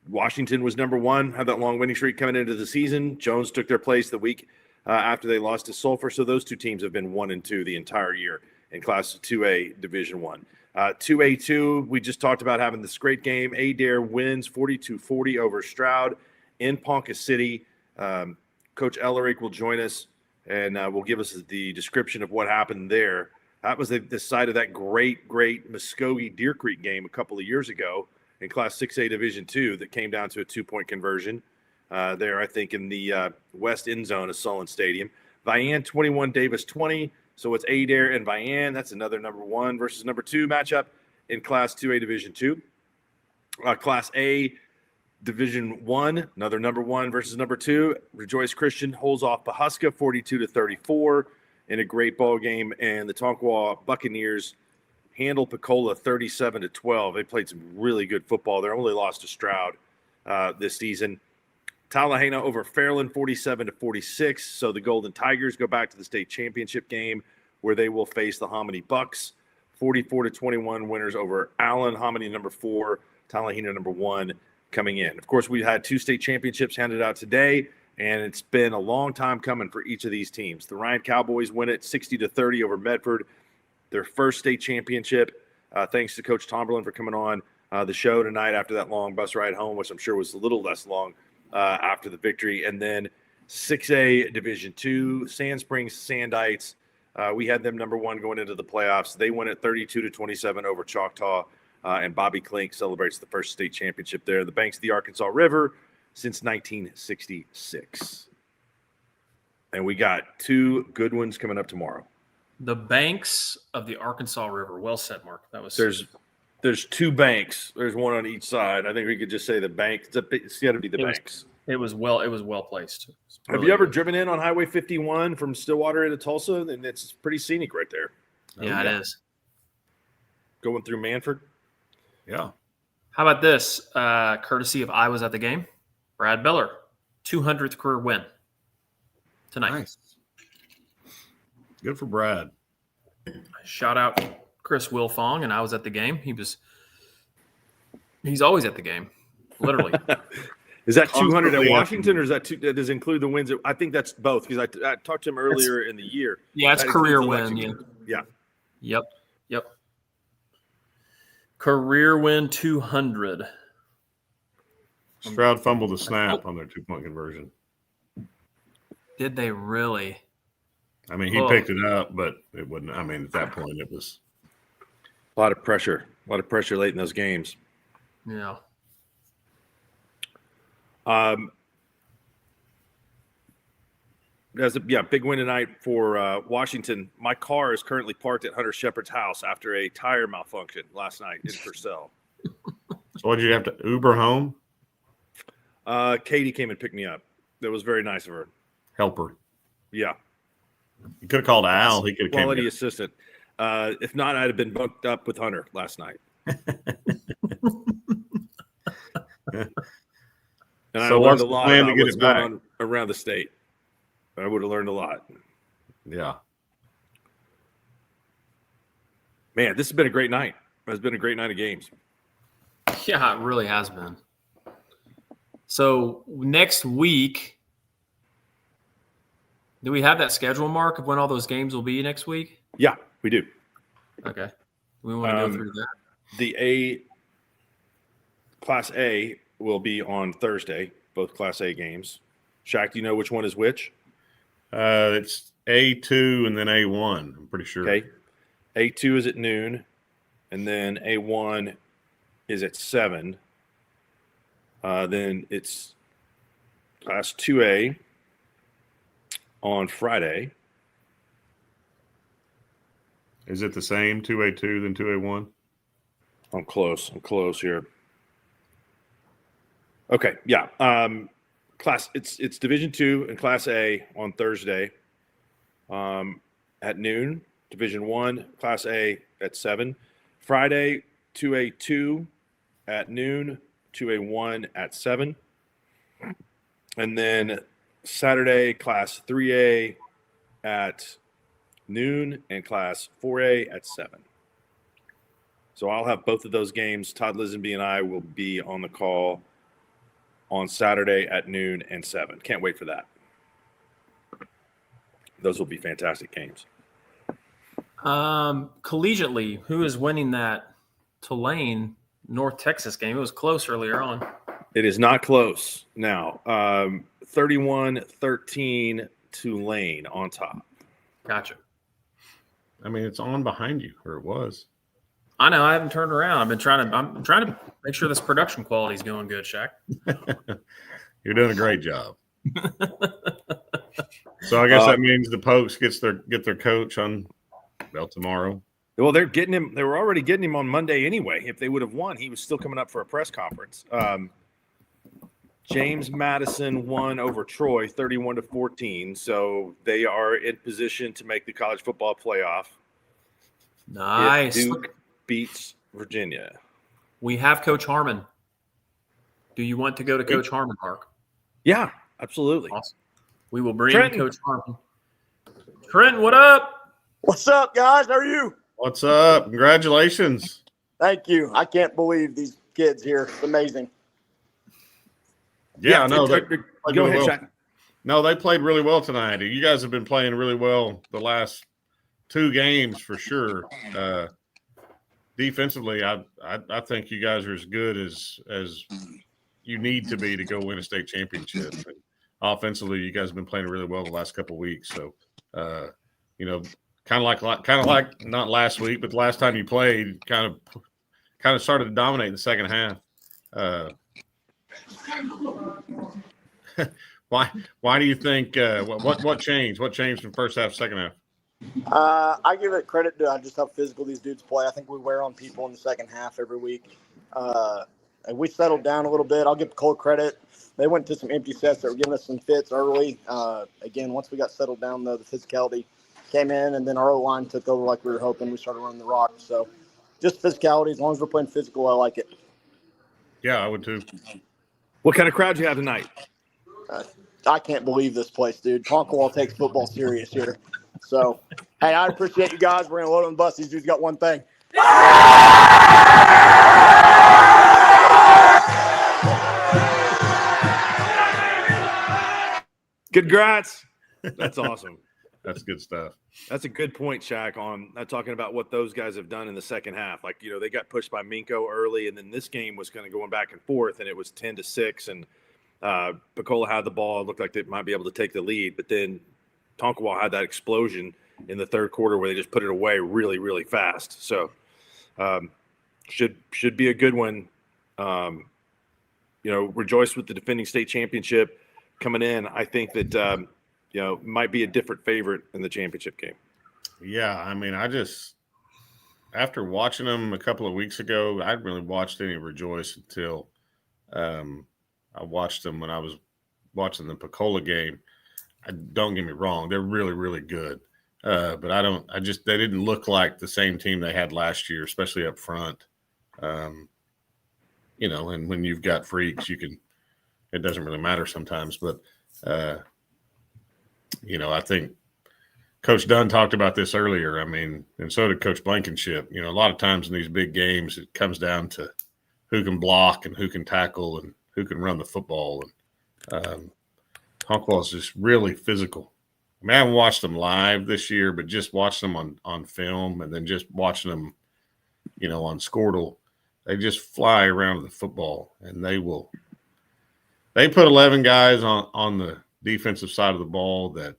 Washington was number 1, had that long winning streak coming into the season. Jones took their place the week after they lost to Sulphur. So those two teams have been 1 and 2 the entire year in Class 2A Division 1. 2A2, we just talked about having this great game. Adair wins 42-40 over Stroud in Ponca City. Coach Ellerick will join us and will give us the description of what happened there. That was the site of that great Muskogee Deer Creek game a couple of years ago in Class 6A Division 2 that came down to a 2-point conversion there, I think, in the west end zone of Sullen Stadium. Vian 21, Davis 20. So it's Adair and Vian. That's another number 1 versus number 2 matchup in Class 2A Division 2. Class A Division 1, another number 1 versus number 2. Rejoice Christian holds off Pahuska 42-34 in a great ball game. And the Tonkawa Buccaneers handle Pecola 37-12. They played some really good football. They only lost to Stroud this season. Tallahena over Fairland 47-46. So the Golden Tigers go back to the state championship game where they will face the Hominy Bucks. 44-21 winners over Allen. Hominy number 4, Tallahena number 1 coming in. Of course, we had 2 state championships handed out today, and it's been a long time coming for each of these teams. The Ryan Cowboys win it 60-30 over Medford, their first state championship. Thanks to Coach Tomberlin for coming on the show tonight after that long bus ride home, which I'm sure was a little less long after the victory. And then 6A Division 2, Sand Springs Sandites. We had them number 1 going into the playoffs. They win it 32-27 over Choctaw. And Bobby Klink celebrates the first state championship there, the banks of the Arkansas River, since 1966. And we got 2 good ones coming up tomorrow. The banks of the Arkansas River. Well said, Mark. That was there's 2 banks. There's one on each side. I think we could just say the bank. It's got to be the banks. It was well placed. Have you ever driven in on Highway 51 from Stillwater into Tulsa? And it's pretty scenic right there. Yeah, it is. Going through Manford. Yeah. How about this? Courtesy of I Was at the Game. Brad Beller, 200th career win tonight. Nice. Good for Brad. Shout out Chris Wilfong, and I was at the game. He's always at the game, literally. Is that 200 at Washington, or is that does it include the wins? I think that's both, because I talked to him earlier in the year. Yeah, it's career win. Yeah. Yep. Career win 200. Stroud fumbled the snap on their 2-point conversion. Did they really? I mean, he picked it up, but it wouldn't. I mean, at that point, it was a lot of pressure. A lot of pressure late in those games. Yeah. Big win tonight for Washington. My car is currently parked at Hunter Shepard's house after a tire malfunction last night in Purcell. So what did you have to Uber home? Katie came and picked me up. That was very nice of her. Helper. Yeah. You could have called Al. He could have quality assistant. If not, I'd have been bunked up with Hunter last night. And I learned a lot about what's going on around the state. I would have learned a lot. Yeah. Man, this has been a great night. It's been a great night of games. Yeah, it really has been. So next week, do we have that schedule, Mark, of when all those games will be next week? Yeah, we do. Okay. We want to go through that. The Class A will be on Thursday, both Class A games. Shaq, do you know which one is which? It's A2 and then A1, I'm pretty sure. Okay. A2 is at noon, and then A1 is at 7. Then it's Class 2A on Friday. Is it the same 2A2 than 2A1? I'm close here. Okay, yeah. It's Division 2 and Class A on Thursday at noon. Division 1, Class A at 7. Friday, 2A2 at noon, 2A1 at 7. And then Saturday, Class 3A at noon and Class 4A at 7. So I'll have both of those games. Todd Lisenby and I will be on the call on Saturday at noon and 7. Can't wait for that. Those will be fantastic games. Collegiately, who is winning that Tulane North Texas game? It was close earlier on. It is not close now. 31-13 Tulane on top. Gotcha. I mean, it's on behind you, or it was. I know. I haven't turned around. I'm trying to make sure this production quality is going good, Shaq. You're doing a great job. So I guess that means the Pokes get their coach on tomorrow. Well, they're getting him. They were already getting him on Monday anyway. If they would have won, he was still coming up for a press conference. James Madison won over Troy 31-14, so they are in position to make the college football playoff. Nice. If Duke beats Virginia. We have Coach Harmon. Do you want to go to Coach Harmon, Mark? Yeah, absolutely. Awesome. We will bring Coach Harmon. Trenton, what up? What's up, guys? How are you? What's up? Congratulations. Thank you. I can't believe these kids here. It's amazing. Yeah, no. Go ahead, Shaq. No, they played really well tonight. You guys have been playing really well the last 2 games for sure. Defensively, I think you guys are as good as you need to be to go win a state championship. And offensively, you guys have been playing really well the last couple of weeks. So, kind of like not last week, but the last time you played, kind of started to dominate in the second half. Why do you think what changed? What changed from first half, second half? I give it credit to just how physical these dudes play. I think we wear on people in the second half every week. And we settled down a little bit. I'll give Cole credit. They went to some empty sets that were giving us some fits early. Again, once we got settled down, though, the physicality came in, and then our O-line took over like we were hoping. We started running the rock. So just physicality. As long as we're playing physical, I like it. Yeah, I would too. What kind of crowd you have tonight? I can't believe this place, dude. Tonkwall takes football serious here. So, hey, I appreciate you guys. We're going to load on the bus. These dudes got one thing. Congrats. That's awesome. That's good stuff. That's a good point, Shaq, on talking about what those guys have done in the second half. Like, they got pushed by Minko early, and then this game was kind of going back and forth, and it was 10-6, and Pecola had the ball. It looked like they might be able to take the lead, but then Tonkwall had that explosion in the third quarter where they just put it away really, really fast. So should be a good one. Rejoice with the defending state championship coming in. I think that might be a different favorite in the championship game. Yeah, I mean, after watching them a couple of weeks ago, I hadn't really watched any Rejoice until I watched them when I was watching the Pecola game. Don't get me wrong, they're really, really good. But they didn't look like the same team they had last year, especially up front. And when you've got freaks, it doesn't really matter sometimes. But, I think Coach Dunn talked about this earlier. I mean, and so did Coach Blankenship. A lot of times in these big games, it comes down to who can block and who can tackle and who can run the football. And Tonkwall is just really physical. I mean, I haven't watched them live this year, but just watching them on film and then just watching them, on Squirtle, they just fly around the football, and they put 11 guys on the defensive side of the ball that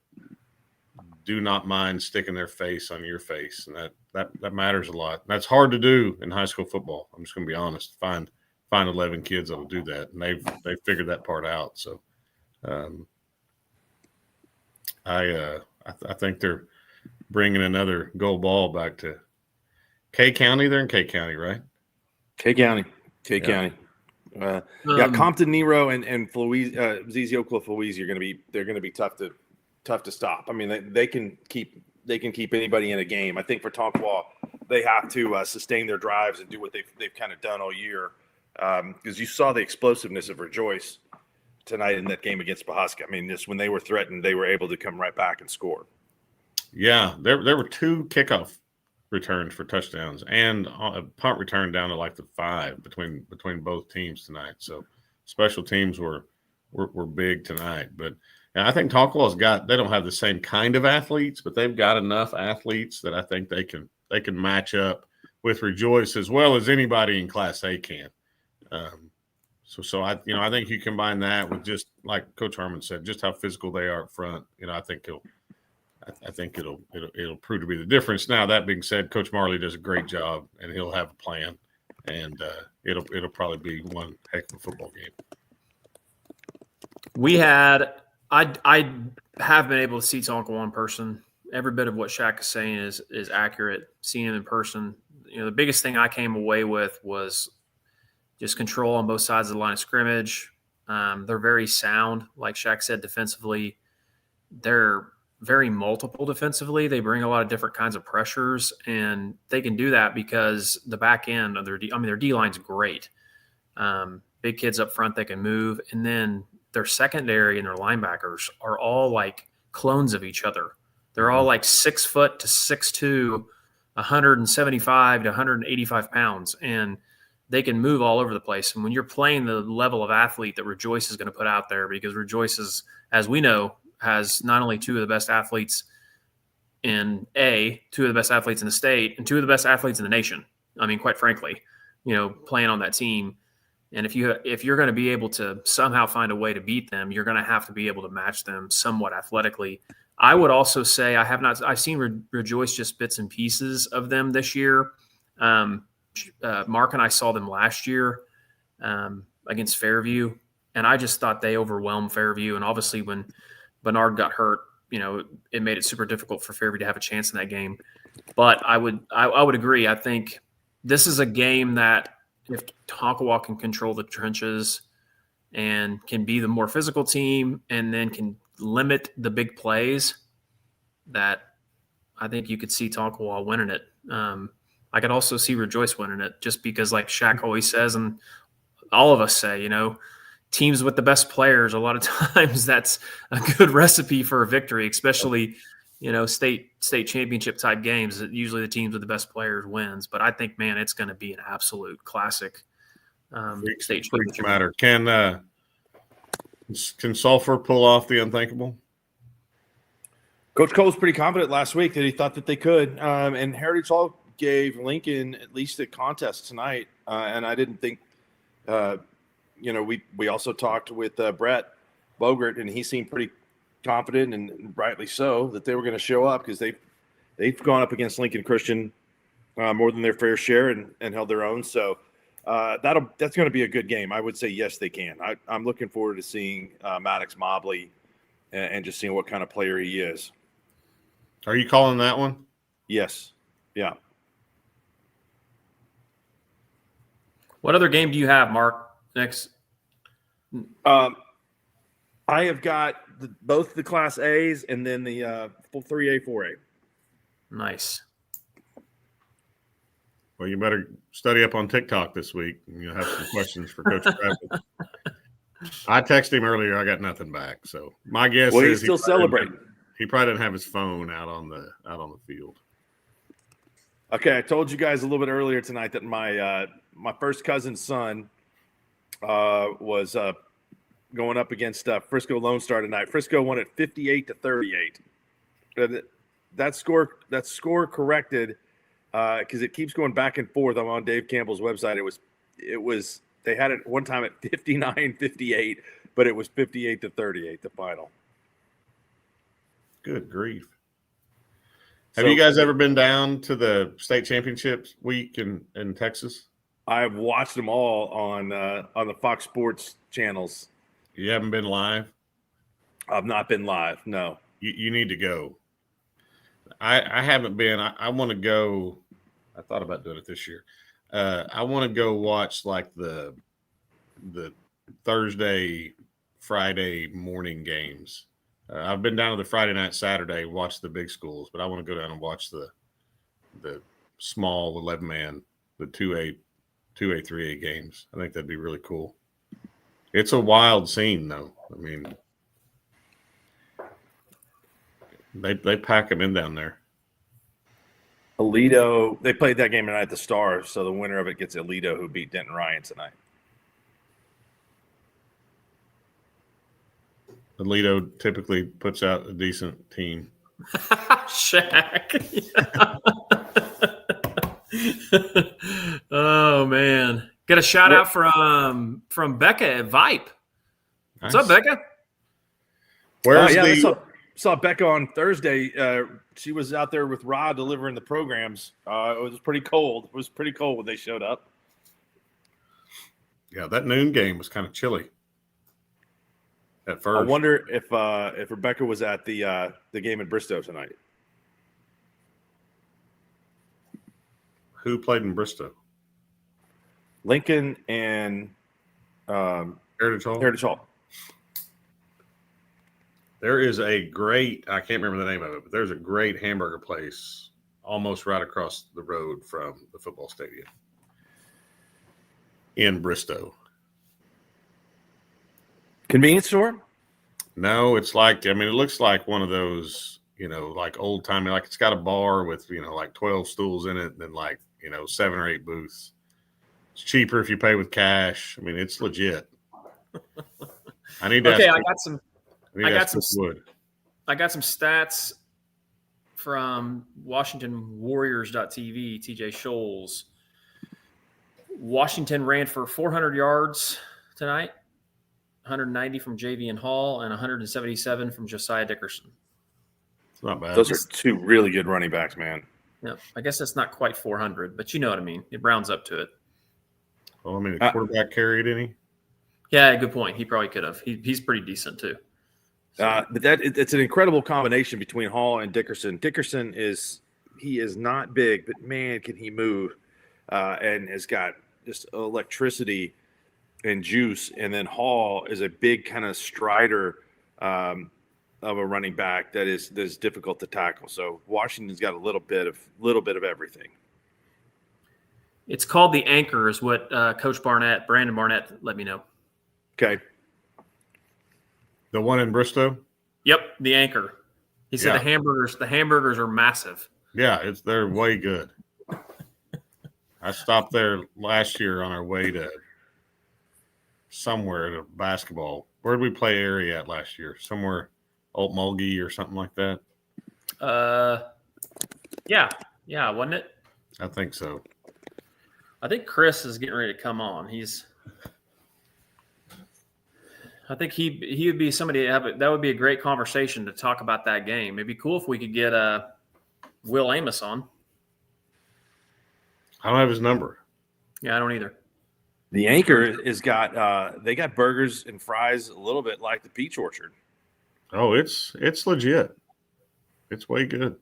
do not mind sticking their face on your face, and that matters a lot. That's hard to do in high school football. I'm just going to be honest. Find 11 kids that will do that, and they've figured that part out. So, I think they're bringing another gold ball back to K County. They're in K County, right? K County. Compton, Nero, and ZZ Oak Cliff Louise are going to be tough to stop. I mean, they can keep anybody in a game. I think for Tonkwall, they have to sustain their drives and do what they've kind of done all year. Because you saw the explosiveness of Rejoice tonight in that game against Pawhuska. I mean, just when they were threatened, they were able to come right back and score. Yeah, there were 2 kickoff returns for touchdowns and a punt return down to like the 5 between both teams tonight. So special teams were big tonight. But I think Tonkwall's they don't have the same kind of athletes, but they've got enough athletes that I think they can match up with Rejoice as well as anybody in Class A can. So I think you combine that with just like Coach Harmon said, just how physical they are up front. I think it'll prove to be the difference. Now that being said, Coach Marley does a great job, and he'll have a plan, and it'll probably be one heck of a football game. I have been able to see Tonkwall in person. Every bit of what Shaq is saying is accurate. Seeing him in person, the biggest thing I came away with was just control on both sides of the line of scrimmage. They're very sound, like Shaq said, defensively. They're very multiple defensively. They bring a lot of different kinds of pressures, and they can do that because the back end of their D-line's great. Big kids up front that can move, and then their secondary and their linebackers are all like clones of each other. They're all like 6 foot to 6'2", 175 to 185 pounds, and they can move all over the place. And when you're playing the level of athlete that Rejoice is going to put out there, because Rejoice is, as we know, has not only 2 of the best athletes in 2 of the best athletes in the state, and 2 of the best athletes in the nation. I mean, quite frankly, playing on that team. And if you're going to be able to somehow find a way to beat them, you're going to have to be able to match them somewhat athletically. I would also say I've seen Rejoice just bits and pieces of them this year. Mark and I saw them last year against Fairview. And I just thought they overwhelmed Fairview. And obviously when Bernard got hurt, it made it super difficult for Fairview to have a chance in that game. But I would agree. I think this is a game that if Tonkawa can control the trenches and can be the more physical team and then can limit the big plays, that I think you could see Tonkawa winning it. I could also see Rejoice winning it just because, like Shaq always says, and all of us say, teams with the best players, a lot of times that's a good recipe for a victory, especially, state championship type games. Usually the teams with the best players wins. But I think, man, it's going to be an absolute classic state championship. Matter. Can Sulphur pull off the unthinkable? Coach Cole was pretty confident last week that he thought that they could. And Heritage Hall gave Lincoln at least a contest tonight. And I didn't think we also talked with Brett Bogert, and he seemed pretty confident, and rightly so, that they were going to show up because they've gone up against Lincoln Christian more than their fair share and held their own. So that's going to be a good game. I would say yes, they can. I'm looking forward to seeing Maddox Mobley and just seeing what kind of player he is. Are you calling that one? Yes. Yeah. What other game do you have, Mark? Next. I have got both the Class A's and then the 3A, 4A. Nice. Well, you better study up on TikTok this week. You'll have some questions for Coach Travis. I texted him earlier. I got nothing back. So my guess is he's still celebrating. He probably didn't have his phone out on the field. Okay, I told you guys a little bit earlier tonight that my first cousin's son was going up against Frisco Lone Star tonight. Frisco won it 58-38. That score corrected because it keeps going back and forth. I'm on Dave Campbell's website. It was they had it one time at 59-58, but it was 58-38 the final. Good grief. Have you guys ever been down to the state championships week in Texas? I've watched them all on the Fox Sports channels. You haven't been live? I've not been live, no. You need to go. I haven't been. I want to go. I thought about doing it this year. I want to go watch like the Thursday, Friday morning games. I've been down to the Friday night, Saturday, watch the big schools, but I want to go down and watch the small 11-man, the 2A, 3A games. I think that'd be really cool. It's a wild scene, though. I mean, they pack them in down there. Aledo, they played that game tonight at the Star, so the winner of it gets Aledo, who beat Denton Ryan tonight. Aledo typically puts out a decent team. Shaq. Oh man. Get a shout out from Becca at Vipe. What's up, Becca? I saw Becca on Thursday. She was out there with Rod delivering the programs. It was pretty cold. It was pretty cold when they showed up. Yeah, that noon game was kind of chilly at first. I wonder if Rebecca was at the game in Bristow tonight. Who played in Bristow? Lincoln and Heritage Hall. Heritage Hall. There is a great, I can't remember the name of it, but there's a great hamburger place almost right across the road from the football stadium in Bristow. Convenience store? No, it's like, I mean, it looks like one of those, like old timey, like it's got a bar with, like 12 stools in it and then like, 7 or 8 booths. It's cheaper if you pay with cash. I mean, it's legit. I need to I got some stats from WashingtonWarriors.tv, TJ Scholes. Washington ran for 400 yards tonight, 190 from Javian Hall, and 177 from Josiah Dickerson. It's not bad. Those are two really good running backs, man. Yeah, I guess that's not quite 400, but you know what I mean. It rounds up to it. Well, I mean, the quarterback carried any? Yeah, good point. He probably could have. He's pretty decent too. But it's an incredible combination between Hall and Dickerson. Dickerson is not big, but man, can he move, and has got just electricity and juice. And then Hall is a big kind of strider of a running back that is difficult to tackle. So Washington's got a little bit of everything. It's called the Anchor, is what Coach Brandon Barnett, let me know. Okay. The one in Bristow? Yep, the Anchor. He said the hamburgers are massive. Yeah, they're way good. I stopped there last year on our way to somewhere to basketball. Where did we play area at last year? Somewhere Old Mulgee or something like that? Yeah, wasn't it? I think so. I think Chris is getting ready to come on. I think he would be somebody that would be a great conversation to talk about that game. It'd be cool if we could get Will Amos on. I don't have his number. Yeah, I don't either. The Anchor is they got burgers and fries a little bit like the Peach Orchard. Oh, it's legit. It's way good.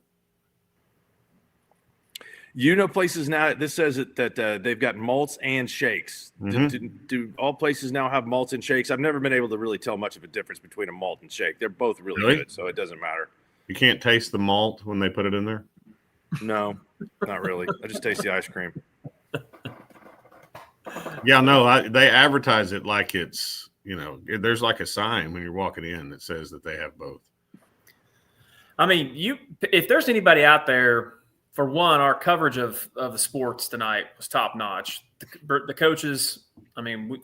Places now, this says that they've got malts and shakes. Mm-hmm. Do all places now have malts and shakes? I've never been able to really tell much of a difference between a malt and shake. They're both really good, so it doesn't matter. You can't taste the malt when they put it in there? No, not really. I just taste the ice cream. Yeah, no, they advertise it like it's, there's like a sign when you're walking in that says that they have both. I mean, if there's anybody out there, for one, our coverage of the sports tonight was top notch. The coaches, I mean,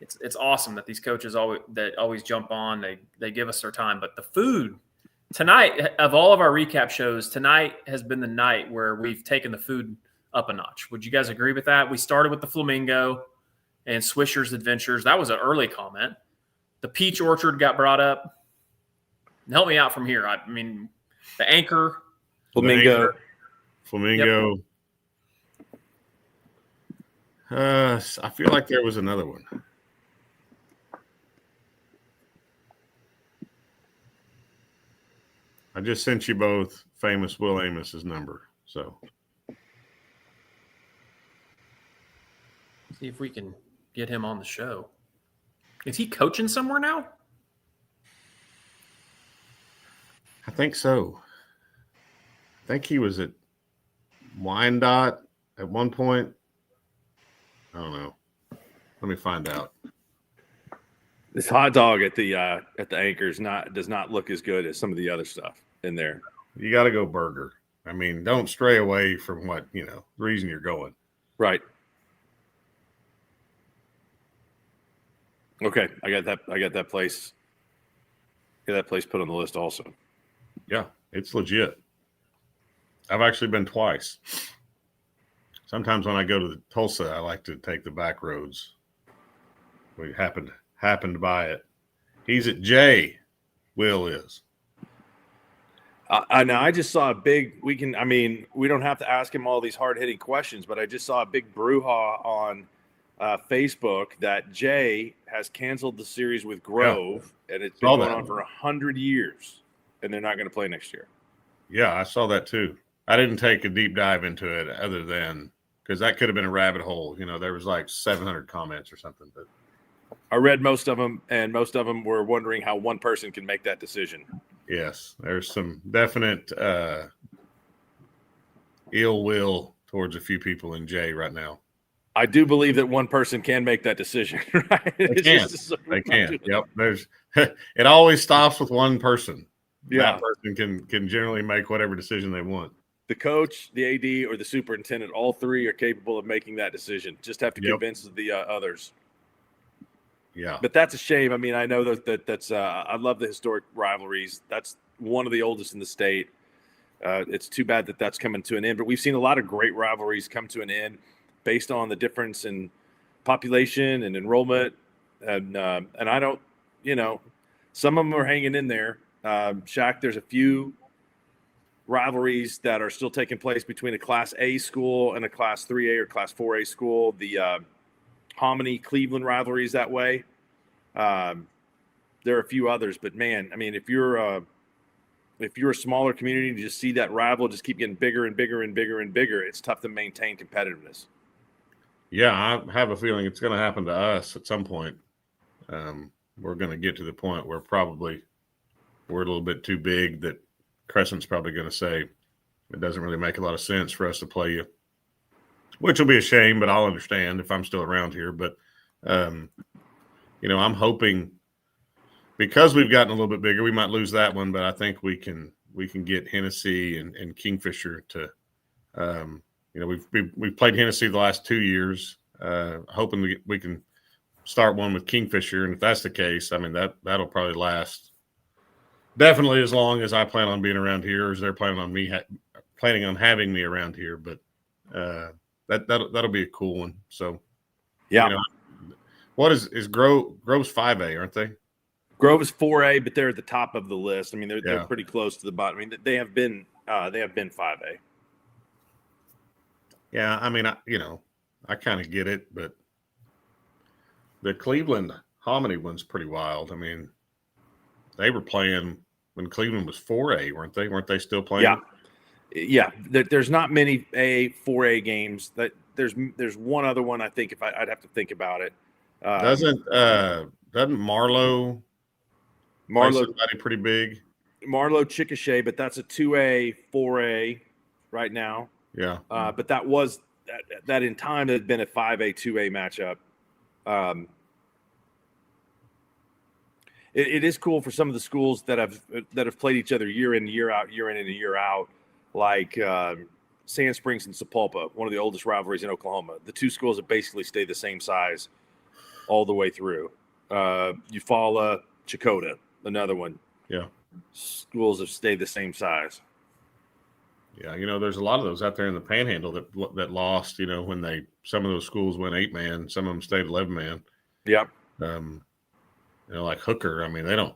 it's awesome that these coaches always jump on. They give us their time, but the food tonight, of all of our recap shows, tonight has been the night where we've taken the food up a notch. Would you guys agree with that? We started with the Flamingo and Swisher's Adventures. That was an early comment. The Peach Orchard got brought up. Help me out from here. I mean, the Anchor, Flamingo. Yep. I feel like there was another one. I just sent you both famous Will Amos's number. So see if we can get him on the show. Is he coaching somewhere now? I think so. I think he was at Wyandotte at one point. I don't know. Let me find out. This hot dog at the Anchor does not look as good as some of the other stuff in there. You got to go burger. I mean, don't stray away from what the reason you're going. Right. Okay, I got that place. Get that place put on the list also. Yeah, it's legit. I've actually been twice. Sometimes when I go to Tulsa, I like to take the back roads. We happened by it. He's at J. Will is. Now I just saw a big. We don't have to ask him all these hard hitting questions, but I just saw a big brouhaha on Facebook that Jay has canceled the series with Grove, and it's been going on for 100 years, and they're not going to play next year. Yeah, I saw that too. I didn't take a deep dive into it other than because that could have been a rabbit hole. There was like 700 comments or something. But I read most of them, and most of them were wondering how one person can make that decision. Yes, there's some definite ill will towards a few people in Jay right now. I do believe that one person can make that decision. Right? They can. Yep. It always stops with one person. Yeah. That person can generally make whatever decision they want. The coach, the AD, or the superintendent, all three are capable of making that decision. Just have to convince the others. Yeah. But that's a shame. I mean, I know that's I love the historic rivalries. That's one of the oldest in the state. It's too bad that that's coming to an end. But we've seen a lot of great rivalries come to an end based on the difference in population and enrollment. And I don't, some of them are hanging in there. Shaq, there's a few rivalries that are still taking place between a Class A school and a Class 3A or Class 4A school. The Hominy Cleveland rivalry is that way. There are a few others, but man, I mean, if you're a smaller community, to just see that rival just keep getting bigger and bigger and bigger and bigger, it's tough to maintain competitiveness. Yeah, I have a feeling it's going to happen to us at some point. We're going to get to the point where probably we're a little bit too big that Crescent's probably going to say it doesn't really make a lot of sense for us to play you, which will be a shame, but I'll understand if I'm still around here. But, I'm hoping because we've gotten a little bit bigger, we might lose that one, but I think we can get Hennessy and Kingfisher to, we've played Hennessy the last 2 years, hoping we can start one with Kingfisher. And if that's the case, I mean, that'll probably last definitely as long as I plan on being around here, or as they're planning on having me around here. But that'll be a cool one. So, yeah. What is Grove's 5A, aren't they? Grove is 4A, but they're at the top of the list. I mean, they're pretty close to the bottom. I mean, they have been 5A. Yeah, I mean, I kind of get it, but the Cleveland Hominy one's pretty wild. I mean, they were playing when Cleveland was 4A, weren't they? Weren't they still playing? Yeah. There's not many 4A games. That there's one other one. I think I'd have to think about it. Doesn't Marlowe somebody pretty big? Marlowe Chickasha, but that's a 2A, 4A right now. Yeah. But that in time had been a 5A, 2A matchup. It is cool for some of the schools that have played each other year in and year out, like Sand Springs and Sapulpa, one of the oldest rivalries in Oklahoma. The two schools have basically stayed the same size all the way through. Eufaula, Chakotah, another one. Yeah. Schools have stayed the same size. Yeah, there's a lot of those out there in the Panhandle that lost. When some of those schools went 8-man, some of them stayed 11-man. Yep. Like Hooker. I mean, they don't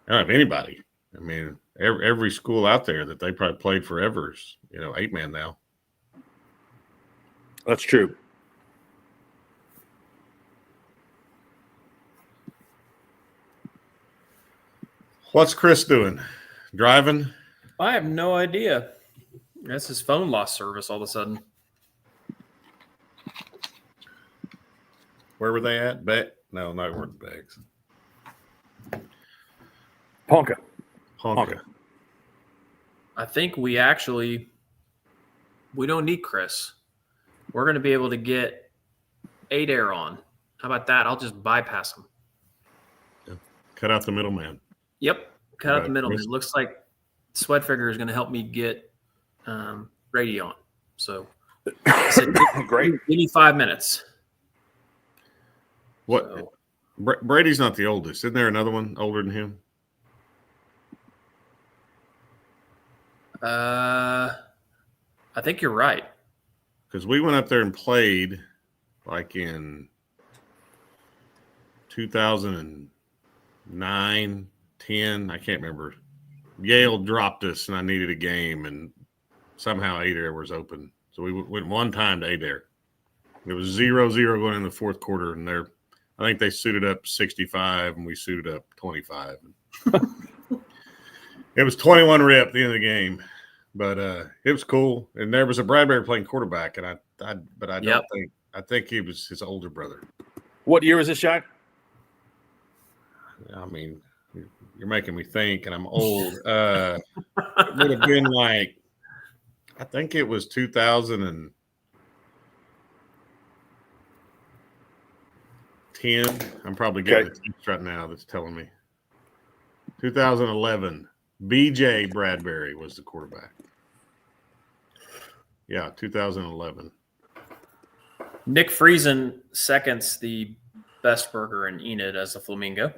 have anybody. I mean, every school out there that they probably played forever is 8-man now. That's true. What's Chris doing? Driving? I have no idea. That's his phone lost service all of a sudden. Where were they at? No, not where the bags. Ponca. I think we don't need Chris. We're going to be able to get Adair on. How about that? I'll just bypass him. Yeah. Cut out the middleman. Yep. Cut out the middleman. It looks like Sweatfigure is going to help me get Brady on. So great. Give me 5 minutes. What? So. Brady's not the oldest. Isn't there another one older than him? I think you're right. Because we went up there and played like in 2009, 10. I can't remember. Yale dropped us, and I needed a game, and somehow Adair was open. So we went one time to Adair. It was 0-0 going in the fourth quarter, and I think they suited up 65, and we suited up 25. It was 21 rip at the end of the game, but it was cool. And there was a Bradbury playing quarterback, and I think he was his older brother. What year was this shot? I mean, you're making me think, and I'm old. It would have been like, I think it was 2010. I'm probably getting the text right now that's telling me. 2011. BJ Bradbury was the quarterback. Yeah, 2011. Nick Friesen seconds the best burger in Enid as the Flamingo.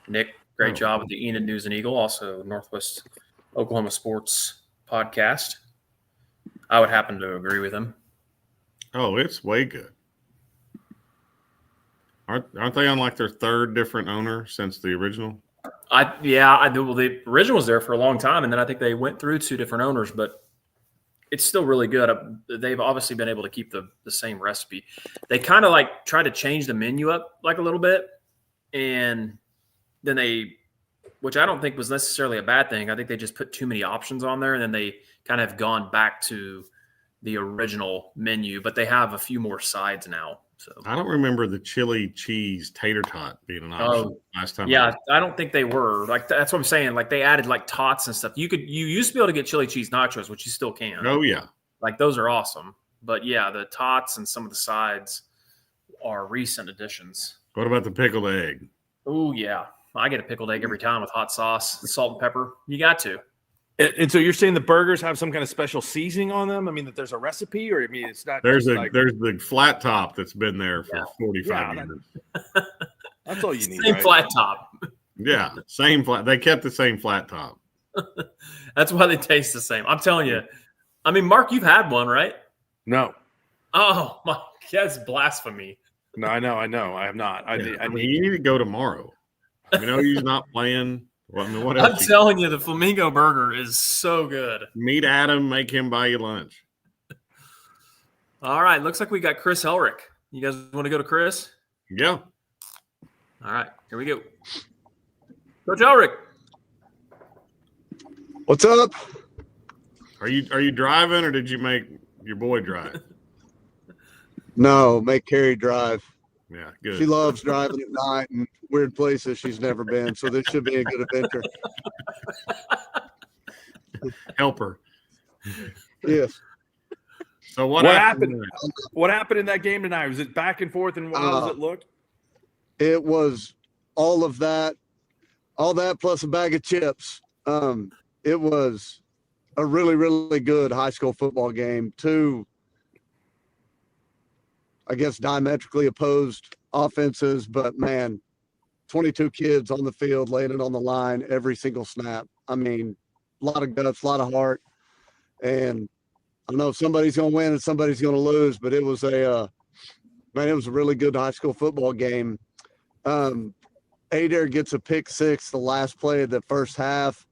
Nick, great job with the Enid News and Eagle, also Northwest Oklahoma Sports podcast. I would happen to agree with him. Oh, it's way good. Aren't they on like their third different owner since the original? I do. Well, the original was there for a long time, and then I think they went through 2 different owners, but it's still really good. They've obviously been able to keep the same recipe. They kind of like try to change the menu up like a little bit, and then which I don't think was necessarily a bad thing. I think they just put too many options on there, and then they kind of have gone back to the original menu, but they have a few more sides now. So I don't remember the chili cheese tater tot being an option last time. Yeah, I don't think they were. Like, that's what I'm saying. Like, they added like tots and stuff. You used to be able to get chili cheese nachos, which you still can. Oh yeah, like those are awesome. But yeah, the tots and some of the sides are recent additions. What about the pickled egg? Oh yeah, I get a pickled egg every time with hot sauce, salt and pepper. You got to. And so you're saying the burgers have some kind of special seasoning on them? I mean, that there's a recipe, or I mean, it's not. There's the flat top that's been there for 45 years. That's all you need. Same right? flat top. Yeah, same flat. They kept the same flat top. That's why they taste the same. I'm telling you. I mean, Mark, you've had one, right? No. Oh my, that's blasphemy. No, I know. I have not. I mean, you need to go tomorrow. You know, he's not playing. Well, I mean, what I'm else? telling you, the Flamingo Burger is so good. Meet Adam, make him buy you lunch. All right, looks like we got Chris Elrick. You guys want to go to Chris? Yeah. All right, here we go. Coach Elrick. What's up? Are you driving, or did you make your boy drive? No, make Carrie drive. Yeah, good. She loves driving at night and weird places she's never been, so this should be a good adventure. Help her. Yes. So what happened? What happened in that game tonight? Was it back and forth, and how does it look? It was all that plus a bag of chips. It was a really, really good high school football game. Two, I guess, diametrically opposed offenses, but man, 22 kids on the field laying it on the line every single snap. I mean, a lot of guts, a lot of heart, and I know somebody's going to win and somebody's going to lose, but it was it was a really good high school football game. Adair gets a pick six the last play of the first half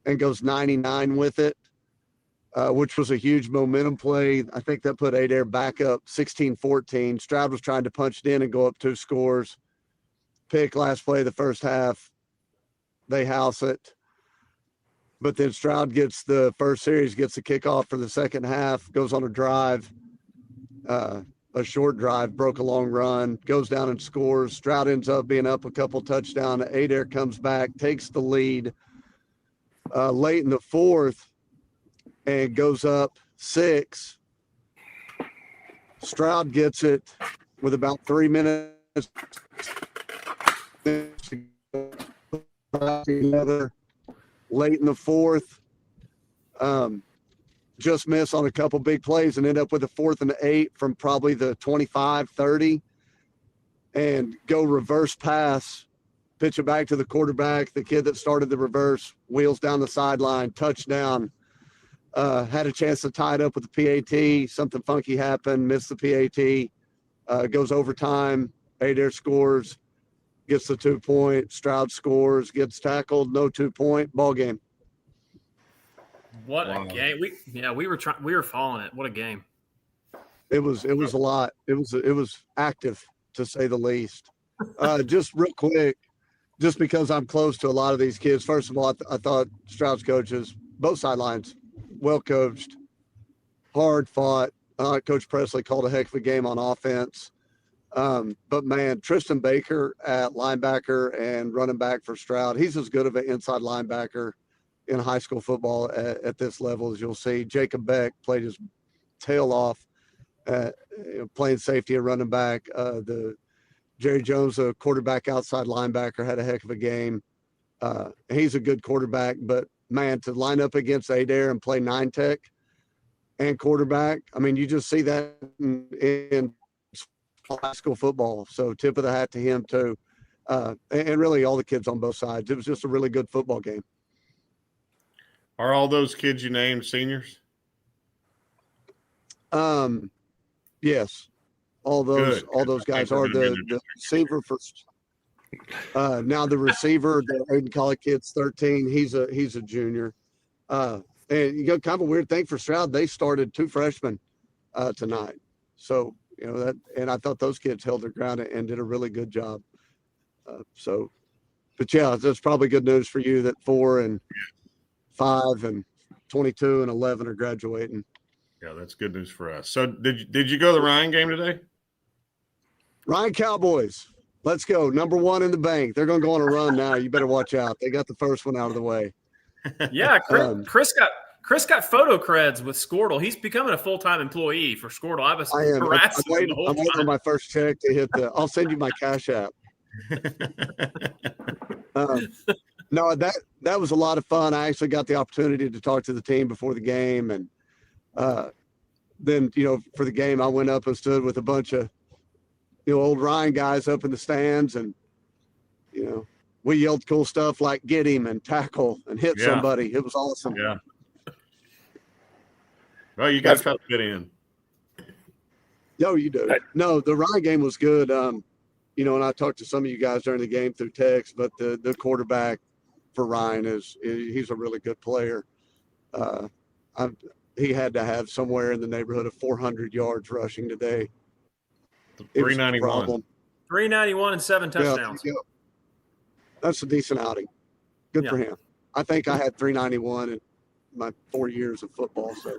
and goes 99 with it, which was a huge momentum play. I think that put Adair back up 16-14. Stroud was trying to punch it in and go up 2 scores. Pick last play of the first half. They house it. But then Stroud gets the first series, gets the kickoff for the second half, goes on a drive, a short drive, broke a long run, goes down and scores. Stroud ends up being up a couple touchdowns. Adair comes back, takes the lead late in the fourth, and goes up 6. Stroud gets it with about 3 minutes. Late in the fourth, just miss on a couple big plays and end up with a 4th and 8 from probably the 25-30 and go reverse pass, pitch it back to the quarterback, the kid that started the reverse, wheels down the sideline, touchdown. Had a chance to tie it up with the PAT. Something funky happened, missed the PAT, goes overtime. Adair scores, gets the 2 point. Stroud scores, gets tackled, no 2 point, ball game. What a game! We were following it. What a game! It was a lot. It was active, to say the least. Just real quick, just because I'm close to a lot of these kids. First of all, I thought Stroud's coaches, both sidelines, well coached, hard fought. Coach Presley called a heck of a game on offense. But man, Tristan Baker at linebacker and running back for Stroud, he's as good of an inside linebacker in high school football at this level as you'll see. Jacob Beck played his tail off, playing safety and running back. The Jerry Jones, a quarterback outside linebacker, had a heck of a game. He's a good quarterback, but man, to line up against Adair and play 9-tech and quarterback, I mean, you just see that in high school football. So tip of the hat to him too. And really all the kids on both sides. It was just a really good football game. Are all those kids you named seniors? Yes. All those guys are. The receiver for now the receiver, the Aiden Collie kid's 13. He's a junior. And you know, kind of a weird thing for Stroud, they started 2 freshmen tonight. So, you know, that, and I thought those kids held their ground and did a really good job. But yeah, that's probably good news for you that 4 and 5 and 22 and 11 are graduating. Yeah, that's good news for us. So did you go to the Ryan game today? Ryan Cowboys, let's go. Number 1 in the bank. They're going to go on a run now. You better watch out. They got the first one out of the way. Yeah, Chris got photo creds with Squirtle. He's becoming a full-time employee for Squirtle. I was harassing him the whole I'm waiting time. on my first check to hit the. I'll send you my Cash App. No, that was a lot of fun. I actually got the opportunity to talk to the team before the game, and then for the game, I went up and stood with a bunch of old Ryan guys up in the stands, and we yelled cool stuff like "get him" and "tackle" and "hit somebody." It was awesome. Yeah. Well, you guys got to fit in. No, you do. No, the Ryan game was good. And I talked to some of you guys during the game through text, but the quarterback for Ryan he's a really good player. He had to have somewhere in the neighborhood of 400 yards rushing today. 391. 391 and 7 touchdowns. Yeah. That's a decent outing. Good for him. I think I had 391 in my 4 years of football. So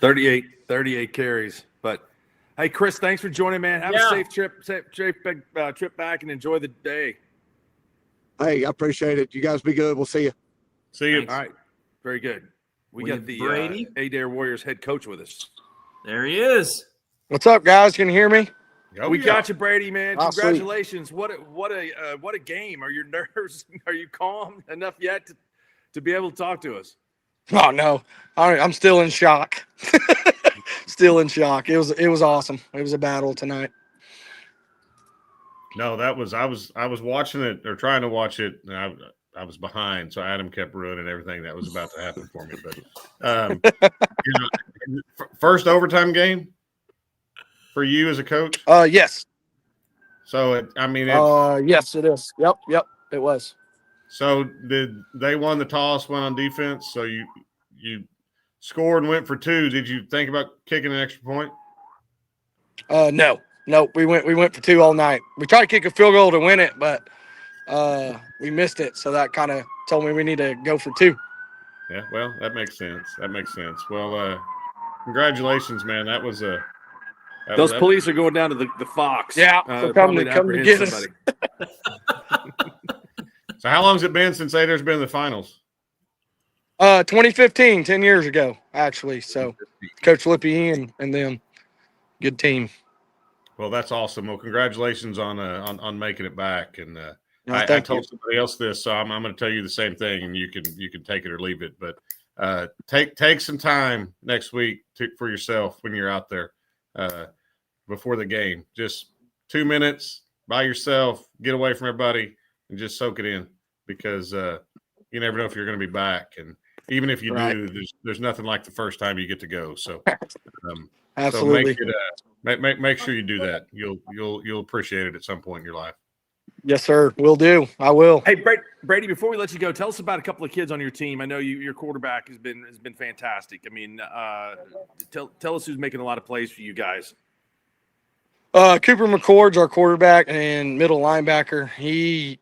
38 carries. But hey, Chris, thanks for joining, man. Have a safe trip back and enjoy the day. Hey, I appreciate it. You guys be good. We'll see you. See you. All right. Very good. We got the Brady Adair Warriors head coach with us. There he is. What's up, guys? Can you hear me? We got you, Brady, man. Oh, congratulations. What a game. Are your nerves, are you calm enough yet to be able to talk to us? Oh no. I'm still in shock. Still in shock. It was awesome. It was a battle tonight. No, I was watching it or trying to watch it, and I was behind, so Adam kept ruining everything that was about to happen for me. But first overtime game for you as a coach? Yes. So yes, it is. Yep, it was. So did they won the toss, went on defense? So you scored and went for 2. Did you think about kicking an extra point? No. We went for 2 all night. We tried to kick a field goal to win it, but we missed it. So that kind of told me we need to go for 2. Yeah, well, that makes sense. Well, congratulations, man. That was those police are going down to the Fox. Yeah, come to get us. So how long has it been since Adair's been in the finals? 2015, 10 years ago, actually. So Coach Lippy and them, good team. Well, that's awesome. Well, congratulations on making it back. And I told somebody else this, so I'm going to tell you the same thing, and you can take it or leave it. But take some time next week for yourself when you're out there before the game. Just 2 minutes by yourself, get away from everybody, and just soak it in, because you never know if you're going to be back. And even if you do, there's nothing like the first time you get to go. So absolutely. So make sure you do that. You'll appreciate it at some point in your life. Yes, sir. Will do. I will. Hey, Brady, before we let you go, tell us about a couple of kids on your team. I know your quarterback has been fantastic. I mean, tell us who's making a lot of plays for you guys. Cooper McCord's our quarterback and middle linebacker. He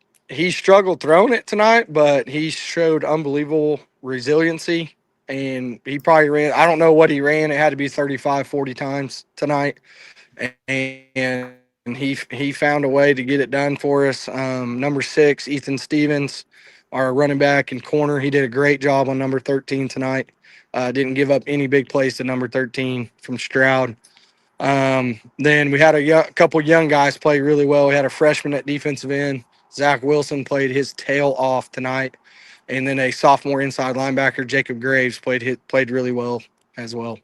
struggled throwing it tonight, but he showed unbelievable resiliency, and he probably ran, I don't know what he ran. It had to be 35, 40 times tonight. And he found a way to get it done for us. Number 6, Ethan Stevens, our running back and corner. He did a great job on number 13 tonight. Didn't give up any big plays to number 13 from Stroud. Then we had a couple young guys play really well. We had a freshman at defensive end. Zach Wilson played his tail off tonight. And then a sophomore inside linebacker, Jacob Graves, played really well as well.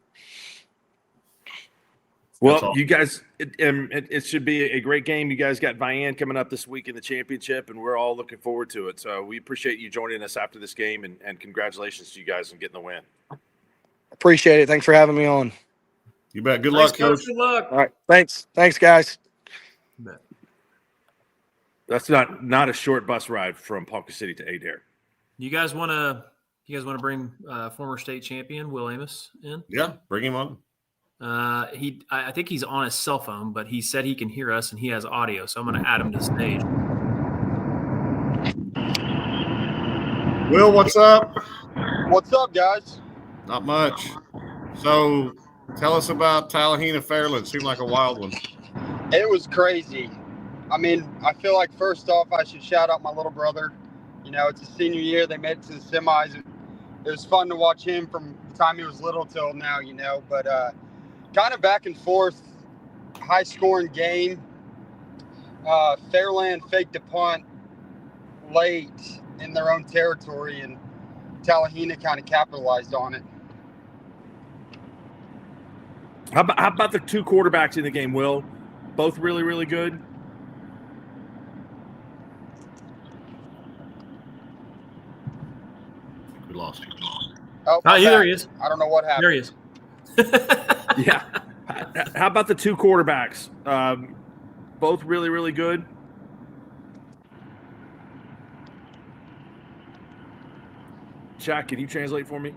Well, you guys, it should be a great game. You guys got Vian coming up this week in the championship, and we're all looking forward to it. So we appreciate you joining us after this game, and congratulations to you guys on getting the win. Appreciate it. Thanks for having me on. You bet. Good luck, Coach. Good luck. All right. Thanks, guys. That's not a short bus ride from Ponca City to Adair. You guys want to bring former state champion Will Amos in? Yeah, bring him on. I think he's on his cell phone, but he said he can hear us and he has audio, so I'm going to add him to the stage. Will, what's up? What's up, guys? Not much. So tell us about Tallahena Fairland. Seemed like a wild one. It was crazy. I mean, I feel like first off, I should shout out my little brother. You know, it's his senior year. They made it to the semis. It was fun to watch him from the time he was little till now, you know. But kind of back and forth, high-scoring game. Fairland faked a punt late in their own territory, and Tallahena kind of capitalized on it. How about the two quarterbacks in the game, Will? Both really, really good? We lost you. Oh, there he is. I don't know what happened. There he is. Yeah. How about the two quarterbacks? Both really, really good? Jack, can you translate for me?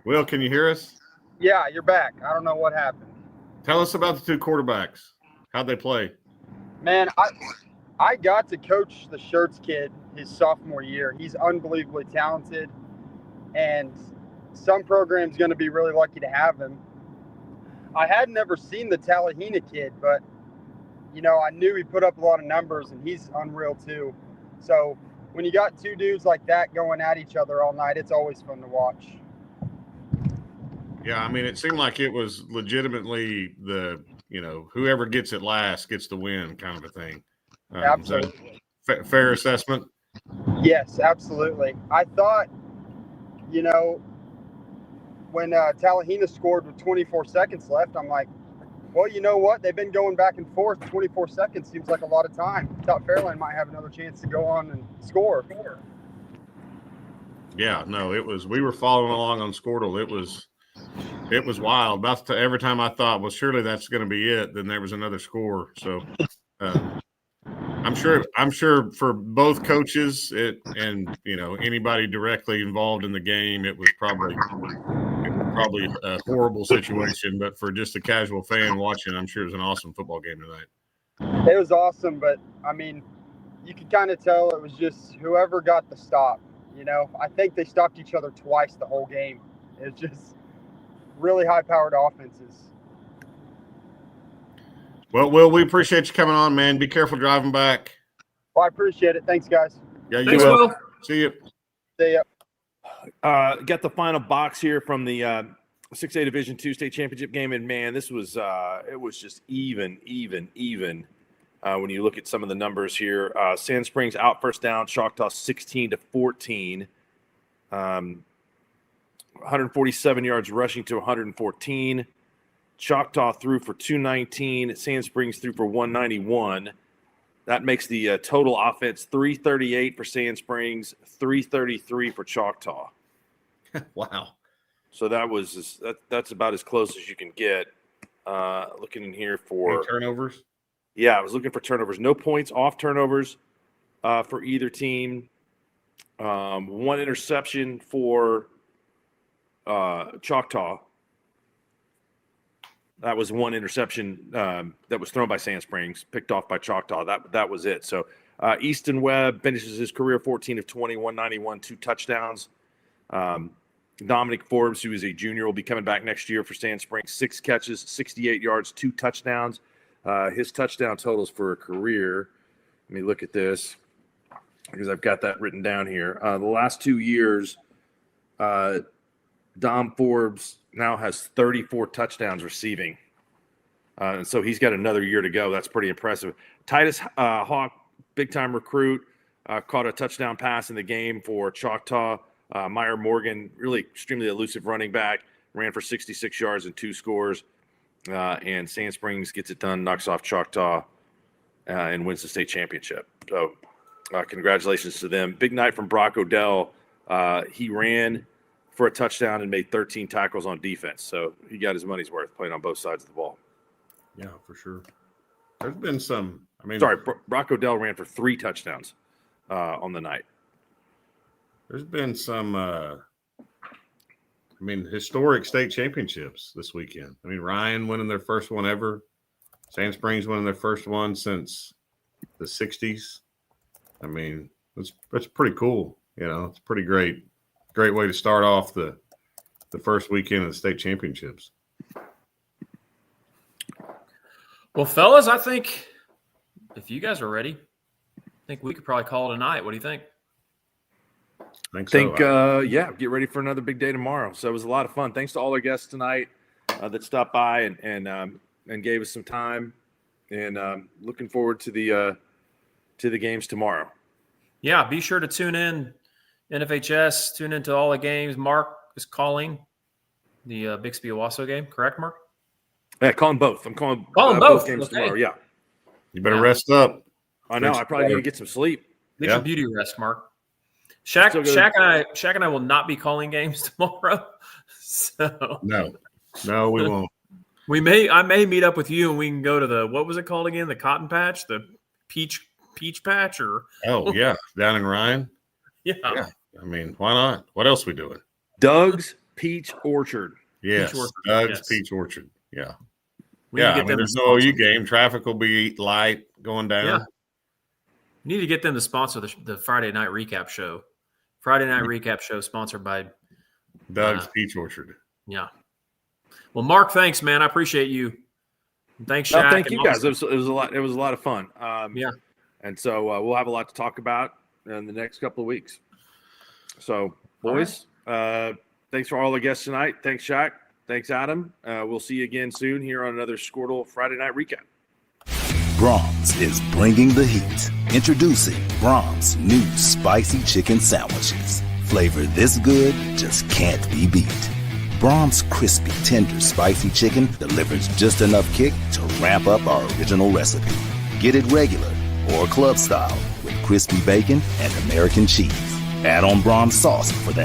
Will, can you hear us? Yeah, you're back. I don't know what happened. Tell us about the two quarterbacks. How'd they play? Man, I got to coach the Shirts kid his sophomore year. He's unbelievably talented, and some program's going to be really lucky to have him. I had never seen the Tallahena kid, but, you know, I knew he put up a lot of numbers, and he's unreal too. So when you got two dudes like that going at each other all night, it's always fun to watch. Yeah, I mean, it seemed like it was legitimately whoever gets it last gets the win kind of a thing. Absolutely. Fair assessment? Yes, absolutely. I thought, you know, when Tallahena scored with 24 seconds left, I'm like, well, you know what? They've been going back and forth. 24 seconds seems like a lot of time. I thought Fairland might have another chance to go on and score. Yeah, no, we were following along on Squirtle. It was wild. Every time I thought, well, surely that's going to be it, then there was another score. So I'm sure for both coaches and anybody directly involved in the game, it was probably a horrible situation. But for just a casual fan watching, I'm sure it was an awesome football game tonight. It was awesome, but I mean, you could kind of tell it was just whoever got the stop. You know, I think they stopped each other twice the whole game. It was just really high-powered offenses. Well, Will, we appreciate you coming on, man. Be careful driving back. Well, I appreciate it. Thanks, guys. Yeah, you Thanks, will. Will. See you. See ya. Got the final box here from the 6A Division II state championship game, and man, this was it was just even. When you look at some of the numbers here, Sand Springs out first down, Choctaw 16-14, 147 yards rushing to 114. Choctaw threw for 219. Sand Springs threw for 191. That makes the total offense 338 for Sand Springs, 333 for Choctaw. Wow. So that's about as close as you can get. Looking in here for any turnovers. Yeah, I was looking for turnovers. No points off turnovers for either team. One interception for Choctaw. That was one interception that was thrown by Sand Springs, picked off by Choctaw. That was it. So Easton Webb finishes his career 14 of 20, 191, 2 touchdowns. Dominic Forbes, who is a junior, will be coming back next year for Sand Springs. 6 catches, 68 yards, 2 touchdowns. His touchdown totals for a career. Let me look at this because I've got that written down here. The last 2 years, Dom Forbes now has 34 touchdowns receiving. And so he's got another year to go. That's pretty impressive. Titus Hawk, big-time recruit, caught a touchdown pass in the game for Choctaw. Meyer Morgan, really extremely elusive running back, ran for 66 yards and 2 scores. And Sand Springs gets it done, knocks off Choctaw, and wins the state championship. So congratulations to them. Big night from Brock Odell. He ran for a touchdown and made 13 tackles on defense. So he got his money's worth playing on both sides of the ball. Yeah, for sure. There's been some – Brock Odell ran for 3 touchdowns on the night. There's been some I mean, historic state championships this weekend. I mean, Ryan winning their first one ever. Sand Springs winning their first one since the 60s. I mean, that's pretty cool. You know, it's pretty great. Great way to start off the first weekend of the state championships. Well, fellas, I think if you guys are ready, I think we could probably call it a night. What do you think? I think yeah, get ready for another big day tomorrow. So it was a lot of fun. Thanks to all our guests tonight that stopped by and gave us some time. And looking forward to the games tomorrow. Yeah, be sure to tune in NFHS. Tune into all the games. Mark is calling the Bixby Owasso game, correct, Mark? Yeah, calling both. I'm calling both games okay. tomorrow. Yeah, you better rest up. I know. I probably need to get some sleep. Get your beauty rest, Mark. Shaq and I will not be calling games tomorrow. So no, we won't. I may meet up with you and we can go to the, what was it called again? The Cotton Patch, the Peach Patch, or yeah, down in Ryan. Yeah. I mean, why not? What else we doing? Doug's Peach Orchard. Yes, Peach Orchard, Doug's yes. Peach Orchard. Yeah. We need to I get mean, them there's to no OU sponsor. game. Traffic will be light going down. Yeah. We need to get them to sponsor the Friday night recap show. Friday night recap show sponsored by Doug's Peach Orchard. Yeah. Well, Mark, thanks, man. I appreciate you. Thanks, Shaq. Thank you guys. It was a lot. It was a lot of fun. Yeah. And so we'll have a lot to talk about in the next couple of weeks. So, boys, thanks for all the guests tonight. Thanks, Shaq. Thanks, Adam. We'll see you again soon here on another Squirtle Friday Night Recap. Brahms is bringing the heat. Introducing Brahms' new spicy chicken sandwiches. Flavor this good just can't be beat. Brahms' crispy, tender, spicy chicken delivers just enough kick to ramp up our original recipe. Get it regular or club style with crispy bacon and American cheese. Add on Brahms sauce for that